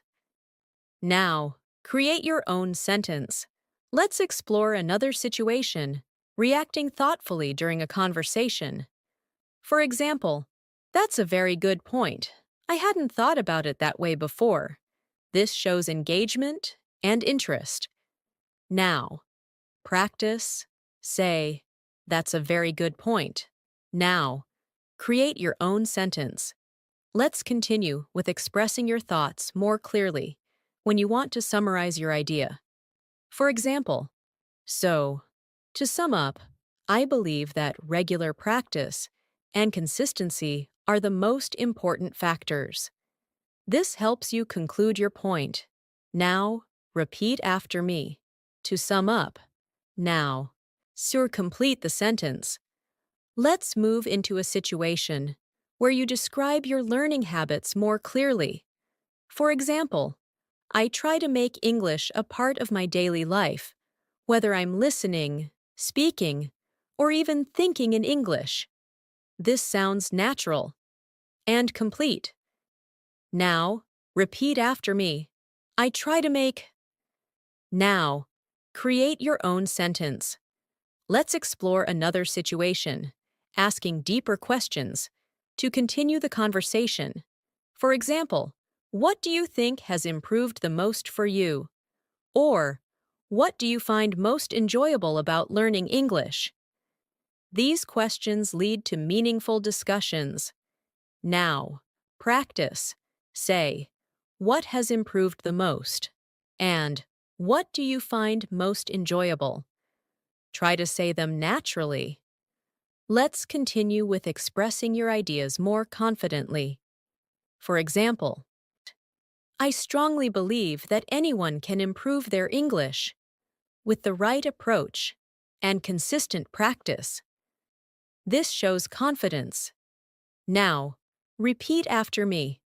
Now, create your own sentence. Let's explore another situation, reacting thoughtfully during a conversation. For example, that's a very good point. I hadn't thought about it that way before. This shows engagement and interest. Now, practice, say, that's a very good point. Now, create your own sentence. Let's continue with expressing your thoughts more clearly when you want to summarize your idea. For example, so, to sum up, I believe that regular practice and consistency are the most important factors. This helps you conclude your point. Now, repeat after me. To sum up, now, complete the sentence. Let's move into a situation where you describe your learning habits more clearly. For example, I try to make English a part of my daily life, whether I'm listening, speaking, or even thinking in English. This sounds natural and complete. Now, repeat after me. I try to make. Now, create your own sentence. Let's explore another situation, asking deeper questions to continue the conversation. For example, what do you think has improved the most for you? Or, What do you find most enjoyable about learning English? These questions lead to meaningful discussions. Now, practice. Say, what has improved the most? And, what do you find most enjoyable? Try to say them naturally. Let's continue with expressing your ideas more confidently. For example, I strongly believe that anyone can improve their English with the right approach and consistent practice. This shows confidence. Now, repeat after me.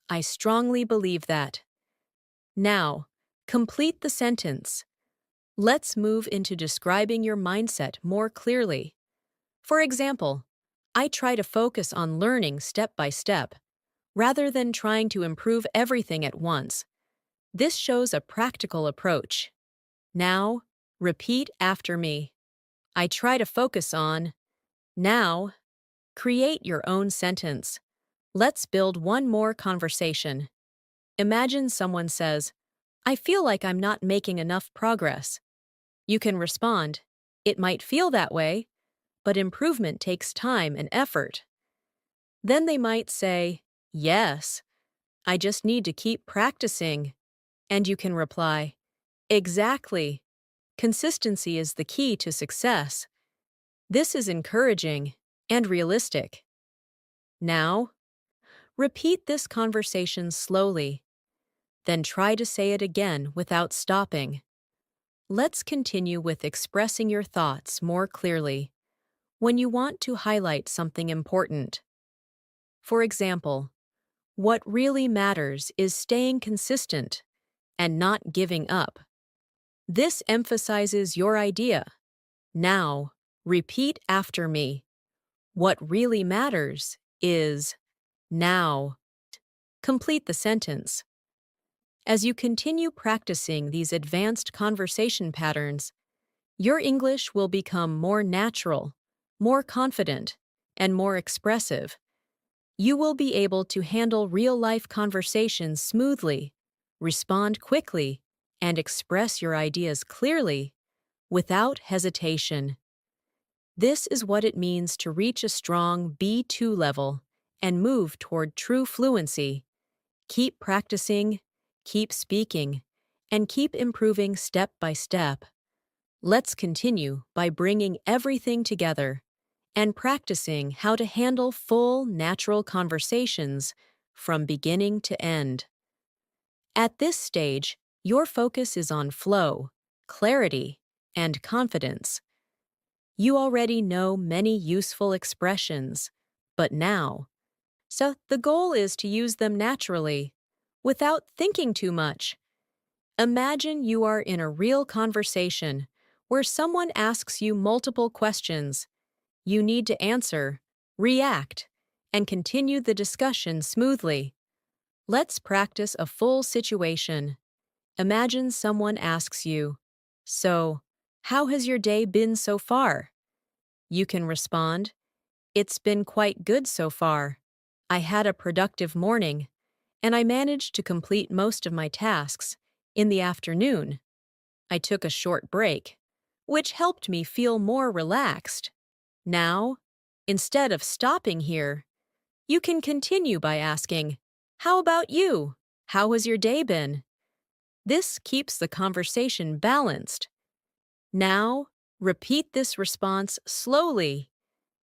I strongly believe that. Now, complete the sentence. Let's move into describing your mindset more clearly. For example, I try to focus on learning step by step, rather than trying to improve everything at once. This shows a practical approach. Now, repeat after me. I try to focus on. Now, create your own sentence. Let's build one more conversation. Imagine someone says, I feel like I'm not making enough progress. You can respond, it might feel that way, but improvement takes time and effort. Then they might say, yes, I just need to keep practicing. And you can reply, exactly. Consistency is the key to success. This is encouraging and realistic. Now, repeat this conversation slowly. Then try to say it again without stopping. Let's continue with expressing your thoughts more clearly when you want to highlight something important. For example, what really matters is staying consistent and not giving up. This emphasizes your idea. Now, repeat after me. What really matters is. Now, complete the sentence. As you continue practicing these advanced conversation patterns, your English will become more natural, more confident, and more expressive. You will be able to handle real-life conversations smoothly, respond quickly, and express your ideas clearly, without hesitation. This is what it means to reach a strong B2 level and move toward true fluency. Keep practicing, keep speaking, and keep improving step by step. Let's continue by bringing everything together and practicing how to handle full, natural conversations from beginning to end. At this stage, your focus is on flow, clarity, and confidence. You already know many useful expressions, but now, so the goal is to use them naturally, without thinking too much. Imagine you are in a real conversation where someone asks you multiple questions. You need to answer, react, and continue the discussion smoothly. Let's practice a full situation. Imagine someone asks you, so, how has your day been so far? You can respond, it's been quite good so far. I had a productive morning, and I managed to complete most of my tasks. In the afternoon, I took a short break, which helped me feel more relaxed. Now, instead of stopping here, you can continue by asking, how about you? How has your day been? This keeps the conversation balanced. Now, repeat this response slowly.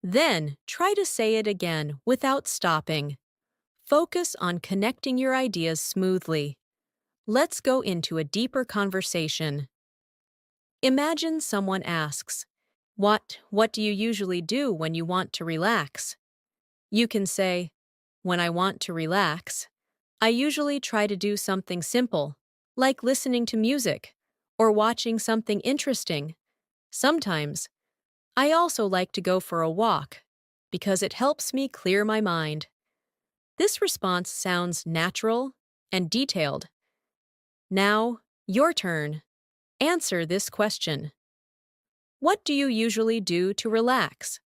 Then, try to say it again without stopping. Focus on connecting your ideas smoothly. Let's go into a deeper conversation. Imagine someone asks, what do you usually do when you want to relax? You can say, when I want to relax, I usually try to do something simple, like listening to music or watching something interesting. Sometimes, I also like to go for a walk because it helps me clear my mind. This response sounds natural and detailed. Now, your turn. Answer this question. What do you usually do to relax?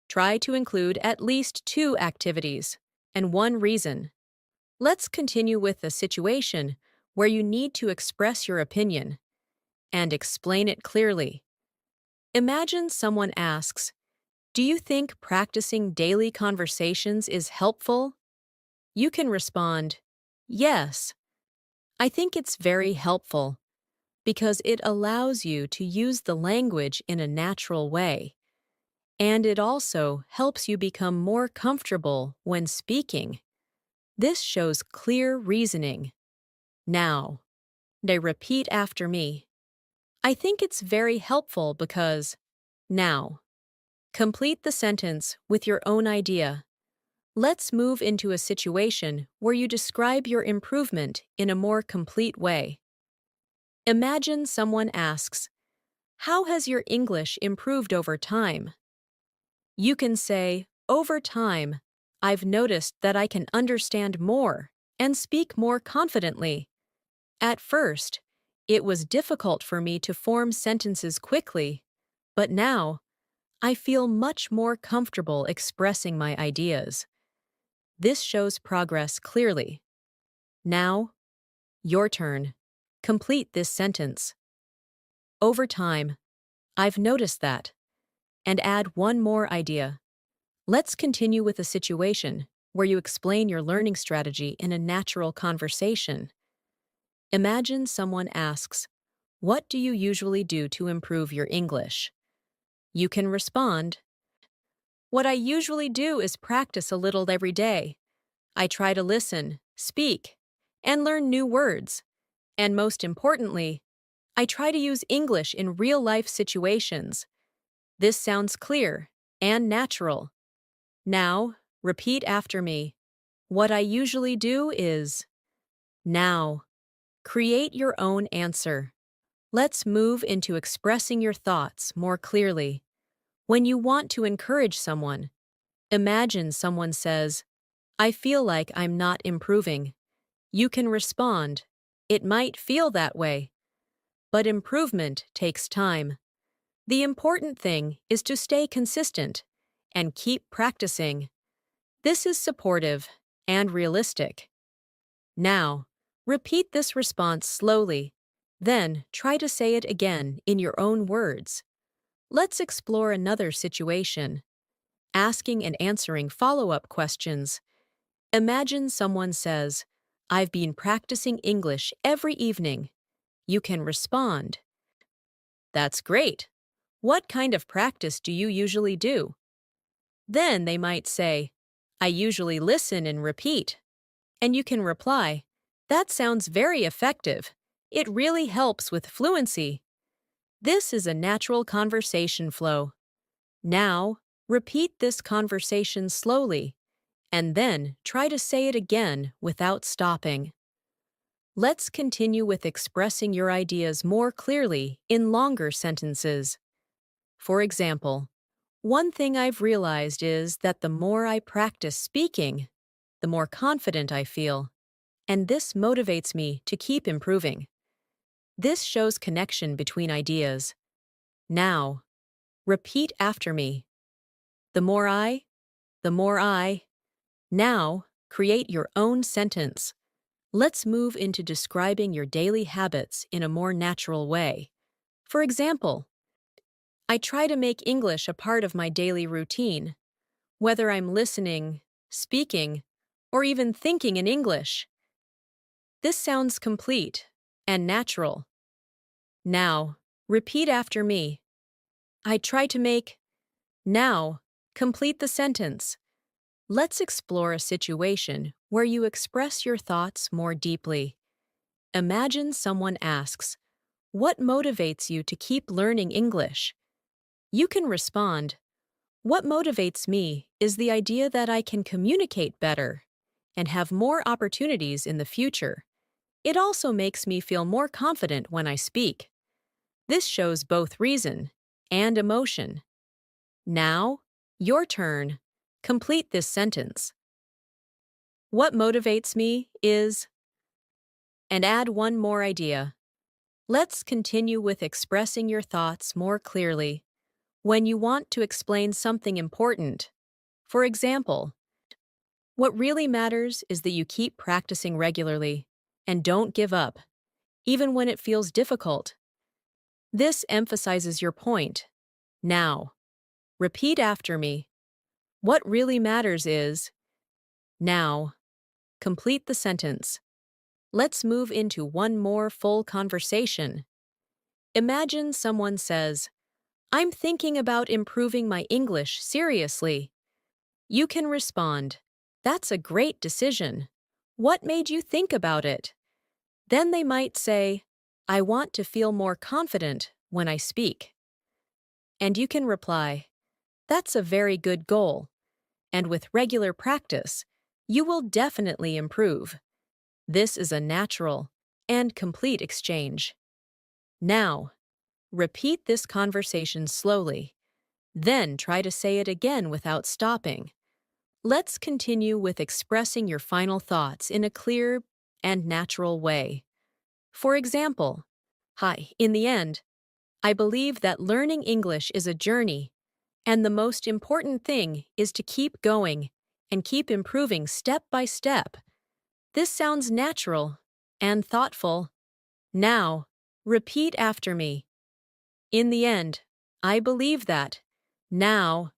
Try to include at least 2 activities and 1 reason. Let's continue with a situation where you need to express your opinion. and explain it clearly. Imagine someone asks, "Do you think practicing daily conversations is helpful?" You can respond, "Yes, I think it's very helpful because it allows you to use the language in a natural way, and it also helps you become more comfortable when speaking." This shows clear reasoning. Now, they repeat after me. I think it's very helpful because. Now, complete the sentence with your own idea. Let's move into a situation where you describe your improvement in a more complete way. Imagine someone asks, "How has your English improved over time?" You can say, "Over time, I've noticed that I can understand more and speak more confidently. At first, it was difficult for me to form sentences quickly, but now, I feel much more comfortable expressing my ideas." This shows progress clearly. Now, your turn. Complete this sentence. Over time, I've noticed that. And add one more idea. Let's continue with a situation where you explain your learning strategy in a natural conversation. Imagine someone asks, "What do you usually do to improve your English?" You can respond, "What I usually do is practice a little every day. I try to listen, speak, and learn new words. And most importantly, I try to use English in real-life situations." This sounds clear and natural. Now, repeat after me. What I usually do is. Now, create your own answer. Let's move into expressing your thoughts more clearly. When you want to encourage someone, imagine someone says, "I feel like I'm not improving." You can respond, "It might feel that way, but improvement takes time. The important thing is to stay consistent and keep practicing." This is supportive and realistic. Now, repeat this response slowly, then try to say it again in your own words. Let's explore another situation. Asking and answering follow-up questions. Imagine someone says, "I've been practicing English every evening." You can respond, "That's great. What kind of practice do you usually do?" Then they might say, "I usually listen and repeat." And you can reply, "That sounds very effective. It really helps with fluency." This is a natural conversation flow. Now, repeat this conversation slowly, and then try to say it again without stopping. Let's continue with expressing your ideas more clearly in longer sentences. For example, one thing I've realized is that the more I practice speaking, the more confident I feel, and this motivates me to keep improving. This shows connection between ideas. Now, repeat after me. The more I, the more I. Now, create your own sentence. Let's move into describing your daily habits in a more natural way. For example, I try to make English a part of my daily routine, whether I'm listening, speaking, or even thinking in English. This sounds complete and natural. Now, repeat after me. I try to make. Now, complete the sentence. Let's explore a situation where you express your thoughts more deeply. Imagine someone asks, "What motivates you to keep learning English?" You can respond, "What motivates me is the idea that I can communicate better and have more opportunities in the future. It also makes me feel more confident when I speak." This shows both reason and emotion. Now, your turn. Complete this sentence. What motivates me is. And add one more idea. Let's continue with expressing your thoughts more clearly. When you want to explain something important, for example, what really matters is that you keep practicing regularly and don't give up, even when it feels difficult. This emphasizes your point. Now, repeat after me. What really matters is, now, complete the sentence. Let's move into one more full conversation. Imagine someone says, I'm thinking about improving my English seriously. You can respond, That's a great decision. What made you think about it? Then they might say, I want to feel more confident when I speak. And you can reply, That's a very good goal. And with regular practice, you will definitely improve. This is a natural and complete exchange. Now, repeat this conversation slowly. Then try to say it again without stopping. Let's continue with expressing your final thoughts in a clear and natural way. For example, Hi, in the end, I believe that learning English is a journey, and the most important thing is to keep going and keep improving step by step. This sounds natural and thoughtful. Now, repeat after me. In the end, I believe that. Now,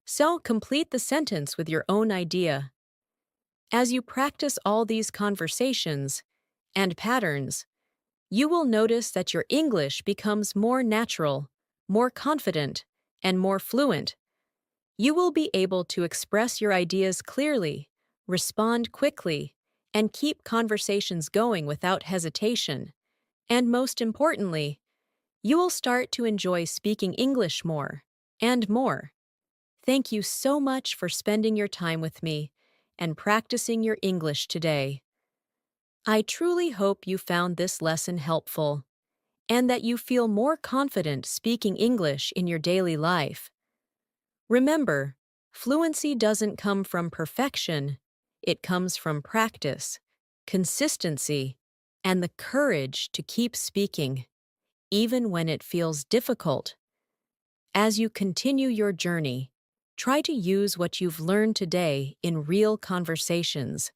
so complete the sentence with your own idea. As you practice all these conversations and patterns, you will notice that your English becomes more natural, more confident, and more fluent. You will be able to express your ideas clearly, respond quickly, and keep conversations going without hesitation. And most importantly, you will start to enjoy speaking English more and more. Thank you so much for spending your time with me and practicing your English today. I truly hope you found this lesson helpful and that you feel more confident speaking English in your daily life. Remember, fluency doesn't come from perfection, it comes from practice, consistency, and the courage to keep speaking, even when it feels difficult. As you continue your journey, try to use what you've learned today in real conversations,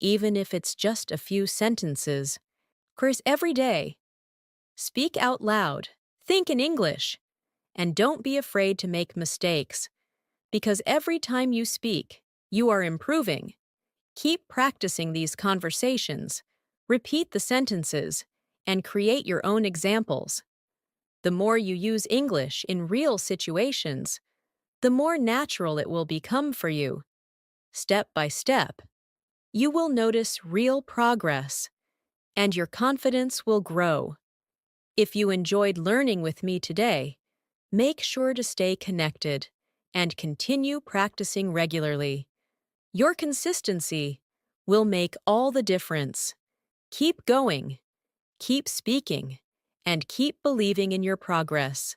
even if it's just a few sentences. Course every day. Speak out loud, think in English, and don't be afraid to make mistakes, because every time you speak, you are improving. Keep practicing these conversations, repeat the sentences, and create your own examples. The more you use English in real situations, the more natural it will become for you. Step by step, you will notice real progress, and your confidence will grow. If you enjoyed learning with me today, make sure to stay connected and continue practicing regularly. Your consistency will make all the difference. Keep going, keep speaking, and keep believing in your progress.